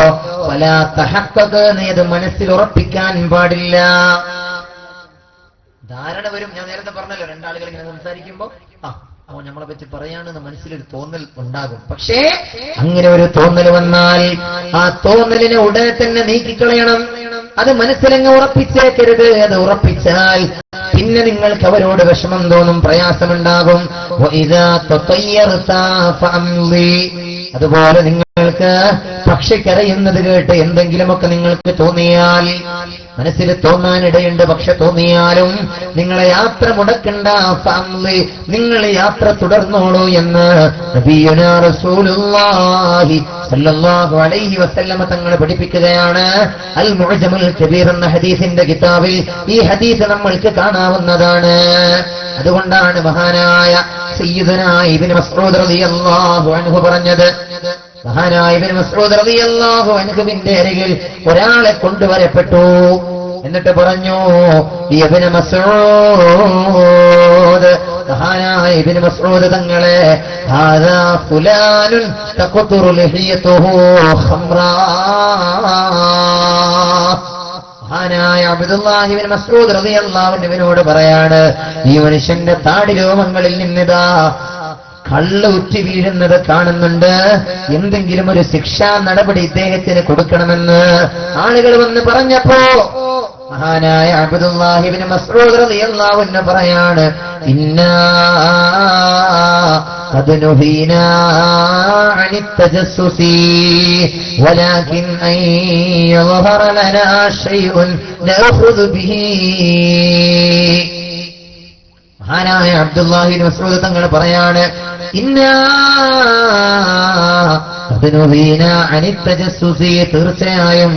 ഫലാ തഹഖഖ്, നീ അത് മനസ്സിൽ ഉറപ്പിക്കാൻ പാടില്ല. ധാരണ വരും. ഞാൻ നേരത്തെ പറഞ്ഞല്ലോ, രണ്ടാളുകൾ ഇങ്ങനെ സംസാരിക്കുമ്പോ അവൻ നമ്മളെ പറ്റി പറയാണെന്ന് മനസ്സിലൊരു തോന്നൽ ഉണ്ടാകും. പക്ഷേ അങ്ങനെ ഒരു തോന്നൽ വന്നാൽ ആ തോന്നലിനെ ഉടനെ തന്നെ നീക്കിക്കളയണം. അത് മനസ്സിലങ്ങ് ഉറപ്പിച്ചേക്കരുത്. അത് ഉറപ്പിച്ചാൽ പിന്നെ നിങ്ങൾക്ക് അവരോട് വിഷമം തോന്നും, പ്രയാസമുണ്ടാകും. അതുപോലെ നിങ്ങൾക്ക് പക്ഷിക്കരയുന്നത് കേട്ട് എന്തെങ്കിലുമൊക്കെ നിങ്ങൾക്ക് തോന്നിയാൽ, മനസ്സിൽ തോന്നാനിടയുണ്ട്, പക്ഷെ തോന്നിയാലും നിങ്ങളെ യാത്ര മുടക്കണ്ട, നിങ്ങൾ യാത്ര തുടർന്നോളൂ എന്ന് നബിയുനാ റസൂലുള്ളാഹി സല്ലല്ലാഹു അലൈഹി വസല്ലമ തങ്ങൾ പഠിപ്പിക്കുകയാണ്. അൽ മുഅ്ജമുൽ കബീർ എന്ന ഹദീസിന്റെ കിതാബിൽ ഈ ഹദീസ് നമ്മൾക്ക് കാണാവുന്നതാണ്. അതുകൊണ്ടാണ് മഹാനായ സയ്യിദുനാ ഇബ്നു മസ്ഊദ് റളിയല്ലാഹു അൻഹു പറഞ്ഞത്, മഹാനായ ഇബ്നു മസ്ഊദ് റളിയല്ലാഹു അൻഹുവിന്റെ അരികിൽ ഒരാളെ കൊണ്ടുവരപ്പെട്ടു. എന്നിട്ട് പറഞ്ഞു, ഇബ്നു മസ്ഊദ്, മഹാനായ ഇബ്നു മസ്ഊദ് തങ്ങളെ, ഹാദാ ഫുലാനുൻ തഖ്തുറു ലഹിയതുഹു ഖംറാ. മഹാനായ അബ്ദുല്ലാഹി ഇബ്നു മസ്ഊദ് റളിയല്ലാഹു അൻഹുവിനോട് പറയാണ്, ഈ മനുഷ്യന്റെ താടി രോമങ്ങളിൽ നിന്നിതാ കള്ള് ഉറ്റി വീഴുന്നത് കാണുന്നുണ്ട്, എന്തെങ്കിലും ഒരു ശിക്ഷാ നടപടി ഇദ്ദേഹത്തിന് കൊടുക്കണമെന്ന് ആളുകൾ വന്ന് പറഞ്ഞപ്പോ മഹാനായ അബ്ദുല്ലാഹി ഇബ്നു മസ്ഊദ് റളിയല്ലാഹു അൻഹു പറയാണ്, ഇന്നാ ഖദ് നുഹീനാ അനി തജസ്സുസി വലാകിൻ അൻ യظهر ലനാ ശൈഉൻ നഅഖുദു ബിഹി. മഹാനായ അബ്ദുല്ലാഹി ഇബ്നു മസ്ഊദ് തങ്ങൾ പറയാണ്, ഇന്നാ ഖദ് നുഹീനാ അനി തജസ്സുസി, തീർച്ചയായും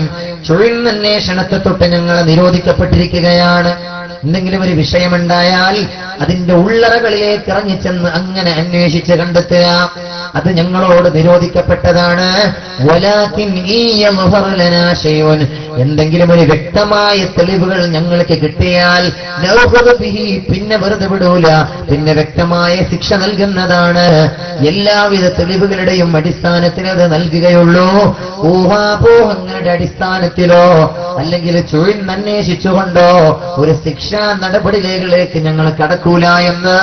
ചുഴന്നന്വേഷണത്തെ തൊട്ട് ഞങ്ങൾ നിരോധിക്കപ്പെട്ടിരിക്കുകയാണ്. എന്തെങ്കിലും ഒരു വിഷയമുണ്ടായാൽ അതിന്റെ ഉള്ളറകളിലേക്ക് ഇറങ്ങിച്ചെന്ന് അങ്ങനെ അന്വേഷിച്ച് കണ്ടെത്തുക, അത് ഞങ്ങളോട് നിരോധിക്കപ്പെട്ടതാണ്. വലാകിൻ യظهر ലനാ ശൈഉൻ, എന്തെങ്കിലും ഒരു വ്യക്തമായ തെളിവുകൾ ഞങ്ങൾക്ക് കിട്ടിയാൽ നഅഖുദു ബിഹി, പിന്നെ വെറുതെ വിടൂല, പിന്നെ വ്യക്തമായ ശിക്ഷ നൽകുന്നതാണ്. എല്ലാവിധ തെളിവുകളുടെയും അടിസ്ഥാനത്തിൽ അത് നൽകുകയുള്ളൂ. ഊഹാപോഹങ്ങളുടെ അടിസ്ഥാനത്തിലോ അല്ലെങ്കിൽ ചുഴന്നന്വേഷിച്ചുകൊണ്ടോ ഒരു ശിക്ഷാ നടപടികളിലേക്ക് ഞങ്ങൾ കടക്കൂല എന്ന്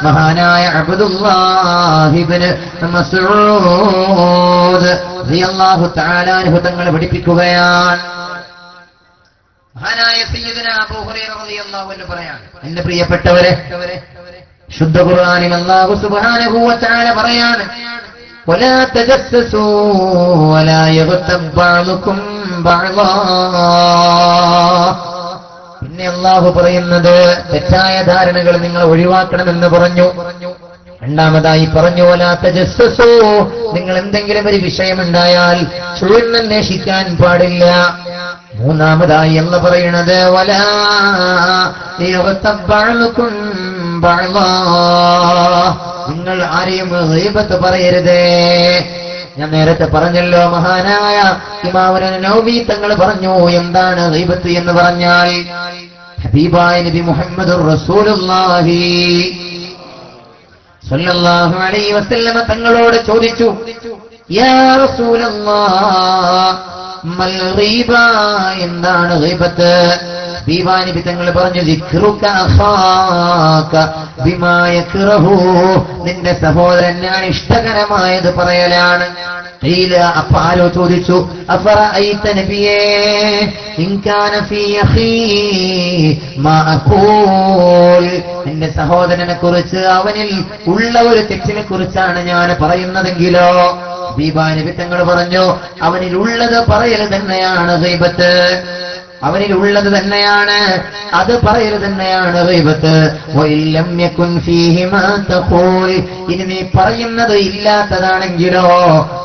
മഹാനായ അബ്ദുല്ലാഹി ഇബ്നു മസ്ഊദ് റളിയല്ലാഹു തആല അൻഹു തങ്ങൾ പഠിപ്പിക്കുകയാണ്. മഹാനായ സയ്യിദുനാ അബൂ ഹുറൈറ റളിയല്ലാഹു അൻഹു പറയാണ്, എന്റെ പ്രിയപ്പെട്ടവരെ, ശുദ്ധ ഖുർആനിൽ അല്ലാഹു സുബ്ഹാനഹു വ തആല പറയാണ്, വലാ തജസ്സസൂ വലാ യഗ്തബ് ബഅ്ദുകും ബഅ്ദാ. പിന്നെ അല്ലാഹു പറയുന്നത്, തെറ്റായ ധാരണകൾ നിങ്ങൾ ഒഴിവാക്കണമെന്ന് പറഞ്ഞു. രണ്ടാമതായി പറഞ്ഞു, വലാ തജസ്സസൂ, നിങ്ങൾ എന്തെങ്കിലും ഒരു വിഷയമുണ്ടായാൽ ചുഴന്നന്വേഷിക്കാൻ പാടില്ല. മൂന്നാമതായി എന്ന് പറയുന്നത്, വലാ യഗ്തബ് ബഅ്ദുകും ബഅ്ദാ, നിങ്ങൾ ആരെയും ഗീബത്ത് പറയരുതേ. ഞാൻ നേരത്തെ പറഞ്ഞല്ലോ, മഹാനായ ഇമാം നവവി തങ്ങൾ പറഞ്ഞു, എന്താണ് ഗീബത്ത് എന്ന് പറഞ്ഞാൽ, ഹബീബായ നബി മുഹമ്മദുർ റസൂലുള്ളാഹി സല്ലല്ലാഹു അലൈഹി വസല്ലമ തങ്ങളോട് ചോദിച്ചു, യാ റസൂലല്ലാഹ് മൽ ഗീബ, എന്താണ് ഗീബത്ത്? ഹബീബാ നബി തങ്ങൾ പറഞ്ഞു, ദിക്റുക അഖാക ബിമാ യക്റഹു, നിന്റെ സഹോദരന് അനിഷ്ടകരമായത് പറയലാണ്. അപ്പൊ ആരോ ചോദിച്ചു, അഫറഅയ്ത നബിയേ ഇൻ കാന ഫീ അഖീ മാ അഖൂൽ, എന്റെ സഹോദരനെ കുറിച്ച് അവനിൽ ഉള്ള ഒരു തെറ്റിനെ കുറിച്ചാണ് ഞാൻ പറയുന്നതെങ്കിലോ? ഹബീബാ നബി തങ്ങൾ പറഞ്ഞു, അവനിൽ ഉള്ളത് പറയൽ തന്നെയാണ് ഗീബത്ത്. അവനിൽ ഉള്ളത് തന്നെയാണ്, അത് പറയൽ തന്നെയാണ് ഗീബത്ത്. വഇല്ലം യകുൻ ഫീഹി മാ തഖൂൽ, ഇനി നീ പറയുന്നത് ഇല്ലാത്തതാണെങ്കിലോ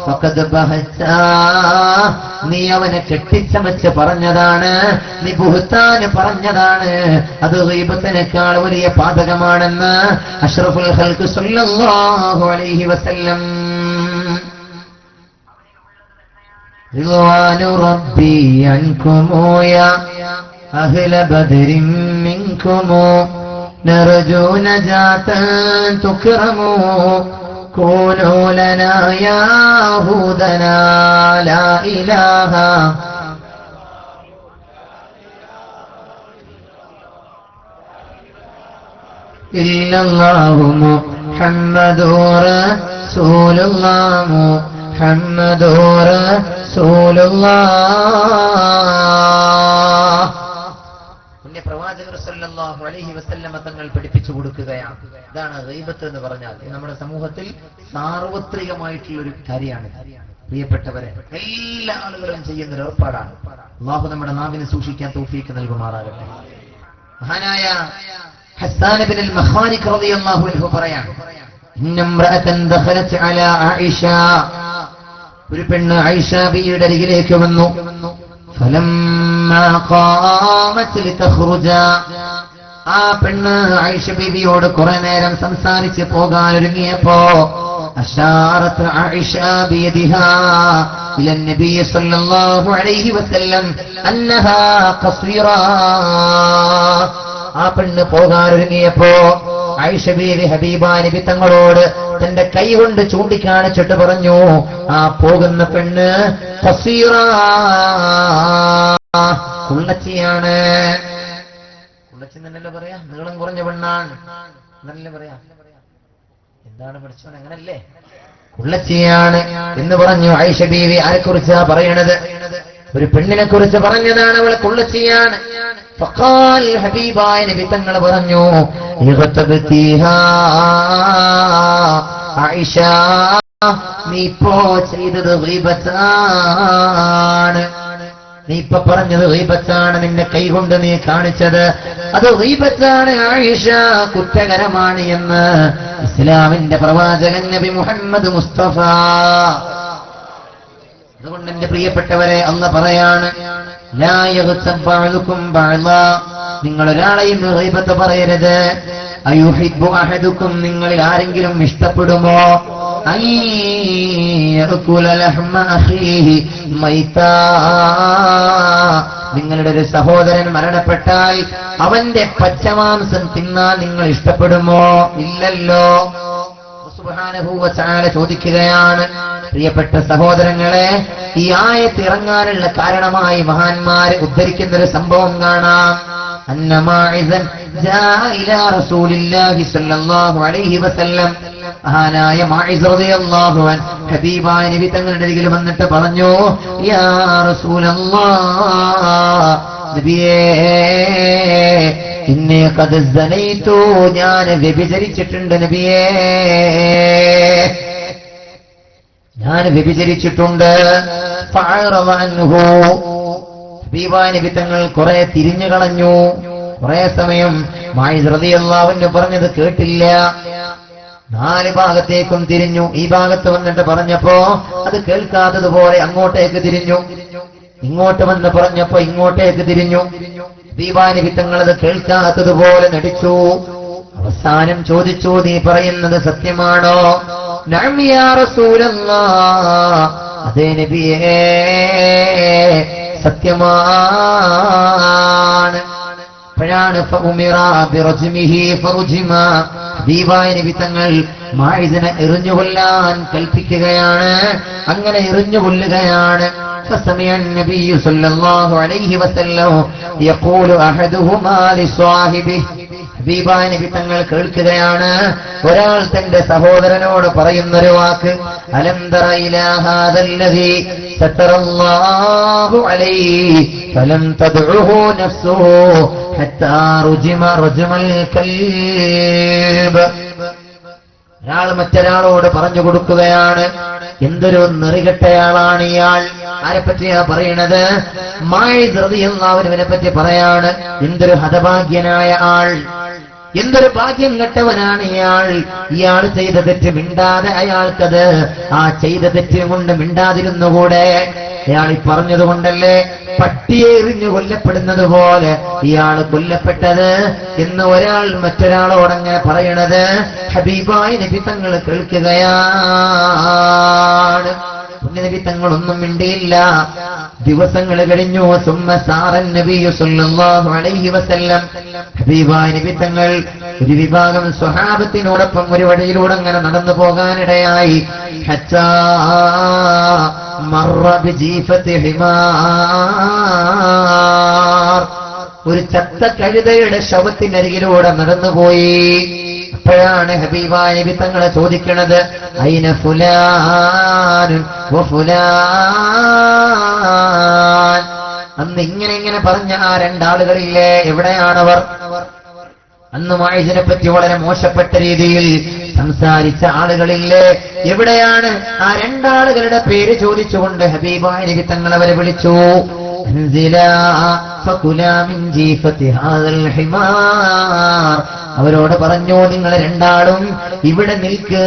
ഫഖദ് ബഹത്ത, നീ അവനെ കെട്ടിച്ചമച്ച് പറഞ്ഞതാണ്, നീ ബുഹ്താന് പറഞ്ഞതാണ്, അത് ഗീബത്തിനേക്കാൾ വലിയ പാതകമാണെന്ന് അഷ്റഫുൽ ഖൽഖ് സ്വല്ലല്ലാഹു അലൈഹി വസല്ലം. റിദ്വാനു റബ്ബി അൻകുമു യാ അഹ്ല ബദരിൻ മിൻകുമു നർജു നജാതൻ തുക്റമു കൂനു ലനാ യാ ഹൂദനാ ലാ ഇലാഹ ഇല്ലല്ലാഹു മുഹമ്മദുർ റസൂലുള്ളാഹ് മുഹമ്മദുർ റസൂലുള്ളാഹ്. പ്രവാചകർ സല്ലല്ലാഹു അലൈഹി വസല്ലമ തങ്ങൾ പഠിപ്പിച്ചു കൊടുക്കുകയാണ്. ഇതാണ് ഗീബത്ത് എന്ന് പറഞ്ഞാൽ. നമ്മുടെ സമൂഹത്തിൽ സാർവത്രികമായിട്ടുള്ള ഒരു കാര്യമാണ്. പ്രിയപ്പെട്ടവരെ, എല്ലാ ആളുകളും ചെയ്യുന്ന ഒരു ഏർപ്പാടാണ്. അല്ലാഹു നമ്മുടെ നാവിനെ സൂക്ഷിക്കാൻ തൗഫീഖ് നൽകുമാറാകട്ടെ. മഹാനായ ഹസ്സാൻ ഇബ്നുൽ മഖാരിഖ് റളിയല്ലാഹു അൻഹു പറയാണ്, ഇന്നംറഅതൻ ദഖലത് അലാ ആയിഷ, ഒരു പെണ്ണ് ആയിഷ ബിയുടെ അരികിലേക്ക് വന്നു. ഫലമ്മാ ഖാമത് ലിതഖ്റുജ, ആ പെണ്ണ് ആയിഷ ബീവിയോട് കുറെ നേരം സംസാരിച്ച് പോകാൻ ഒരുങ്ങിയപ്പോ അശാറത്ത് ആയിഷ ബിയദിഹാ ഇല നബി സല്ലല്ലാഹു അലൈഹി വസല്ലം അന്നഹാ ഖസ്വീറ. ആ പെണ്ണ് പോകാൻ ഒരുങ്ങിയപ്പോ ആയിഷ ബീവി ഹബീബാ നബി തങ്ങളോട് തന്റെ കൈ കൊണ്ട് ചൂണ്ടിക്കാണിച്ചിട്ട് പറഞ്ഞു, ആ പോകുന്ന പെണ്ണ് ഖസ്വീറ, കുള്ളച്ചിയാണ്. കുള്ളച്ചി എന്നല്ലേ പറയാ, നീളം കുറഞ്ഞ പെണ്ണാണ് എന്നല്ലേ പറയാ. എന്താണ് പഠിച്ചവൻ, അങ്ങനല്ലേ, കുള്ളച്ചിയാണ് എന്ന് പറഞ്ഞു ആയിഷ ബീവി. ആരെക്കുറിച്ചാ പറയണത്? ഒരു പെണ്ണിനെ കുറിച്ച് പറഞ്ഞതാണ്, അവൾ കുള്ളച്ചിയാണ്. ഫഖാൽ, ഹബീബായ നബി തങ്ങൾ പറഞ്ഞു, ഇഗ്തബതിഹാ ആയിഷ, നീ ഇപ്പോ ചെയ്തത് ഗീബത്താണ്, നീ ഇപ്പൊ പറഞ്ഞത് ഗീബത്താണ്, നിന്റെ കൈകൊണ്ട് നീ കാണിച്ചത് അത് ഗീബത്താണ് ആയിഷ, കുറ്റകരമാണ് എന്ന് ഇസ്ലാമിന്റെ പ്രവാചകൻ നബി മുഹമ്മദ് മുസ്തഫ. അതുകൊണ്ട് എന്റെ പ്രിയപ്പെട്ടവരെ, അല്ലാഹ് പറയാണ്, ലാ യഗ്തബ് ബഅദുകും ബഅദാ, നിങ്ങൾ ഒരാളെയും ഗീബത്ത് പറയരുത്. അയുഹിബ്ബു അഹദുക്കും, നിങ്ങളിൽ ആരെങ്കിലും ഇഷ്ടപ്പെടുമോ അയ്യഅകുല ലഹ്മ അഖീഹി മൈതാ, നിങ്ങളുടെ ഒരു സഹോദരൻ മരണപ്പെട്ടാൽ അവന്റെ പച്ചമാംസം തിന്നാൻ നിങ്ങൾ ഇഷ്ടപ്പെടുമോ? ഇല്ലല്ലോ. സുബ്ഹാനഹു വ തആല ചോദിക്കുകയാണ്. പ്രിയപ്പെട്ട സഹോദരങ്ങളെ, ഈ ആയത്ത് ഇറങ്ങാനുള്ള കാരണമായി മഹാന്മാരെ ഉദ്ധരിക്കുന്ന ഒരു സംഭവം കാണാം. അന്ന മാഇസൻ ജാഅ ഇലാ റസൂലില്ലാഹി സ്വല്ലല്ലാഹു അലൈഹി വസല്ലം, മഹാനായ മാഇസ് റളിയല്ലാഹു അൻഹു ഹബീബായ നബി തങ്ങളുടെ അരികിൽ വന്നിട്ട് പറഞ്ഞു, യാ റസൂലല്ലാഹ്, നബിയേ, ഇന്നീ ഖദ് സനൈതു, ഞാൻ വ്യഭിചരിച്ചിട്ടുണ്ട് നബിയേ, ഞാൻ വ്യഭിചരിച്ചിട്ടുണ്ട്. ഫഅറദ അൻഹു, ഹബീബായ നബി തങ്ങൾ കുറെ തിരിഞ്ഞു കളഞ്ഞു. കുറെ സമയം മാഇസ് റളിയല്ലാഹു അൻഹു പറഞ്ഞത് കേട്ടില്ല. 4 ഭാഗത്തേക്കും തിരിഞ്ഞു. ഈ ഭാഗത്ത് വന്നിട്ട് പറഞ്ഞപ്പോ അത് കേൾക്കാത്തതുപോലെ അങ്ങോട്ടേക്ക് തിരിഞ്ഞു. ഇങ്ങോട്ട് വന്ന് പറഞ്ഞപ്പോ ഇങ്ങോട്ടേക്ക് തിരിഞ്ഞു. ഹബീബായ നബി തങ്ങൾ അത് കേൾക്കാത്തതുപോലെ നടിച്ചു. അവസാനം ചോദിച്ചു, നീ പറയുന്നത് സത്യമാണോ? നഅം യാ റസൂലല്ലാഹ്, അതേ നബിയേ, സത്യമാണ്. അപ്പോഴാണ് ഫഉമിറ ബിറജ്മിഹി ഫറുജിമ, ഹബീബായ നബി തങ്ങൾ മാഇസിനെ എറിഞ്ഞുകൊല്ലാൻ കൽപ്പിക്കുകയാണ്. അങ്ങനെ എറിഞ്ഞുകൊല്ലുകയാണ്. فسمع النبي صلى الله عليه وسلم يقول أحدهما لصاحبه, ഹബീബായ നബി തങ്ങൾ കേൾക്കുകയാണ്, ഒരാൾ തന്റെ സഹോദരനോട് പറയുന്നൊരു വാക്ക്, അലം തറ ഇലാ ഹാദല്ലദീ സതറല്ലാഹു അലൈഹി ഫലം തദ്ഉഹു നഫ്സുഹു ഹത്താ റുജിമ റജ്മൽ കൽബ്. ഒരാൾ മറ്റൊരാളോട് പറഞ്ഞു കൊടുക്കുകയാണ്, എന്തൊരു നെറികെട്ടയാളാണ് ഇയാൾ, ആരെപ്പറ്റിയാ പറയണത്? മാഇസ് റളിയല്ലാഹു അൻഹുവിനെ പറ്റി പറയാണ്. എന്തൊരു ഹതഭാഗ്യനായ ആൾ, എന്തൊരു ഭാഗ്യം കെട്ടവനാണ് ഇയാൾ ചെയ്ത തെറ്റ് മിണ്ടാതെ അയാൾക്കത് ആ ചെയ്ത തെറ്റിനെ കൊണ്ട് മിണ്ടാതിരുന്നുകൂടെ? അയാൾ ഈ പറഞ്ഞതുകൊണ്ടല്ലേ പട്ടിയെ എറിഞ്ഞു കൊല്ലപ്പെടുന്നത് പോലെ ഇയാൾ കൊല്ലപ്പെട്ടത് എന്ന് ഒരാൾ മറ്റൊരാളോടങ്ങനെ പറയണത് ഹബീബായ നബി തങ്ങൾ കേൾക്കുകയാണ്. നബി തങ്ങളൊന്നും മിണ്ടിയില്ല. ദിവസങ്ങൾ കഴിഞ്ഞു. സുമ്മ സാറൻ നബിയു സല്ലല്ലാഹു അലൈഹി വസല്ലം, ഹബീബായ നബി തങ്ങൾ ഒരു വിഭാഗം സ്വഹാബത്തിനോടൊപ്പം ഒരു വഴിയിലൂടെ അങ്ങനെ നടന്നു പോകാനിടയായി. ഹത്താ മർറ ബിജീഫത്തി ഹിമാർ, ഒരു ചത്ത കഴുതയുടെ ശവത്തിനരികിലൂടെ നടന്നുപോയി. അപ്പോഴാണ് ഹബീബായ നബി തങ്ങളെ ചോദിക്കണത്, ഐന ഫുലാൻ വ ഫുലാൻ. അന്ന് ഇങ്ങനെ പറഞ്ഞ ആ രണ്ടാളുകളില്ലേ, എവിടെയാണവർ? അന്ന് മായിസിനെ പറ്റി വളരെ മോശപ്പെട്ട രീതിയിൽ സംസാരിച്ച ആളുകളില്ലേ, എവിടെയാണ്? ആ രണ്ടാളുകളുടെ പേര് ചോദിച്ചുകൊണ്ട് ഹബീബായ നബി തങ്ങൾ അവരെ വിളിച്ചു. അവരോട് പറഞ്ഞു, നിങ്ങൾ രണ്ടാളും ഇവിടെ നിൽക്ക്,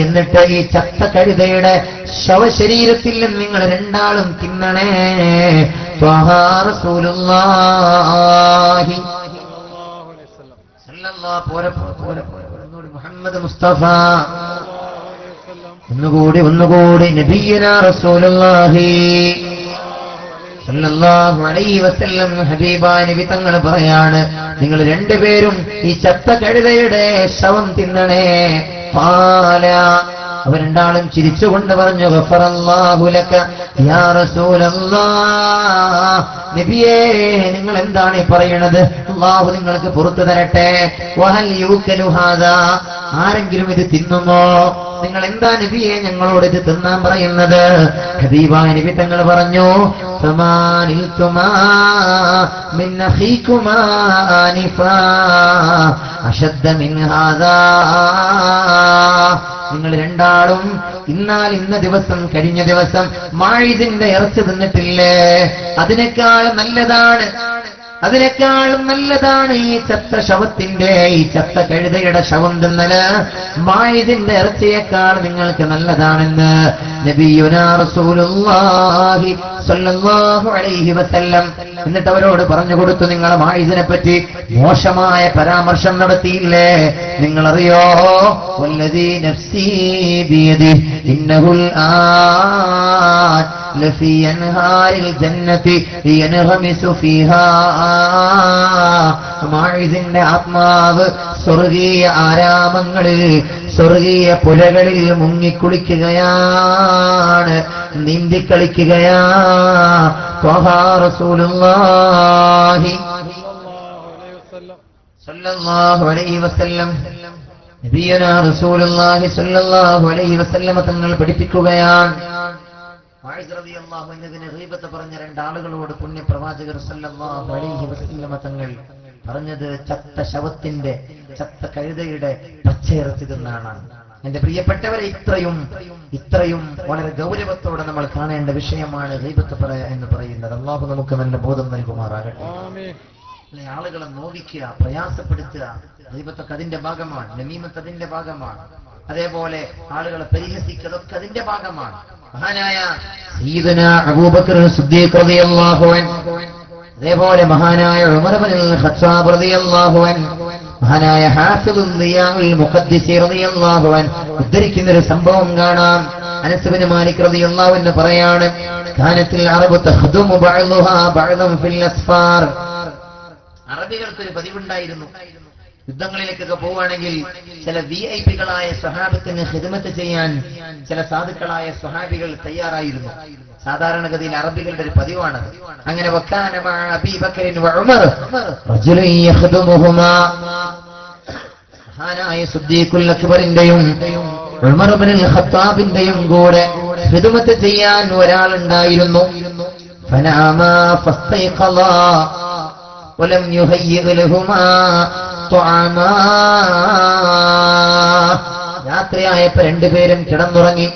എന്നിട്ട് ഈ ചത്ത കഴുതയുടെ ശവശരീരത്തിൽ നിങ്ങൾ രണ്ടാളും തിന്നണേ. മുഹമ്മദ് മുസ്തഫ ഒന്നുകൂടി നബിയനാ റസൂലുള്ളാഹി സല്ലല്ലാഹു അലൈഹി വസല്ലം ഹബീബായ നബി തങ്ങൾ പറയാണ്, നിങ്ങൾ രണ്ടുപേരും ഈ ചത്ത കഴുതയുടെ ശവം തിന്നണേ. ഖാല, അവർ രണ്ടാളും ചിരിച്ചുകൊണ്ട് പറഞ്ഞു, ഗഫറല്ലാഹു ലക യാ റസൂലല്ലാഹ്, നബിയേ നിങ്ങൾ എന്താണ് ഈ പറയണത്? അല്ലാഹു നിങ്ങൾക്ക് പുറത്തു തരട്ടെ. വഹൽ യൂകലു ഹാദാ, ആരെങ്കിലും ഇത് തിന്നുമോ? നിങ്ങൾ എന്താ നബിയെ ഞങ്ങളോട് ഇത് തിന്നാൻ പറയുന്നത്? ഹബീബായ നബി തങ്ങൾ പറഞ്ഞു, സമാനിൽതുമാ മിൻ അഖീകുമാ ആനിഫാ അശദ്ദ മിൻ ഹാദാ. നിങ്ങൾ രണ്ടാളും ഇന്ന ദിവസം കഴിഞ്ഞ ദിവസം മായിസിന്റെ ഇറച്ചി തിന്നിട്ടില്ലേ? അതിനേക്കാളും നല്ലതാണ് ഈ ചത്ത ശവത്തിന്റെ, ഈ ചത്ത കഴുതയുടെ ശവം തിന്നല് മായിസിന്റെ ഇറച്ചിയേക്കാൾ നിങ്ങൾക്ക് നല്ലതാണെന്ന് നബിയുനാ റസൂലുള്ളാഹി സ്വല്ലല്ലാഹു അലൈഹി വസല്ലം. എന്നിട്ട് അവരോട് പറഞ്ഞു കൊടുത്തു, നിങ്ങൾ മായിസിനെ പറ്റി മോശമായ പരാമർശം നടത്തിയില്ലേ? നിങ്ങളറിയോ, വല്ലദീ നഫ്സീ ബിയദിഹി ഇന്നഹുൽ ആൻ ലഫീ അൻഹാരിൽ ജന്നതി യൻഗമിസു ഫീഹാ. മായിസിന്റെ ആത്മാവ് സ്വർഗീയ ആരാമങ്ങളിൽ, സ്വർഗീയ പുഴകളിൽ മുങ്ങിക്കുളിക്കുകയാണ്, നീന്തിക്കളിക്കുകയാ. ത്വഹാ റസൂലുള്ളാഹി സല്ലല്ലാഹു അലൈഹി വസല്ലം, നബിയുനാ റസൂലുള്ളാഹി സല്ലല്ലാഹു അലൈഹി വസല്ലം തങ്ങൾ പഠിപ്പിക്കുകയാണ്. മായിസ് റളിയല്ലാഹു അൻഹുവിനെ ഗീബത്ത് പറഞ്ഞ രണ്ടാളുകളോട് പുണ്യപ്രവാചകർ സല്ലല്ലാഹു അലൈഹി വസല്ലം തങ്ങൾ പറഞ്ഞത് ചത്ത ശവത്തിന്റെ, ചത്ത കഴുതയുടെ പച്ചയിറച്ചി തിന്നാണ്. എന്റെ പ്രിയപ്പെട്ടവരെ, ഇത്രയും വളരെ ഗൗരവത്തോടെ നമ്മൾ കാണേണ്ട വിഷയമാണ് ഗീബത്ത് എന്ന് പറയുന്നത്. അല്ലാഹു നമുക്ക് നല്ല ബോധം നൽകുമാറാകട്ടെ. ആളുകളെ നോവിക്കുക, പ്രയാസപ്പെടുത്തുക, ഗീബത്തൊക്കെ അതിന്റെ ഭാഗമാണ്. നമീമത്ത് അതിന്റെ ഭാഗമാണ്. അതേപോലെ ആളുകളെ പരിഹസിക്കലൊക്കെ അതിന്റെ ഭാഗമാണ്. മഹാനായ സയ്യിദുനാ അബൂബക്കർ സിദ്ദീഖ് റളിയല്ലാഹു അൻഹു, അതേപോലെ മഹാനായ ഉമർ ഇബ്നുൽ ഖത്താബ് റളിയല്ലാഹു അൻഹു, മഹാനായ ഹാഫിദുൽ ദിയാഉൽ മുഖദ്ദിസി റളിയല്ലാഹു അൻഹു ഉദ്ധരിക്കുന്ന ഒരു സംഭവം കാണാം. അനസ് ഇബ്നു മാലിക് റളിയല്ലാഹു അൻഹു പറയാണ്, കാനത്തിൽ അറബു തഖ്ദുമു ബഅ്ദുഹാ ബഅ്ദൻ ഫിൽ അസ്ഫാർ. അറബികൾക്കൊരു പതിവുണ്ടായിരുന്നു, യുദ്ധങ്ങളിലേക്കൊക്കെ പോവുകയാണെങ്കിൽ ചില വിഐപികളായ സ്വഹാബത്തിന് ഖിദ്മത്ത് ചെയ്യാൻ ചില സാധുക്കളായ സ്വഹാബികൾ തയ്യാറായിരുന്നു. സാധാരണഗതിയിൽ അറബികളുടെ ഒരു പതിവാണത്. അങ്ങനെ വക്കാന മഅ അബീ ബക്കറിൻ വ ഉമർ റജുലുൻ യഖ്ദുമുഹുമാ. മഹാനായ സിദ്ദീഖുൽ അക്ബറിന്റെയും ഉമർ ഇബ്നുൽ ഖത്താബിന്റെയും കൂടെ ഖിദ്മത്ത് ചെയ്യാൻ ഒരാളുണ്ടായിരുന്നു. ഫനാമാ ഫസ്തൈഖളാ വലം യുഹയ്യിഅ ലഹുമാ ത്വഅമാ. രാത്രിയായപ്പോ രണ്ടുപേരും കിടന്നുറങ്ങി.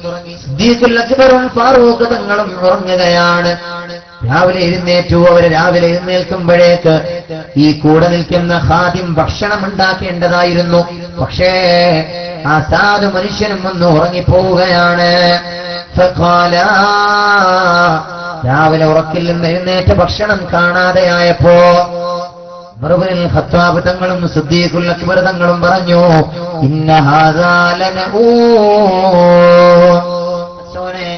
സിദ്ദീഖുൽ അക്ബറും ഫാറൂഖ് തങ്ങളും ഉറങ്ങുകയാണ്. രാവിലെ എഴുന്നേറ്റു. അവര് രാവിലെ എഴുന്നേൽക്കുമ്പോഴേക്ക് ഈ കൂടെ നിൽക്കുന്ന ഖാദിം ഭക്ഷണം ഉണ്ടാക്കേണ്ടതായിരുന്നു. പക്ഷേ ആ സാധു മനുഷ്യനും ഒന്ന് ഉറങ്ങിപ്പോവുകയാണ്. രാവിലെ ഉറക്കിൽ നിന്ന് എഴുന്നേറ്റ ഭക്ഷണം കാണാതെയായപ്പോ ഉമർ ഇബ്നുൽ ഖത്താബ് തങ്ങളും സിദ്ദീഖുൽ അക്ബർ തങ്ങളും പറഞ്ഞു, ഇന്ന ഹാദാ ലനഹു,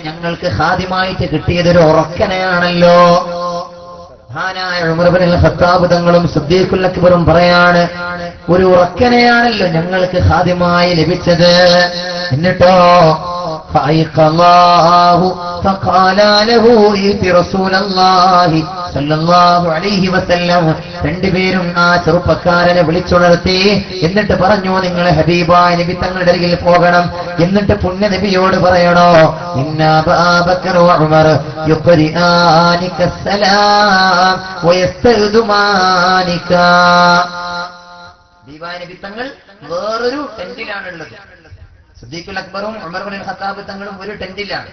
ഞങ്ങൾക്ക് ഖാദിമായിട്ട് കിട്ടിയതൊരു ഉറക്കനെയാണല്ലോ. മഹാനായ ഉമർ ഇബ്നുൽ ഖത്താബ് തങ്ങളും സിദ്ദീഖുൽ അക്ബറും പറയാണ്, ഒരു ഉറക്കനെയാണല്ലോ ഞങ്ങൾക്ക് ഖാദിമായി ലഭിച്ചത്. എന്നിട്ടോ فأيقظاه فقال له ائت رسول الله صلى الله عليه وسلم. രണ്ടുപേരും ആ ചെറുപ്പക്കാരനെ വിളിച്ചുണർത്തി. എന്നിട്ട് പറഞ്ഞു, നിങ്ങൾ ഹബീബായ നബി തങ്ങളുടെ അരികിൽ പോകണം. എന്നിട്ട് പുണ്യ നബിയോട് പറയണോ, ഇന്ന അബൂബക്കർ വ ഉമർ യുഖരിആനിക സലാം വയസ്തഖ്ദുമാനിക. ഹബീബായ നബി തങ്ങൾ വേറൊരു ടെന്റിലാണുള്ളത്. സിദ്ദീഖുൽ അക്ബറും ഉമർ ഇബ്നുൽ ഖത്താബ് തങ്ങളും ഒരു ടെന്റിലാണ്.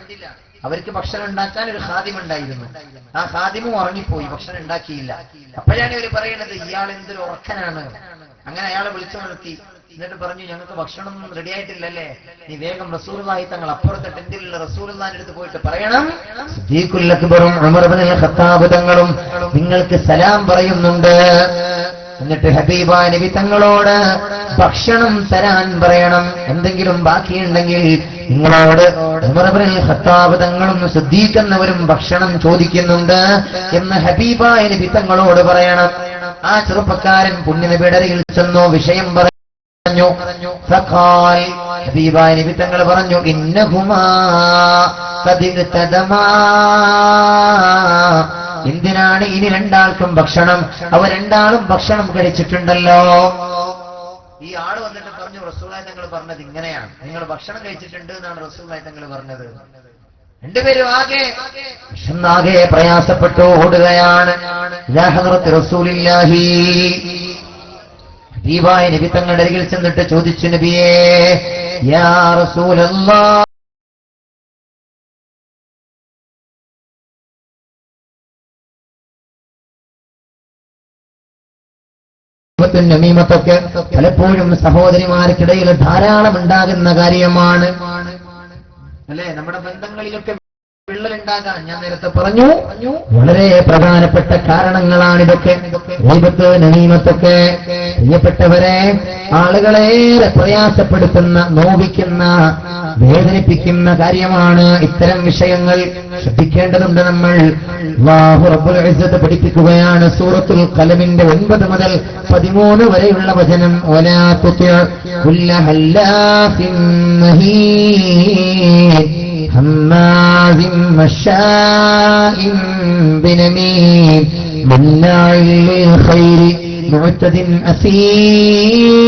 അവർക്ക് ഭക്ഷണം ഉണ്ടാക്കാൻ ഒരു ഖാദിം ഉണ്ടായിരുന്നു. ആ ഖാദിമും ഉറങ്ങിപ്പോയി, ഭക്ഷണം ഉണ്ടാക്കിയില്ല. അപ്പോഴാണ് ഇവർ പറയുന്നത്, ഇയാൾ എന്തൊരു ഉറക്കനാണ്. അങ്ങനെ അയാളെ വിളിച്ചു നിർത്തി. എന്നിട്ട് പറഞ്ഞു, ഞങ്ങൾക്ക് ഭക്ഷണം റെഡി ആയിട്ടില്ലല്ലേ, നീ വേഗം റസൂലുള്ളാഹി തങ്ങൾ അപ്പുറത്തെ ടെന്റിലുള്ള റസൂലുള്ളാഹിന്റെ അടുത്ത് പോയിട്ട് പറയണം, സിദ്ദീഖുൽ അക്ബറും ഉമർ ഇബ്നുൽ ഖത്താബ് തങ്ങളും നിങ്ങൾക്ക് സലാം പറയുന്നുണ്ട്. എന്നിട്ട് ഹബീബായ നബി തങ്ങളോട് ഭക്ഷണം തരാൻ പറയണം. എന്തെങ്കിലും ബാക്കിയുണ്ടെങ്കിൽ നിങ്ങളോട് ഉമർ ഇബ്നുൽ ഖത്താബ് തങ്ങളും സിദ്ദീഖ് എന്നവരും ഭക്ഷണം ചോദിക്കുന്നുണ്ട് എന്ന് ഹബീബായ നബി തങ്ങളോട് പറയണം. ആ ചെറുപ്പക്കാരൻ പുണ്യനബിയുടെ അരികിൽ ചെന്നു, വിഷയം പറഞ്ഞു. ഫഖാൽ, ഹബീബായ നബി തങ്ങൾ പറഞ്ഞു, ഇന്നഹുമാ ഖദ് ഇഖ്തദമാ. എന്തിനാണ് ഇനി രണ്ടാൾക്കും ഭക്ഷണം? അവർ രണ്ടാളും ഭക്ഷണം കഴിച്ചിട്ടുണ്ടല്ലോ. ഈ ആള് വന്നിട്ട് പറഞ്ഞു, റസൂലുള്ളാഹി തങ്ങൾ പറഞ്ഞത് ഇങ്ങനെയാണ്, നിങ്ങൾ ഭക്ഷണം കഴിച്ചിട്ടുണ്ട് എന്നാണ് റസൂലുള്ളാഹി തങ്ങൾ പറഞ്ഞത്. രണ്ടുപേരും ആകെ പ്രയാസപ്പെട്ടു ഓടുകയാണ്. ഇലാ ഹദ്റത്തി റസൂലില്ലാഹി. ഹബീബായ നബി തങ്ങളുടെ അരികിൽ ചെന്നിട്ട് ചോദിച്ചു, നബിയേ, യാ റസൂലല്ലാഹ്, നമീമത്തൊക്കെ പലപ്പോഴും സഹോദരിമാർക്കിടയിൽ ധാരാളം ഉണ്ടാകുന്ന കാര്യമാണ് അല്ലെ. നമ്മുടെ ബന്ധങ്ങളിലൊക്കെ വിള്ളലുണ്ടാകാൻ ഞാൻ നേരത്തെ പറഞ്ഞു, വളരെ പ്രധാനപ്പെട്ട കാരണങ്ങളാണിതൊക്കെ. ഗീബത്ത്, നമീമത്തൊക്കെ പ്രിയപ്പെട്ടവരെ ആളുകളേറെ പ്രയാസപ്പെടുത്തുന്ന, നോവിക്കുന്ന, വേദനിപ്പിക്കുന്ന കാര്യമാണ്. ഇത്തരം വിഷയങ്ങൾ ശ്രദ്ധിക്കേണ്ടതുണ്ട് നമ്മൾ. അല്ലാഹു റബ്ബുൽ ഇസ്സത്ത് പഠിപ്പിക്കുകയാണ് സൂറത്തുൽ ഖലമിന്റെ 9 മുതൽ 13 വരെയുള്ള വചനം. വലാ തുതി കുല്ല ഹല്ലാഫിൻ മഹീൻ ഹമ്മാസിൻ മശാഇൻ ബിനമീം മന്നാഇൻ ലിൽ ഖൈരി മുഅ്തദിൻ അസീം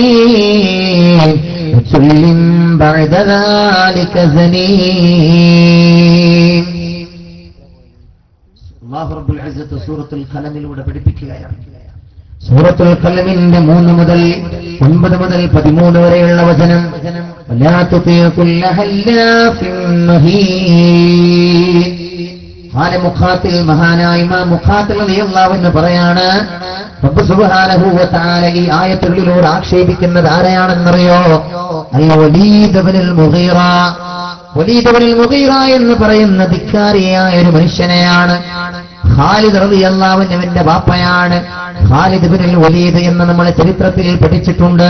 ഉതുല്ലിൻ ബഅദ ദാലിക സനീം. അല്ലാഹു റബ്ബുൽ ഇസ്സത്ത് സൂറത്തുൽ ഖലമിലൂടെ പഠിപ്പിക്കുകയാണ്. സൂറത്തുൽ ഖലമിന്റെ 3 മുതൽ 9 മുതൽ 13 വരെയുള്ള വചനം. വലാ തുതി കുല്ല ഹല്ലാഫിൻ മഹീൻ. മുഖാത്തിൽ മഹാനായ ഇമാം മുഖാത്തിൽ റളിയല്ലാഹു അൻഹു പറയാണ്, റബ്ബ് സുബ്ഹാനഹു വ തആല ഈ ആയത്തുകളിലൂടെ ആക്ഷേപിക്കുന്നത് ആരെയാണെന്നറിയോ? അൽ വലീദ് ഇബ്നുൽ മുഗീറ. വലീദ് ഇബ്നുൽ മുഗീറ എന്ന് പറയുന്ന ധിക്കാരിയായ ഒരു മനുഷ്യനെയാണ്. ഖാലിദ് റളിയല്ലാഹു അൻഹുവിന്റെ ബാപ്പയാണ്. ഖാലിദ് ഇബ്നുൽ വലീദ് എന്ന് നമ്മൾ ചരിത്രത്തിൽ പഠിച്ചിട്ടുണ്ട്.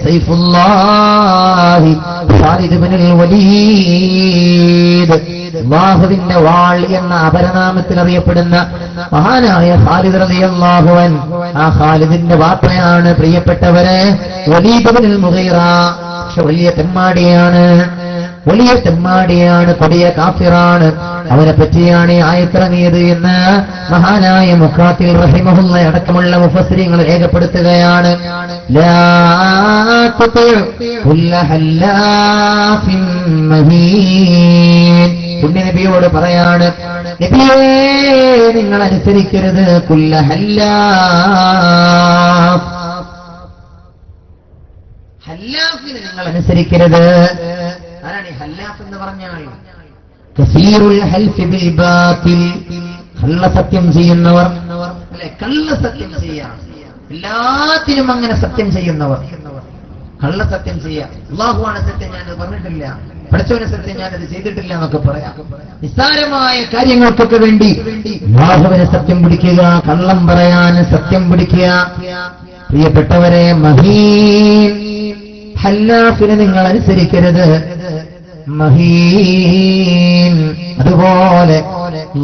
സൈഫുല്ലാഹി ഖാലിദ് ഇബ്നുൽ വലീദ്, അല്ലാഹുവിന്റെ വാൾ എന്ന അപരനാമത്തിൽ അറിയപ്പെടുന്ന മഹാനായ ഖാലിദ് റളിയല്ലാഹു അൻഹു. ആ ഖാലിദിന്റെ ബാപ്പയാണ് പ്രിയപ്പെട്ടവരെ വലീദ് ഇബ്നുൽ മുഗീറ. വലിയ തെമ്മാടിയാണ്, വലിയ തെമ്മാടിയാണ്, കൊടിയ കാഫിറാണ്. അവനെ പറ്റിയാണ് ഈ ആയത്തിറങ്ങിയത് എന്ന് മഹാനായ മുഖാത്തിൽ റഹിമഹുള്ള അടക്കമുള്ള മുഫസ്സിരീങ്ങൾ രേഖപ്പെടുത്തുകയാണ്. ലാ തുതി കുല്ല ഹല്ലാഫിൻ മഹീൻ. പുണ്യനബിയോട് പറയാണ്, നബിയേ നിങ്ങൾ അനുസരിക്കരുത് കുല്ല ഹല്ലാഫ്. ഹല്ലാഫിനെ നിങ്ങൾ അനുസരിക്കരുത്. ആരാണ് ഈ ഹല്ലാഫ് എന്ന് പറഞ്ഞാൽ? കസീറുൽ ഹൽഫി ബിൽ ബാത്തിൽ, കള്ളസത്യം ചെയ്യുന്നവർ അല്ലെ, കള്ളസത്യം ചെയ്യാം. എല്ലാത്തിനും അങ്ങനെ സത്യം ചെയ്യുന്നവർ, കള്ളസത്യം ചെയ്യാം. അല്ലാഹുവാണ് സത്യം, ഞാനത് പറഞ്ഞിട്ടില്ല, പഠിച്ചവന് സത്യം, ഞാനത് ചെയ്തിട്ടില്ല എന്നൊക്കെ പറയാം. നിസ്സാരമായ കാര്യങ്ങൾക്കൊക്കെ വേണ്ടി അല്ലാഹുവിനെ സത്യം പിടിക്കുക, കള്ളം പറയാൻ സത്യം പിടിക്കുക. പ്രിയപ്പെട്ടവരെ, മഹീൻ ഹല്ലാഫിനെ നിങ്ങൾ അനുസരിക്കരുത്. മഹീൻ അതുപോലെ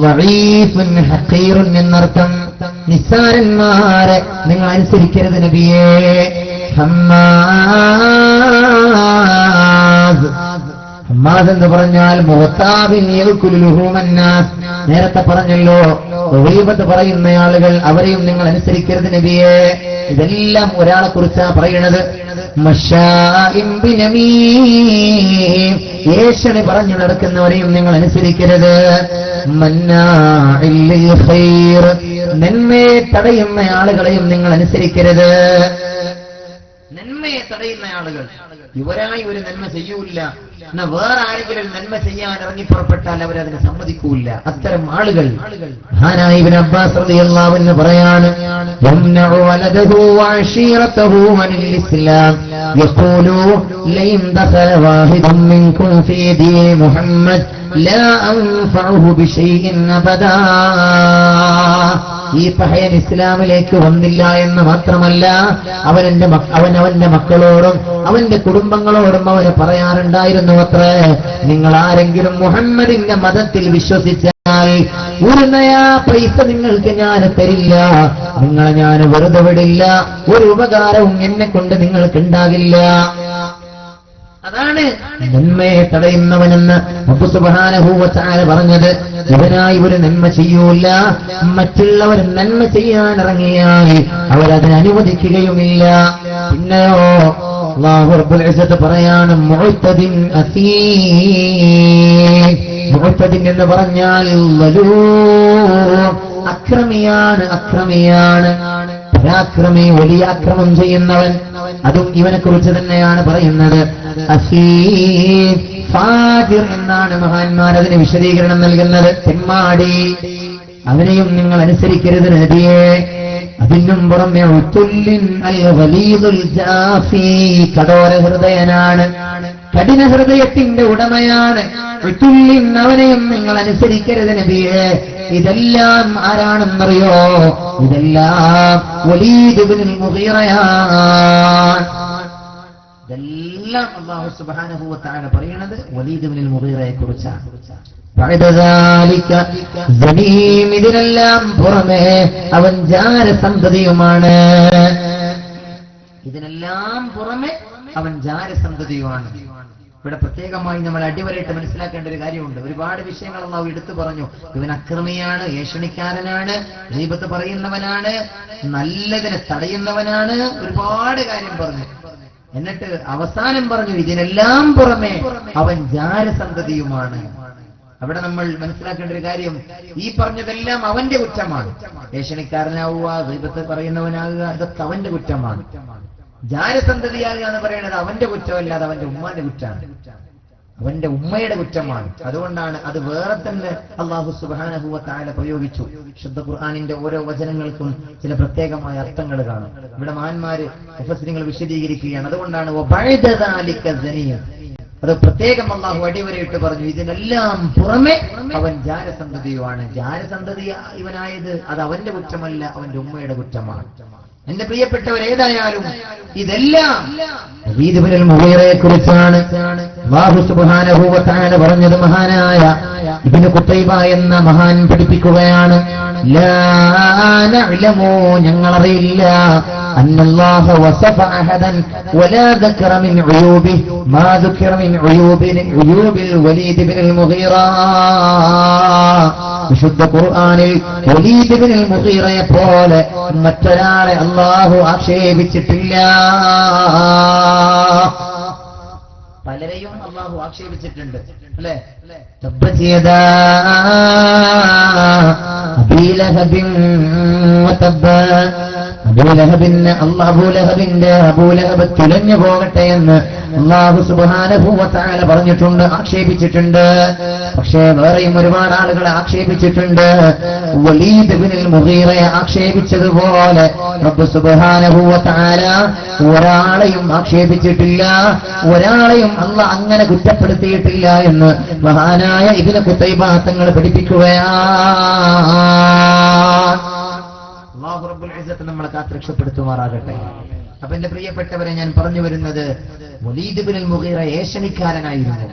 വഈഫുൻ ഹഖീറുൻ എന്നർത്ഥം. നിസ്സാരന്മാരെ നിങ്ങൾ അനുസരിക്കരുത് നബിയേ. ഹമ്മാസ് എന്ന് പറഞ്ഞാൽ മുഹത്താബിൻ യൽകുലു ലുഹൂമന്നാസ്. നേരത്തെ പറഞ്ഞല്ലോ, ഗീബത്ത് പറയുന്ന ആളുകൾ, അവരെയും നിങ്ങൾ അനുസരിക്കരുത് നബിയേ. ഇതെല്ലാം ഒരാളെ കുറിച്ചാണ് പറയുന്നത്. ഏഷണി പറഞ്ഞു നടക്കുന്നവരെയും നിങ്ങൾ അനുസരിക്കരുത്. നന്മയെ തടയുന്ന ആളുകളെയും നിങ്ങൾ അനുസരിക്കരുത്. നന്മയെ തടയുന്ന ആളുകൾ, ഇവരായി ഒരു നന്മ ചെയ്യൂല, എന്നാ വേറെ ആരെങ്കിലും ഒരു നന്മ ചെയ്യാൻ ഇറങ്ങി പുറപ്പെട്ടാൽ അവരതിന് സമ്മതിക്കൂല. അത്തരം ആളുകൾ മഹാനായ ഇബ്നു അബ്ബാസ് റളിയല്ലാഹു അൻഹു പറയാണ്, യംനഉ വലദഹു വഅശീറതഹു അനിൽ ഇസ്ലാം യഖൂലു ലൈൻ ദഖല വാഹിദുൻ മിൻകും ഫീ ദീനി മുഹമ്മദ് ലാ അൻഫഉഹു ബിശൈഇൻ അബദാ. ഈ പഹയൻ ഇസ്ലാമിലേക്ക് വന്നില്ല എന്ന് മാത്രമല്ല, അവന്റെ മക്കളോടും അവന്റെ കുടുംബങ്ങളോടും അവന് പറയാറുണ്ടായിരുന്നു അത്രേ, നിങ്ങൾ ആരെങ്കിലും മുഹമ്മദിന്റെ മതത്തിൽ വിശ്വസിച്ചാൽ ഒരു നയാ പൈസ നിങ്ങൾക്ക് ഞാൻ തരില്ല, നിങ്ങളെ ഞാൻ വെറുതെ വിടില്ല, ഒരു ഉപകാരവും എന്നെ കൊണ്ട് നിങ്ങൾക്ക് ഉണ്ടാകില്ല. അതാണ് നന്മയെ തടയുന്നവനെന്ന് റബ്ബ് സുബ്ഹാനഹു വ തആല പറഞ്ഞത്. ഇവനായി ഒരു നന്മ ചെയ്യൂല, മറ്റുള്ളവർ നന്മ ചെയ്യാൻ ഇറങ്ങിയാൽ അവരതിനെ അനുവദിക്കുകയുമില്ല. പിന്നെയോ അല്ലാഹു റബ്ബുൽ ഇസ്സത്ത് പറയാണ്, മുഅ്തദിൻ അസീം. മുഅ്തദിൻ എന്ന് പറഞ്ഞാൽ അക്രമിയാണ്, അക്രമിയാണ്, പരാക്രമി, വലിയ അക്രമം ചെയ്യുന്നവൻ. അതും ഇവനെ കുറിച്ച് തന്നെയാണ് പറയുന്നത്. അസീം, ഫാജിർ എന്നാണ് മഹാന്മാർ അതിന് വിശദീകരണം നൽകുന്നത്. തെമ്മാടി, അവനെയും നിങ്ങൾ അനുസരിക്കരുത് നബിയേ. അതിനും പുറമെ ഉത്തുല്ലിൻ അൽ വലീദുൽ ജാഫി, കഠോര ഹൃദയനാണ്, കഠിന ഹൃദയത്തിന്റെ ഉടമയാണ്. ഉത്തുല്ലിൻ, അവനെയും നിങ്ങൾ അനുസരിക്കരുത് നബിയേ. ഇതെല്ലാം ആരാണെന്നറിയോ? ഇതെല്ലാം വലീദ് ഇബ്നുൽ മുഗീറയാണ്. ഇതെല്ലാം അല്ലാഹു സുബ്ഹാനഹു വ തആല പറയുന്നത് വലീദ് ഇബ്നുൽ മുഗീറയെ കുറിച്ചാണ്. ഇതിനെല്ലാം പുറമെ അവൻ ജാരസന്തതിയുമാണ്. ഇതിനെല്ലാം പുറമെ അവൻ ജാരസന്തതിയുമാണ്. ഇവിടെ പ്രത്യേകമായി നമ്മൾ അടിവരയിട്ട് മനസ്സിലാക്കേണ്ട ഒരു കാര്യമുണ്ട്. ഒരുപാട് വിഷയങ്ങൾ അല്ലാഹു എടുത്തു പറഞ്ഞു. ഇവൻ അക്രമിയാണ്, ഏഷണിക്കാരനാണ്, ഗീബത്ത് പറയുന്നവനാണ്, നല്ലതിനെ തടയുന്നവനാണ്, ഒരുപാട് കാര്യം പറഞ്ഞു. എന്നിട്ട് അവസാനം പറഞ്ഞു ഇതിനെല്ലാം പുറമെ അവൻ ജാരസന്തതിയുമാണ്. അവിടെ നമ്മൾ മനസ്സിലാക്കേണ്ട ഒരു കാര്യം, ഈ പറഞ്ഞതെല്ലാം അവന്റെ കുറ്റമാണ്. ഏഷണിക്കാരനാവുക, ഗീബത്ത് പറയുന്നവനാകുക, ഇതൊക്കെ അവന്റെ കുറ്റമാണ്. ജാരസന്തതിയാകുക എന്ന് പറയുന്നത് അവന്റെ കുറ്റമല്ലാതെ അവന്റെ ഉമ്മാന്റെ കുറ്റമാണ്, അവന്റെ ഉമ്മയുടെ കുറ്റമാണ്. അതുകൊണ്ടാണ് അത് വേറെ തന്നെ അല്ലാഹു സുബ്ഹാനഹു വ തആല പ്രയോഗിച്ചു. ശുദ്ധ ഖുർആനിന്റെ ഓരോ വചനങ്ങൾക്കും ചില പ്രത്യേകമായ അർത്ഥങ്ങൾ കാണും. ഇവിടെ മഹാന്മാര് മുഫസ്സിറുകൾ വിശദീകരിക്കുകയാണ്. അതുകൊണ്ടാണ് അത് പ്രത്യേകം അല്ലാഹു അടിവരയിട്ട് പറഞ്ഞു. ഇതിനെല്ലാം പുറമെ അവൻ ജാരസന്തതിയുമാണ്. ജാരസന്തതി ഇവനായത് അത് അവന്റെ കുറ്റമല്ല, അവന്റെ ഉമ്മയുടെ കുറ്റമാണ്. എന്റെ പ്രിയപ്പെട്ടവർ, ഏതായാലും ഇതെല്ലാം വലീദ് ഇബ്നുൽ മുഗീറയെ കുറിച്ചാണ് അല്ലാഹു സുബ്ഹാനഹു വ തആല പറഞ്ഞത്. മഹാനായ ഇബ്നു ഖുതൈബ എന്ന മഹാൻ പഠിപ്പിക്കുകയാണ്, ലാ നഅലമു, ഞങ്ങളറിയില്ല, അന്നല്ലാഹ വസഫ അഹദൻ വലാ ദക്കറ മിൻ ഉയൂബിഹി മാ ദുക്കിറ മിൻ ഉയൂബിൽ വലീദ് ഇബ്നുൽ മുഗീറ. വിശുദ്ധ ഖുർആനിൽ വലീദ് ഇബ്നുൽ മുഗീറയെ പോലെ മറ്റൊരാളെ അല്ലാഹു ആക്ഷേപിച്ചിട്ടില്ല. പലരെയും അല്ലാഹു ആക്ഷേപിച്ചിട്ടുണ്ട്, അല്ലേ? തബ്ബത് യദാ അബീ ലഹബിൻ വതബ്ബ, അബൂലഹബ് തുലഞ്ഞു പോകട്ടെ എന്ന് അല്ലാഹു സുബ്ഹാനഹു വ തആല പറഞ്ഞിട്ടുണ്ട്, ആക്ഷേപിച്ചിട്ടുണ്ട്. പക്ഷേ വേറെയും ഒരുപാട് ആളുകളെ ആക്ഷേപിച്ചിട്ടുണ്ട്. വലീദ് ഇബ്നുൽ മുഗീറയെ ആക്ഷേപിച്ചതുപോലെ റബ്ബ് സുബ്ഹാനഹു വ തആല ഒരാളെയും ആക്ഷേപിച്ചിട്ടില്ല, ഒരാളെയും അല്ലാഹ് അങ്ങനെ കുറ്റപ്പെടുത്തിയിട്ടില്ല എന്ന് മഹാനായ ഇബ്നു ഖുതൈബ തങ്ങൾ പഠിപ്പിക്കുകയാണ്. അല്ലാഹു റബ്ബുൽ ഇസ്സത്ത് നമ്മളെ കാത്തുരക്ഷപ്പെടുത്തുമാറാകട്ടെ. അപ്പൊ എന്റെ പ്രിയപ്പെട്ടവരെ, ഞാൻ പറഞ്ഞു വരുന്നത്, വലീദ് ഇബ്നുൽ മുഗീറ ഏഷണിക്കാരനായിരുന്നു.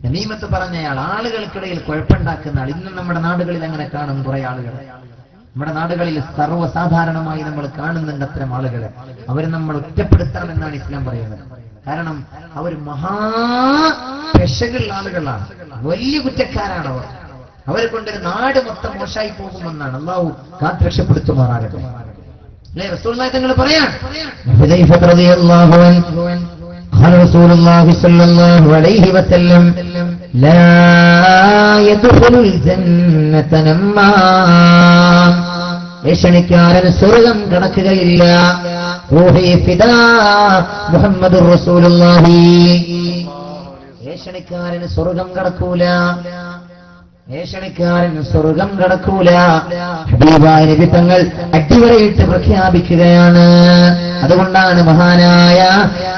നമീമത്ത് പറഞ്ഞയാൾ, ആളുകൾക്കിടയിൽ കുഴപ്പമുണ്ടാക്കുന്ന ആൾ. ഇന്നും നമ്മുടെ നാടുകളിൽ അങ്ങനെ കാണും കുറെ ആളുകൾ. നമ്മുടെ നാടുകളിൽ സർവ്വസാധാരണമായി നമ്മൾ കാണുന്നുണ്ട് അത്തരം ആളുകളെ. അവർ നമ്മൾ ഒറ്റപ്പെടുത്തണമെന്നാണ് ഇസ്ലാം പറയുന്നത്. കാരണം അവർ പെശകുള്ള ആളുകളാണ്, വലിയ കുറ്റക്കാരാണ് അവർ. അവരെ കൊണ്ടൊരു നാട് മൊത്തം മോശമായി പോകുമെന്നാണ്. അല്ലാഹു കാത്തുരക്ഷപ്പെടുത്തുമാറാകട്ടെ. അല്ലേ, റസൂലുള്ളാഹി തങ്ങൾ പറയാൻ, ഹുദൈഫ റളിയല്ലാഹു അൻഹു قال رسول الله صلى الله عليه وسلم لا يدخل الجنة نمام. ഏഷണിക്കാരൻ സ്വർഗ്ഗം കടക്കുകയില്ല. റൂഹി ഫിദാ മുഹമ്മദുർ റസൂലുള്ളാഹി. ഏഷണിക്കാരൻ സ്വർഗ്ഗം കടക്കൂല, ഏഷണിക്കാരൻ സ്വർഗ്ഗം കടക്കൂല. ഹബീബായ നബി തങ്ങൾ അടിവരയിട്ട് പ്രഖ്യാപിക്കുകയാണ്. അതുകൊണ്ടാണ് മഹാനായ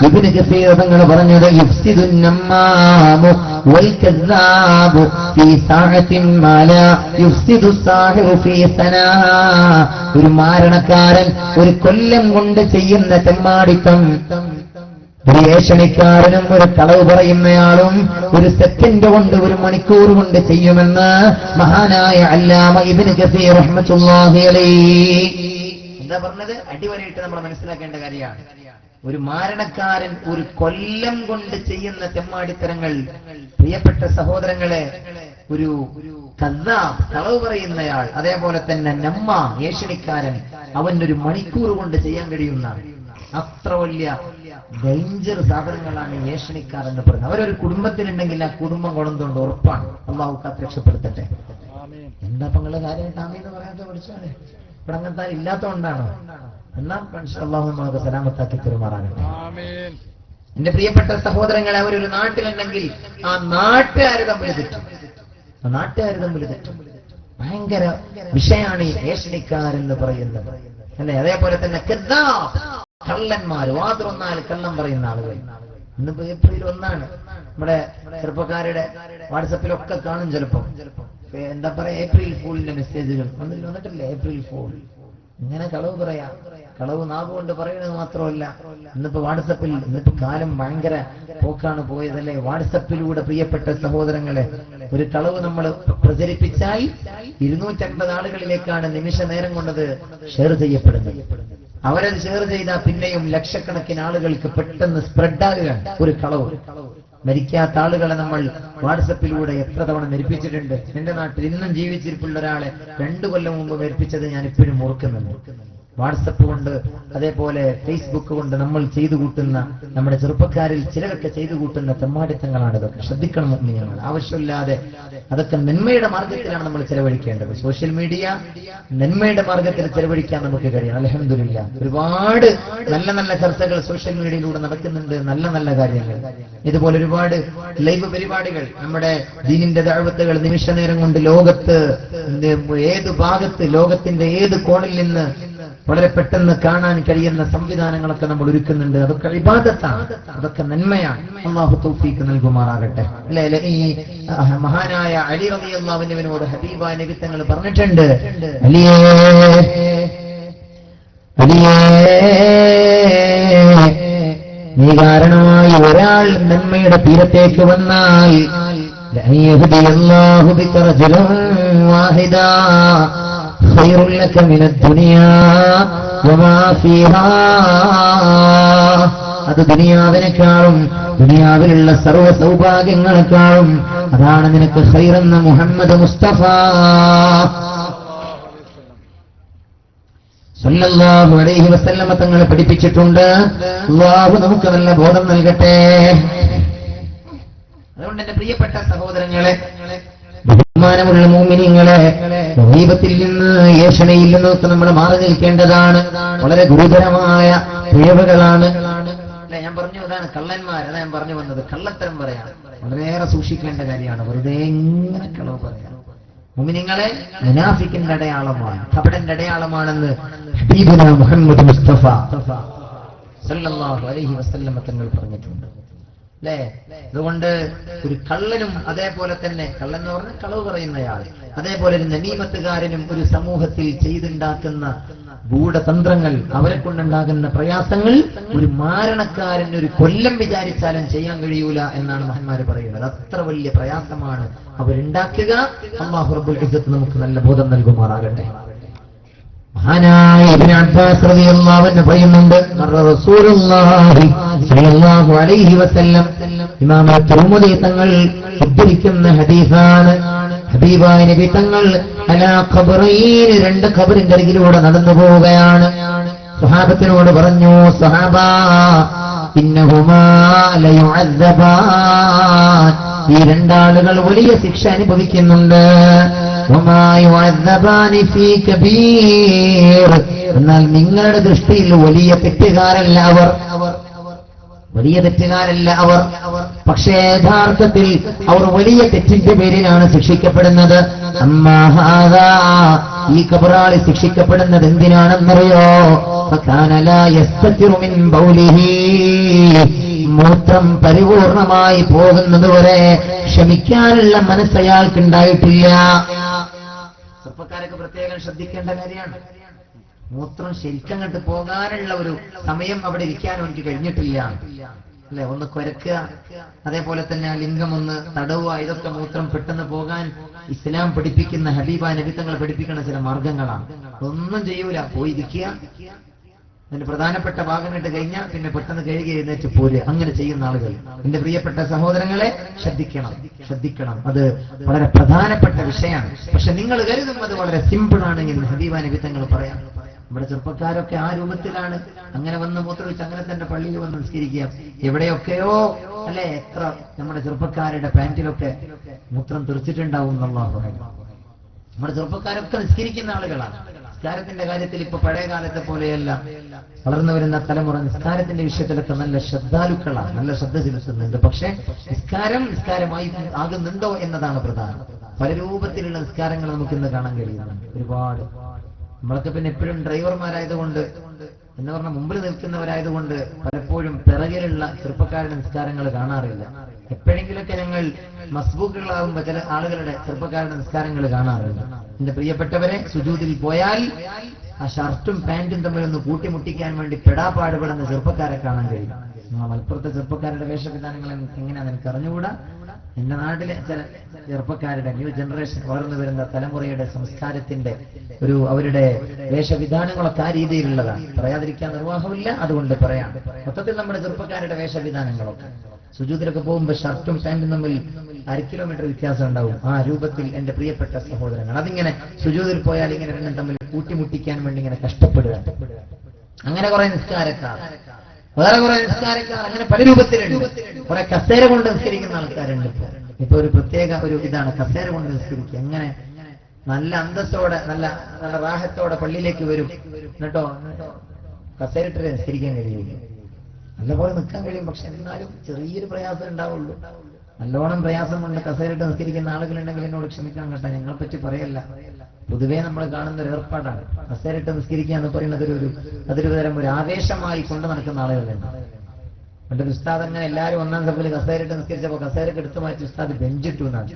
ഇബ്നു കസീർ തങ്ങൾ പറഞ്ഞത്, യുഫ്സിദുൻ നമ്മാമു വൽ കസ്സാബു ഫീ സഅത്തിൻ മാ ലാ യുഫ്സിദു സാഹിറു ഫീ സനാ. ഒരു മാരണക്കാരൻ ഒരു കൊല്ലം കൊണ്ട് ചെയ്യുന്ന തെമ്മാടിത്തം ഒരു ഏഷണിക്കാരനും ഒരു കളവ് പറയുന്നയാളും ഒരു സെക്കൻഡ് കൊണ്ട്, ഒരു മണിക്കൂർ കൊണ്ട് ചെയ്യുമെന്ന് മഹാനായ അല്ലാമ ഇബ്നു കസീർ റഹ്മത്തുള്ളാഹി അലൈഹി എന്താ പറഞ്ഞത്? അടിവരയിട്ട് നമ്മൾ മനസ്സിലാക്കേണ്ട കാര്യമാണ്. ഒരു മാരണക്കാരൻ ഒരു കൊല്ലം കൊണ്ട് ചെയ്യുന്ന തെമ്മാടിത്തരങ്ങൾ, പ്രിയപ്പെട്ട സഹോദരങ്ങളെ, ഒരു കദ്ദാബ് കളവ് പറയുന്നയാൾ, അതേപോലെ തന്നെ നമ്മ ഏഷണിക്കാരൻ, അവനൊരു മണിക്കൂർ കൊണ്ട് ചെയ്യാൻ കഴിയുന്ന അത്ര വലിയ ഡേഞ്ചർ സാധനങ്ങളാണ് ഏഷണിക്കാർ എന്ന് പറയുന്നത്. അവരൊരു കുടുംബത്തിലുണ്ടെങ്കിൽ ആ കുടുംബം കൊണ്ടുകൊണ്ട് ഉറപ്പാണ്. അല്ലാഹു കാത്ത് രക്ഷപ്പെടുത്തട്ടെ. എന്താ പങ്ങള് കാര്യമായിട്ട് ആമീന്ന് പറയാത്ത പഠിച്ചാണ്? ഇവിടെ അങ്ങനത്തെ ഇല്ലാത്തതുകൊണ്ടാണോ? എന്നാൽ അല്ലാഹു നമുക്ക് സലാമത്താക്കി പെരുമാറാകട്ടെ. എന്റെ പ്രിയപ്പെട്ട സഹോദരങ്ങളെ, അവരൊരു നാട്ടിലുണ്ടെങ്കിൽ ആ നാട്ടുകാര് തമ്മിൽ തെറ്റും, ഭയങ്കര വിഷയാണ് ഈ ഏഷണിക്കാരെന്ന് പറയുന്നത്, അല്ലെ? അതേപോലെ തന്നെ കള്ളന്മാര്, വാതുറന്നാൽ കള്ളം പറയുന്ന ആളുകൾ. ഇന്നിപ്പോ ഏപ്രിൽ 1 നമ്മുടെ ചെറുപ്പക്കാരുടെ വാട്സപ്പിലൊക്കെ കാണും. ചിലപ്പോ എന്താ പറയാ, ഏപ്രിൽ ഫൂളിന്റെ മെസ്സേജുകൾ വന്നിട്ടില്ലേ? ഏപ്രിൽ ഫൂൾ, ഇങ്ങനെ കളവ് പറയാ. കളവ് നാവുകൊണ്ട് പറയുന്നത് മാത്രമല്ല, ഇന്നിപ്പോ വാട്സപ്പിൽ, ഇന്നിപ്പോ കാലം ഭയങ്കര പോക്കാണ് പോയതല്ലേ. വാട്സപ്പിലൂടെ പ്രിയപ്പെട്ട സഹോദരങ്ങളെ, ഒരു കളവ് നമ്മൾ പ്രചരിപ്പിച്ചാൽ 250 ആളുകളിലേക്കാണ് നിമിഷ നേരം കൊണ്ടത് ഷെയർ ചെയ്യപ്പെടുന്നത്. അവരത് ഷെയർ ചെയ്താൽ പിന്നെയും ലക്ഷക്കണക്കിന് ആളുകൾക്ക് പെട്ടെന്ന് സ്പ്രെഡാകുകയാണ് ഒരു കളവ്. മരിക്കാത്ത ആളുകളെ നമ്മൾ വാട്സപ്പിലൂടെ എത്ര തവണ മരിപ്പിച്ചിട്ടുണ്ട്. എന്റെ നാട്ടിൽ ഇന്നും ജീവിച്ചിരിപ്പുള്ള ഒരാളെ 2 കൊല്ലം മുമ്പ് മരിപ്പിച്ചത് ഞാൻ ഇപ്പോഴും ഓർക്കുന്നുണ്ട്. വാട്സപ്പ് കൊണ്ട്, അതേപോലെ ഫേസ്ബുക്ക് കൊണ്ട് നമ്മൾ ചെയ്തു കൂട്ടുന്ന, നമ്മുടെ ചെറുപ്പക്കാരിൽ ചിലരൊക്കെ ചെയ്തു കൂട്ടുന്ന തെമ്മാടിത്തങ്ങളാണ് ഇതൊക്കെ. ശ്രദ്ധിക്കണം മുഅ്മിനീങ്ങൾ. ആവശ്യമില്ലാതെ അതൊക്കെ നന്മയുടെ മാർഗത്തിലാണ് നമ്മൾ ചെലവഴിക്കേണ്ടത്. സോഷ്യൽ മീഡിയ നന്മയുടെ മാർഗത്തിൽ ചെലവഴിക്കാൻ നമുക്ക് കഴിയണം. അൽഹംദുലില്ലാഹ്, ഒരുപാട് നല്ല നല്ല ചർച്ചകൾ സോഷ്യൽ മീഡിയയിലൂടെ നടക്കുന്നുണ്ട്, നല്ല നല്ല കാര്യങ്ങൾ. ഇതുപോലെ ഒരുപാട് ലൈവ് പരിപാടികൾ, നമ്മുടെ ദീനിന്റെ ദഅവത്തുകൾ നിമിഷ നേരം കൊണ്ട് ലോകത്ത് ഏത് ഭാഗത്ത്, ലോകത്തിന്റെ ഏത് കോണിൽ നിന്ന് വളരെ പെട്ടെന്ന് കാണാൻ കഴിയുന്ന സംവിധാനങ്ങളൊക്കെ നമ്മൾ ഒരുക്കുന്നുണ്ട്. അതൊക്കെ ഇബാദത്താണ്, അതൊക്കെ നന്മയാണ്. അല്ലാഹു തൗഫീഖ് നൽകുമാറാകട്ടെ. അല്ലേ, ഈ മഹാനായ അലി റളിയല്ലാഹു അൻഹുവിനോട് ഹബീബായ നബി തങ്ങൾ പറഞ്ഞിട്ടുണ്ട്, അലിയേ അലിയേ, നീ കാരണമായി ഒരാൾ നന്മയുടെ തീരത്തേക്ക് വന്നാൽ ലഅയഹ്ദിയല്ലാഹു ബിക റജുലൻ വാഹിദാ ഖൈറുൻ ലക മിനദ് ദുനിയാ വമാ ഫീഹാ. അത് ദുനിയാവിനേക്കാളും ദുനിയാവിലുള്ള സർവ്വ സൗഭാഗ്യങ്ങളെക്കാളും അതാണ് നിനക്ക് ഖൈറെന്ന മുഹമ്മദ് മുസ്തഫ സല്ലല്ലാഹു അലൈഹി വസല്ലമ തങ്ങൾ പഠിപ്പിച്ചിട്ടുണ്ട്. അല്ലാഹു നമുക്ക് നല്ല ബോധം നൽകട്ടെ. അതുകൊണ്ട് എന്റെ പ്രിയപ്പെട്ട സഹോദരങ്ങളെ, ബഹുമാനമുള്ള മുഅ്മിനീങ്ങളെ, ഗീബത്തിൽ നിന്ന് ഏഷണയിൽ നിന്നൊക്കെ നമ്മൾ മാറി നിൽക്കേണ്ടതാണ്. വളരെ ഗുരുതരമായ പിഴവുകളാണ്. ഞാൻ പറഞ്ഞു അതാണ് കള്ളന്മാർ. അതാ ഞാൻ പറഞ്ഞു വന്നത്, കള്ളത്തരം പറയാം വളരെയേറെ സൂക്ഷിക്കേണ്ട കാര്യമാണ്. വെറുതെ ഇങ്ങനെ കളവ് പറയാം. മുഅ്മിനീങ്ങളെ, മുനാഫിക്കിന്റെ അടയാളമാണ്, കപടന്റെ അടയാളമാണെന്ന് ഹബീബുനാ മുഹമ്മദ് മുസ്തഫ സല്ലല്ലാഹു അലൈഹി വസല്ലം തങ്ങൾ പറഞ്ഞിട്ടുണ്ട്. അല്ലേ? അതുകൊണ്ട് ഒരു കള്ളനും അതേപോലെ തന്നെ, കള്ളൻ എന്ന് പറഞ്ഞാൽ കളവ് പറയുന്നയാൾ, അതേപോലെ ഒരു നമീമത്തുകാരനും ഒരു സമൂഹത്തിൽ ചെയ്തുണ്ടാക്കുന്ന ഗൂഢതന്ത്രങ്ങൾ, അവരെ കൊണ്ടുണ്ടാകുന്ന പ്രയാസങ്ങൾ ഒരു മാരണക്കാരൻ ഒരു കൊല്ലം വിചാരിച്ചാലും ചെയ്യാൻ കഴിയൂല എന്നാണ് മഹാന്മാര് പറയുന്നത്. അത്ര വലിയ പ്രയാസമാണ് അവരുണ്ടാക്കുക. അല്ലാഹു റബ്ബുൽ ഇസ്സത്ത് നമുക്ക് നല്ല ബോധം നൽകുമാറാകട്ടെ. മഹാനായ ഇബ്നു അബ്ബാസ് റളിയല്ലാഹു അൻഹു പറയുന്നുണ്ട്, റസൂലുള്ളാഹി സ്വല്ലല്ലാഹു അലൈഹി വസല്ലം, ഇമാം തിർമിദി തങ്ങൾ ഉദ്ധരിക്കുന്ന ഹദീസാണ്. ഹബീബായ നബി തങ്ങൾ അലാ ഖബറൈൻ, രണ്ട് ഖബറിന്റെ അരികിലൂടെ നടന്നു പോവുകയാണ്. സ്വഹാബത്തിനോട് പറഞ്ഞു, സ്വഹാബാ ഇന്നഹുമാ ലയുഅദ്ദബാൻ, ഈ രണ്ടാളുകൾ വലിയ ശിക്ഷ അനുഭവിക്കുന്നുണ്ട്. വമാ യുഅദ്ദബാനി ഫീ കബീർ, എന്നാൽ നിങ്ങളുടെ ദൃഷ്ടിയിൽ വലിയ തെറ്റുകാരല്ല അവർ, വലിയ തെറ്റുകാരല്ല അവർ. പക്ഷേ യഥാർത്ഥത്തിൽ അവർ വലിയ തെറ്റിന്റെ പേരിലാണ് ശിക്ഷിക്കപ്പെടുന്നത്. അമ്മാ ഹാദാ, ഈ കബറാളി ശിക്ഷിക്കപ്പെടുന്നത് എന്തിനാണെന്നറിയോ? ഫകാന ലാ യസ്തതിറു മിൻ ബൗലിഹി, മൂത്രം പരിപൂർണമായി പോകുന്നതുവരെ ക്ഷമിക്കാനുള്ള മനസ്സ് അയാൾക്കുണ്ടായിട്ടില്ല. ചെറുപ്പക്കാരൊക്കെ പ്രത്യേകം ശ്രദ്ധിക്കേണ്ട കാര്യമാണ്. മൂത്രം ശരിക്കങ്ങോട്ട് പോകാനുള്ള ഒരു സമയം അവിടെ ഇരിക്കാനും എനിക്ക് കഴിഞ്ഞിട്ടില്ല. അല്ലെ, ഒന്ന് കുരക്കുക, അതേപോലെ തന്നെ ആ ലിംഗം ഒന്ന് തടവുക, ഇതൊക്കെ മൂത്രം പെട്ടെന്ന് പോകാൻ ഇസ്ലാം പഠിപ്പിക്കുന്ന, ഹബീബ നബി തങ്ങൾ പഠിപ്പിക്കുന്ന ചില മാർഗങ്ങളാണ്. ഒന്നും ചെയ്യൂല, പോയി ഇരിക്കുക, അതിന്റെ പ്രധാനപ്പെട്ട ഭാഗം ഇട്ട് കഴിഞ്ഞാൽ പിന്നെ പെട്ടെന്ന് കഴുകി എഴുന്നേറ്റ് പോരുക. അങ്ങനെ ചെയ്യുന്ന ആളുകൾ, എന്റെ പ്രിയപ്പെട്ട സഹോദരങ്ങളെ, ശ്രദ്ധിക്കണം. അത് വളരെ പ്രധാനപ്പെട്ട വിഷയമാണ്. പക്ഷെ നിങ്ങൾ കരുതും അത് വളരെ സിമ്പിൾ ആണ് എന്ന് ഹബീബ നബി തങ്ങൾ പറയാം. നമ്മുടെ ചെറുപ്പക്കാരൊക്കെ ആ രൂപത്തിലാണ്. അങ്ങനെ വന്ന് മൂത്രമൊഴിച്ച് അങ്ങനെ തന്നെ പള്ളിയിൽ വന്ന് നിസ്കരിക്കുക. എവിടെയൊക്കെയോ അല്ലെ, എത്ര നമ്മുടെ ചെറുപ്പക്കാരുടെ പാന്റിലൊക്കെ മൂത്രം തെറിച്ചിട്ടുണ്ടാവും എന്നുള്ളതാണ്. നമ്മുടെ ചെറുപ്പക്കാരൊക്കെ നിസ്കരിക്കുന്ന ആളുകളാണ്. നിസ്കാരത്തിന്റെ കാര്യത്തിൽ ഇപ്പൊ പഴയ കാലത്തെ പോലെയല്ല. വളർന്നു വരുന്ന തലമുറ നിസ്കാരത്തിന്റെ വിഷയത്തിലൊക്കെ നല്ല ശ്രദ്ധാലുക്കളാണ്, നല്ല ശ്രദ്ധ ചെലുത്തുന്നുണ്ട്. പക്ഷെ നിസ്കാരമായി ആകുന്നുണ്ടോ എന്നതാണ് പ്രധാനം. പല രൂപത്തിലുള്ള നിസ്കാരങ്ങൾ നമുക്കിന്ന് കാണാൻ കഴിയുന്നുണ്ട് ഒരുപാട്. നമ്മളൊക്കെ പിന്നെ എപ്പോഴും ഡ്രൈവർമാരായതുകൊണ്ട്, എന്ന് പറഞ്ഞാൽ മുമ്പിൽ നിൽക്കുന്നവരായതുകൊണ്ട് പലപ്പോഴും പിറകിലുള്ള ചെറുപ്പക്കാരുടെ നിസ്കാരങ്ങൾ കാണാറില്ല. എപ്പോഴെങ്കിലൊക്കെ ഞങ്ങൾ മസ്ബൂക്കുകളാകുമ്പോൾ ചില ആളുകളുടെ ചെറുപ്പക്കാരുടെ നിസ്കാരങ്ങൾ കാണാറുണ്ട്. എന്റെ പ്രിയപ്പെട്ടവരെ, സുജൂദിൽ പോയാൽ ആ ഷർട്ടും പാന്റും തമ്മിലൊന്ന് കൂട്ടിമുട്ടിക്കാൻ വേണ്ടി പെടാപാടുപെടുന്ന ചെറുപ്പക്കാരെ കാണാൻ കഴിയും. മലപ്പുറത്തെ ചെറുപ്പക്കാരുടെ വേഷവിധാനങ്ങൾ എങ്ങനെയാണെന്ന് എനിക്ക് അറിഞ്ഞുകൂടാ. എന്റെ നാട്ടിലെ ചില ചെറുപ്പക്കാരുടെ ന്യൂ ജനറേഷൻ വളർന്നു വരുന്ന തലമുറയുടെ സംസ്കാരത്തിന്റെ അവരുടെ വേഷവിധാനങ്ങളൊക്കെ ആ രീതിയിലുള്ളതാണ്. പറയാതിരിക്കാൻ നിർവാഹമില്ല, അതുകൊണ്ട് പറയാം. മൊത്തത്തിൽ നമ്മുടെ ചെറുപ്പക്കാരുടെ വേഷവിധാനങ്ങളൊക്കെ സുജൂദിലൊക്കെ പോകുമ്പോൾ ഷർട്ടും പാന്റും തമ്മിൽ 1/2 കിലോമീറ്റർ വ്യത്യാസം ഉണ്ടാവും. ആ രൂപത്തിൽ എന്റെ പ്രിയപ്പെട്ട സഹോദരങ്ങൾ അതിങ്ങനെ സുജൂദിൽ പോയാൽ ഇങ്ങനെ രണ്ടും തമ്മിൽ കൂട്ടിമുട്ടിക്കാൻ വേണ്ടി ഇങ്ങനെ കഷ്ടപ്പെടുക. അങ്ങനെ കുറെ നിസ്കാരക്കാർ, വേറെ കുറെ നിസ്കാരക്കാർ, അങ്ങനെ പല രൂപത്തിലുണ്ട്. കുറെ കസേര കൊണ്ട് നിസ്കരിക്കുന്ന ആൾക്കാരുണ്ട്. ഇപ്പൊ ഒരു പ്രത്യേക ഇതാണ് കസേര കൊണ്ട് നിസ്കരിക്കുക. അങ്ങനെ നല്ല അന്തസ്സോടെ നല്ല നല്ല റാഹത്തോടെ പള്ളിയിലേക്ക് വരും. എന്നിട്ടോ കസേരയിട്ട് നിസ്കരിക്കാൻ കഴിയില്ല. നല്ലപോലെ നിൽക്കാൻ കഴിയും, പക്ഷെ എന്നാലും ചെറിയൊരു പ്രയാസം ഉണ്ടാവുള്ളൂ. നല്ലോണം പ്രയാസം കൊണ്ട് കസേരയിട്ട് നിസ്കരിക്കുന്ന ആളുകളുണ്ടെങ്കിൽ എന്നോട് ക്ഷമിക്കാൻ കേട്ടാ, ഞങ്ങളെ പറ്റി പറയല്ല. പൊതുവേ നമ്മൾ കാണുന്ന ഒരു ഏർപ്പാടാണ് കസേരയിട്ട് നിസ്കരിക്കുക എന്ന് പറയുന്നത്. അതൊരു തരം ഒരു ആവേശമായി കൊണ്ട് നടക്കുന്ന ആളുകളുണ്ട്. എന്റെ ഉസ്താദ് അങ്ങനെ എല്ലാവരും ഒന്നാം സഭയിൽ കസേരയിട്ട് നിസ്കരിച്ചപ്പോ കസേരക്ക് എടുത്തു മാറ്റി ഉസ്താദ് ബെഞ്ചിട്ടു എന്നാണ്.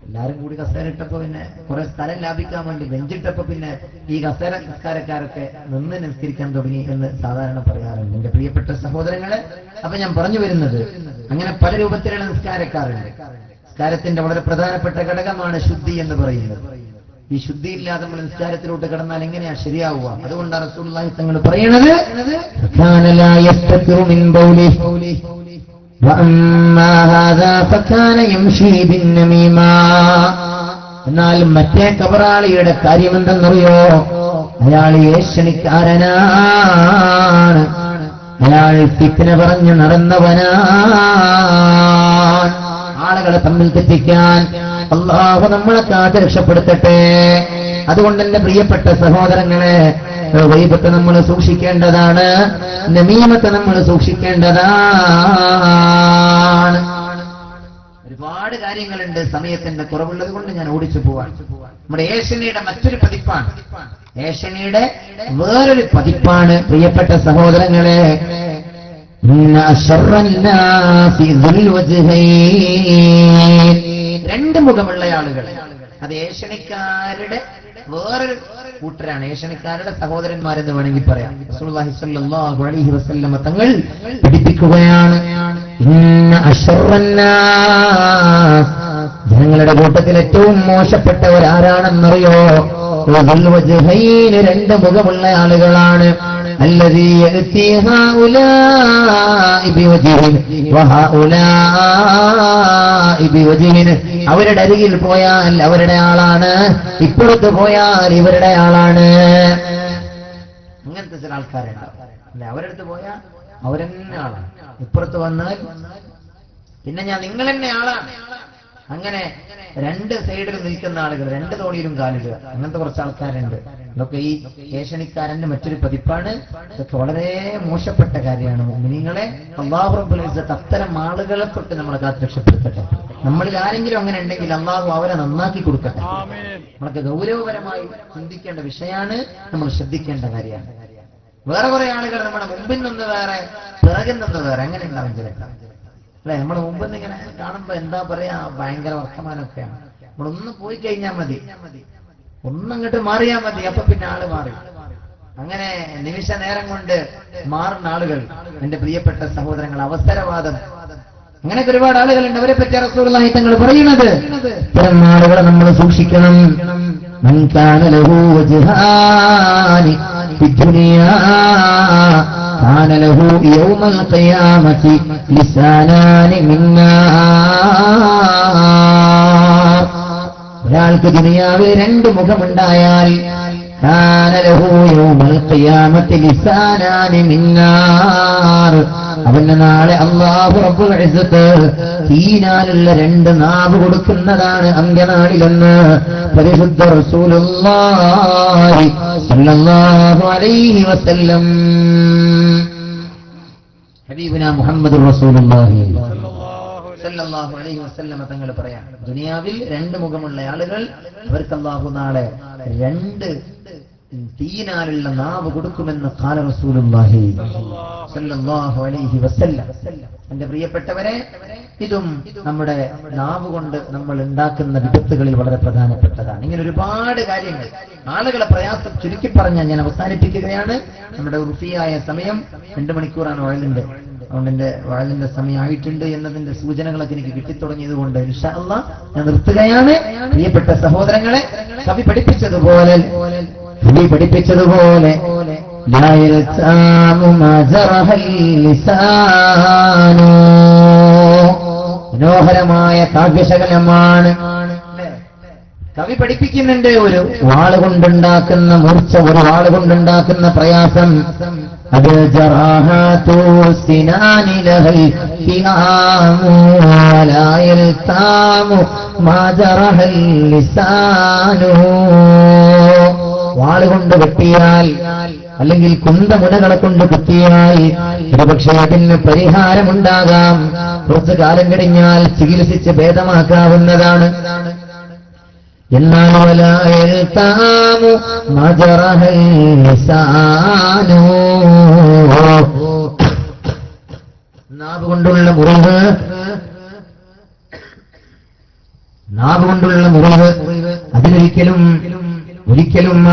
എല്ലാരും കൂടി കസേരയിട്ടപ്പോ പിന്നെ കുറെ സ്ഥലം ലാഭിക്കാൻ വേണ്ടി ബെഞ്ചിട്ടപ്പോ പിന്നെ ഈ കസേര നിസ്കാരക്കാരൊക്കെ നിന്ന് നിസ്കരിക്കാൻ തുടങ്ങി എന്ന് സാധാരണ പറയാറുണ്ട്. എന്റെ പ്രിയപ്പെട്ട സഹോദരങ്ങളെ, അപ്പൊ ഞാൻ പറഞ്ഞു വരുന്നത്, അങ്ങനെ പല രൂപത്തിലുള്ള നിസ്കാരക്കാരുണ്ട്. നിസ്കാരത്തിന്റെ വളരെ പ്രധാനപ്പെട്ട ഘടകമാണ് ശുദ്ധി എന്ന് പറയുന്നത്. ഈ ശുദ്ധിയില്ലാതെ നമ്മൾ നിസ്കാരത്തിലോട്ട് കിടന്നാൽ എങ്ങനെയാ ശരിയാവുക? അതുകൊണ്ടാണ് റസൂലുള്ളാഹി തങ്ങൾ പറയുന്നത്, എന്നാൽ മറ്റേ കബറാളിയുടെ കാര്യമെന്തെന്നറിയോ? അയാൾ ഏഷണിക്കാരനാണ്, അയാൾ ഫിത്ന പറഞ്ഞു നടന്നവനാണ്. ആളുകളെ തമ്മിൽ തെറ്റിക്കാൻ, അള്ളാഹു നമ്മളെ കാത്ത് രക്ഷപ്പെടുത്തട്ടെ. അതുകൊണ്ട് എന്റെ പ്രിയപ്പെട്ട സഹോദരങ്ങളെ, ഗൈബത്ത് നമ്മൾ സൂക്ഷിക്കേണ്ടതാണ്, നമീമത്ത് നമ്മൾ സൂക്ഷിക്കേണ്ടതാണ്. ഒരുപാട് കാര്യങ്ങളുണ്ട്, സമയത്തിന്റെ കുറവുള്ളത് കൊണ്ട് ഞാൻ ഓടിച്ചു പോവാൻ. നമ്മുടെ ഏഷ്യനിയുടെ മറ്റൊരു പതിപ്പാണ്, ഏഷ്യനിയുടെ വേറൊരു പതിപ്പാണ് പ്രിയപ്പെട്ട സഹോദരങ്ങളെ, രണ്ട് മുഖമുള്ള ആളുകൾ. അത് ഏഷ്യനിക്കാരുടെ വേറൊരു കൂട്ടരാണ്, ഏഷ്യനിക്കാരുടെ സഹോദരന്മാരെന്ന് വേണമെങ്കിൽ പറയാം. റസൂലുള്ളാഹി സ്വല്ലല്ലാഹു അലൈഹി വസല്ലം തങ്ങൾ പഠിപ്പിക്കുകയാണ്, ഇന്ന അശറന്നാസ്, ജനങ്ങളുടെ കൂട്ടത്തിൽ ഏറ്റവും മോശപ്പെട്ടവരാരാണെന്നറിയോ? രണ്ട് മുഖമുള്ള ആളുകളാണ്. الذي يأتي هؤلاء بوجهه وهؤلاء بوجهه. അവരുടെ അരികിൽ പോയാൽ അവരുടെ ആളാണ്, ഇപ്പുറത്ത് പോയാൽ ഇവരുടെ ആളാണ്. അങ്ങനത്തെ ചില ആൾക്കാരുണ്ടാവും അല്ലെ, അവരടുത്ത് പോയാൽ അവരെന്നെ ആളാണ്, ഇപ്പുറത്ത് വന്നാൽ പിന്നെ ഞാൻ നിങ്ങൾ തന്നെ ആളാണ്. അങ്ങനെ രണ്ട് സൈഡിൽ നിൽക്കുന്ന ആളുകൾ, രണ്ട് തോണിയിലും കാലിടുക, അങ്ങനത്തെ കുറച്ച് ആൾക്കാരുണ്ട്. ഇതൊക്കെ ഈ ഏഷ്യനിക്കാരന്റെ മറ്റൊരു പതിപ്പാണ്. ഇതൊക്കെ വളരെ മോശപ്പെട്ട കാര്യമാണ്. മുഅ്മിനീങ്ങളെ, അല്ലാഹു റബ്ബുൽ ഇസ്സത്ത് അത്തരം ആളുകളെ തൊട്ട് നമ്മളെ കാത്ത് രക്ഷപ്പെടുത്തട്ടെ. നമ്മളിൽ ആരെങ്കിലും അങ്ങനെ ഉണ്ടെങ്കിൽ അല്ലാഹു അവരെ നന്നാക്കി കൊടുക്കട്ടെ. നമ്മളൊക്കെ ഗൗരവപരമായി ചിന്തിക്കേണ്ട വിഷയമാണ്, നമ്മൾ ശ്രദ്ധിക്കേണ്ട കാര്യമാണ്. വേറെ കുറെ ആളുകൾ നമ്മുടെ മുമ്പിൽ നിന്ന് വേറെ, പിറകിൽ നിന്ന് വേറെ, അങ്ങനെ ഉണ്ടാവും ചിലപ്പോൾ അല്ലെ. നമ്മുടെ മുമ്പിൽ നിന്ന് ഇങ്ങനെ കാണുമ്പോ എന്താ പറയാ, ഭയങ്കര വർത്തമാനമൊക്കെയാണ്. നമ്മളൊന്ന് പോയി കഴിഞ്ഞാൽ മതി, ഒന്നങ്ങോട്ട് മാറിയാൽ മതി, അപ്പൊ പിന്നെ ആള് മാറി. അങ്ങനെ നിമിഷ നേരം കൊണ്ട് മാറുന്ന ആളുകൾ, എന്റെ പ്രിയപ്പെട്ട സഹോദരങ്ങൾ, അവസരവാദം, അങ്ങനെയൊക്കെ ഒരുപാട് ആളുകളുണ്ട്. അവരെ പറ്റി റസൂലുള്ളാഹി തങ്ങൾ പറയുന്നത്, ഇത്തരം ആളുകളെ നമ്മൾ സൂക്ഷിക്കണം. മൻ കാന ലഹു വജ്ഹാനി ഫിദ്ദുനിയാ കാന ലഹു യൗമൽ ഖിയാമത്തി ലിസാനാനി മിൻ നാർ. ഒരാൾക്ക് ദുനിയാവിൽ രണ്ട് മുഖമുണ്ടായാൽ കാന ലഹു യൗമൽ ഖിയാമത്തി ലിസാനാനി മിൻ നാർ, അവന് നാളെ അല്ലാഹു റബ്ബുൽ ഇസ്സത്ത് തീനാലുള്ള രണ്ട് നാവ് കൊടുക്കുന്നതാണ് അന്ത്യനാളിലെന്ന് പരിശുദ്ധ റസൂലുള്ളാഹി സ്വല്ലല്ലാഹു അലൈഹി വസല്ലം. ഹബീബുനാ മുഹമ്മദുർ റസൂലുള്ളാഹി സല്ലല്ലാഹു അലൈഹി വസല്ലം തങ്ങൾ പറയാം, ദുനിയാവിൽ രണ്ട് മുഖമുള്ള ആളുകൾ, അവർക്ക് അല്ലാഹു നാളെ രണ്ട് തീനാലുള്ള നാവ് കൊടുക്കുമെന്ന് ഖാല റസൂലുള്ളാഹി സല്ലല്ലാഹു അലൈഹി വസല്ലം. എന്റെ പ്രിയപ്പെട്ടവരെ, ഇതും നമ്മുടെ നാവ് കൊണ്ട് നമ്മൾ ഉണ്ടാക്കുന്ന വിപത്തുകളിൽ വളരെ പ്രധാനപ്പെട്ടതാണ്. ഇങ്ങനെ ഒരുപാട് കാര്യങ്ങൾ, ആളുകളെ പ്രയാസം ചുരുക്കി പറഞ്ഞാൽ ഞാൻ അവസാനിപ്പിക്കുകയാണ്. നമ്മുടെ ഉറുഫിയായ സമയം 2 മണിക്കൂറാണ് വഴലിന്റെ. അതുകൊണ്ട് എന്റെ വഴലിന്റെ സമയം ആയിട്ടുണ്ട് എന്നതിന്റെ സൂചനകളൊക്കെ എനിക്ക് കിട്ടിത്തുടങ്ങിയത് കൊണ്ട് ഇൻഷാ അല്ലാഹ് ഞാൻ നിർത്തുകയാണ്. പ്രിയപ്പെട്ട സഹോദരങ്ങളെ, കവി പഠിപ്പിച്ചതുപോലെ മനോഹരമായ കാവ്യശകലമാണ്. കവി പഠിപ്പിക്കുന്നുണ്ട്, ഒരു വാളുകൊണ്ടുണ്ടാക്കുന്ന മൂർച്ച, ഒരു വാളുകൊണ്ടുണ്ടാക്കുന്ന പ്രയാസം, അത് ജറാഹതു സിനാനി ലഹൽ ഫിആമു വലാ യൽതാമു മാ ജറഹൽ ലിസാനു. വാളുകൊണ്ട് വെട്ടിയാൽ അല്ലെങ്കിൽ കുന്തമുനകളെ കൊണ്ട് കുത്തിയാൽ ഒരുപക്ഷെ അതിന് പരിഹാരമുണ്ടാകാം, കുറച്ചു കാലം കഴിഞ്ഞാൽ ചികിത്സിച്ച് ഭേദമാക്കാവുന്നതാണ്. എന്നാൽ വലാ യൽതാമു മാ ജറഹൽ ലിസാനു, നാവ് കൊണ്ടുള്ള മുറിവ്, നാവ് കൊണ്ടുള്ള മുറിവ് അതിനൊരിക്കലും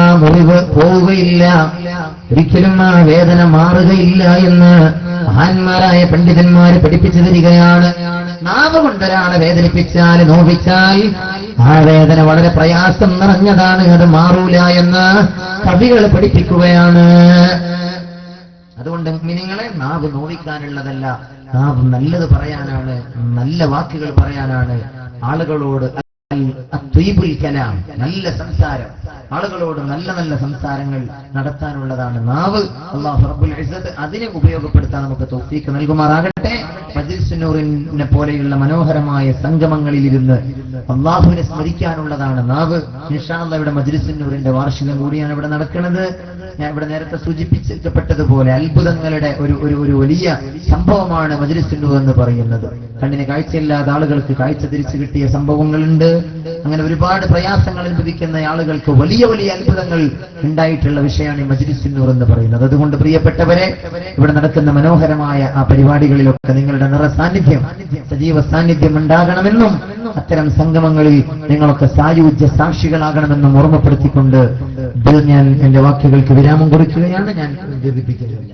ആ മുറിവ് പോവുകയില്ല, ഒരിക്കലും ആ വേദന മാറുകയില്ല എന്ന് മഹാന്മാരായ പണ്ഡിതന്മാര് പഠിപ്പിച്ചു തരികയാണ്. നാവ് കൊണ്ടൊരാളെ വേദനിപ്പിച്ചാൽ, നോവിച്ചാൽ ആ വേദന വളരെ പ്രയാസം നിറഞ്ഞതാണ്, അത് മാറൂല എന്ന് കവികൾ പഠിപ്പിക്കുകയാണ്. അതുകൊണ്ട് മുഅ്മിനീങ്ങളെ, നാവ് നോവിക്കാനുള്ളതല്ല, നാവ് നല്ലത് പറയാനാണ്, നല്ല വാക്കുകൾ പറയാനാണ്, ആളുകളോട് അത്വീബുൽ കലാം, നല്ല സംസാരം, ആളുകളോട് നല്ല നല്ല സംസാരങ്ങൾ നടത്താനുള്ളതാണ് നാവ്. അല്ലാഹു റബ്ബുൽ ഇസ്സത്ത് അതിനെ ഉപയോഗപ്പെടുത്താൻ നമുക്ക് തൗഫീഖ് നൽകുമാറാകട്ടെ. മജ്ലിസ് നൂറിനെ പോലെയുള്ള മനോഹരമായ സംഗമങ്ങളിലിരുന്ന് അള്ളാഹുവിനെ സ്മരിക്കാനുള്ളതാണ് നാവ്. ഇൻഷാ അല്ലാഹ് ഇവിടെ മജ്ലിസ് നൂറിന്റെ വാർഷികം കൂടിയാണ് ഇവിടെ നടക്കുന്നത്. ഞാൻ ഇവിടെ നേരത്തെ സൂചിപ്പിക്കപ്പെട്ടതുപോലെ അത്ഭുതങ്ങളുടെ ഒരു വലിയ സംഭവമാണ് മജ്ലിസ് നൂർ എന്ന് പറയുന്നത്. കണ്ണിന് കാഴ്ചയില്ലാത്ത ആളുകൾക്ക് കാഴ്ച തിരിച്ചു കിട്ടിയ സംഭവങ്ങളുണ്ട്. അങ്ങനെ ഒരുപാട് പ്രയാസങ്ങൾ അനുഭവിക്കുന്ന ആളുകൾക്ക് വലിയ വലിയ അത്ഭുതങ്ങൾ ഉണ്ടായിട്ടുള്ള വിഷയമാണ് ഈ മജ്ലിസ് നൂർ എന്ന് പറയുന്നത്. അതുകൊണ്ട് പ്രിയപ്പെട്ടവരെ, ഇവിടെ നടക്കുന്ന മനോഹരമായ ആ പരിപാടികളിലൊക്കെ നിങ്ങളുടെ നിറ സാന്നിധ്യം, സജീവ സാന്നിധ്യം ഉണ്ടാകണമെന്നും അത്തരം സംഗമങ്ങളിൽ നിങ്ങളൊക്കെ സായുജ്യ സാക്ഷികളാകണമെന്നും ഓർമ്മപ്പെടുത്തിക്കൊണ്ട് ഞാൻ എന്റെ വാക്കുകൾക്ക് വിരാമം കുറിക്കുകയാണ്. ഞാൻ ദീർഘിപ്പിക്കുന്നില്ല.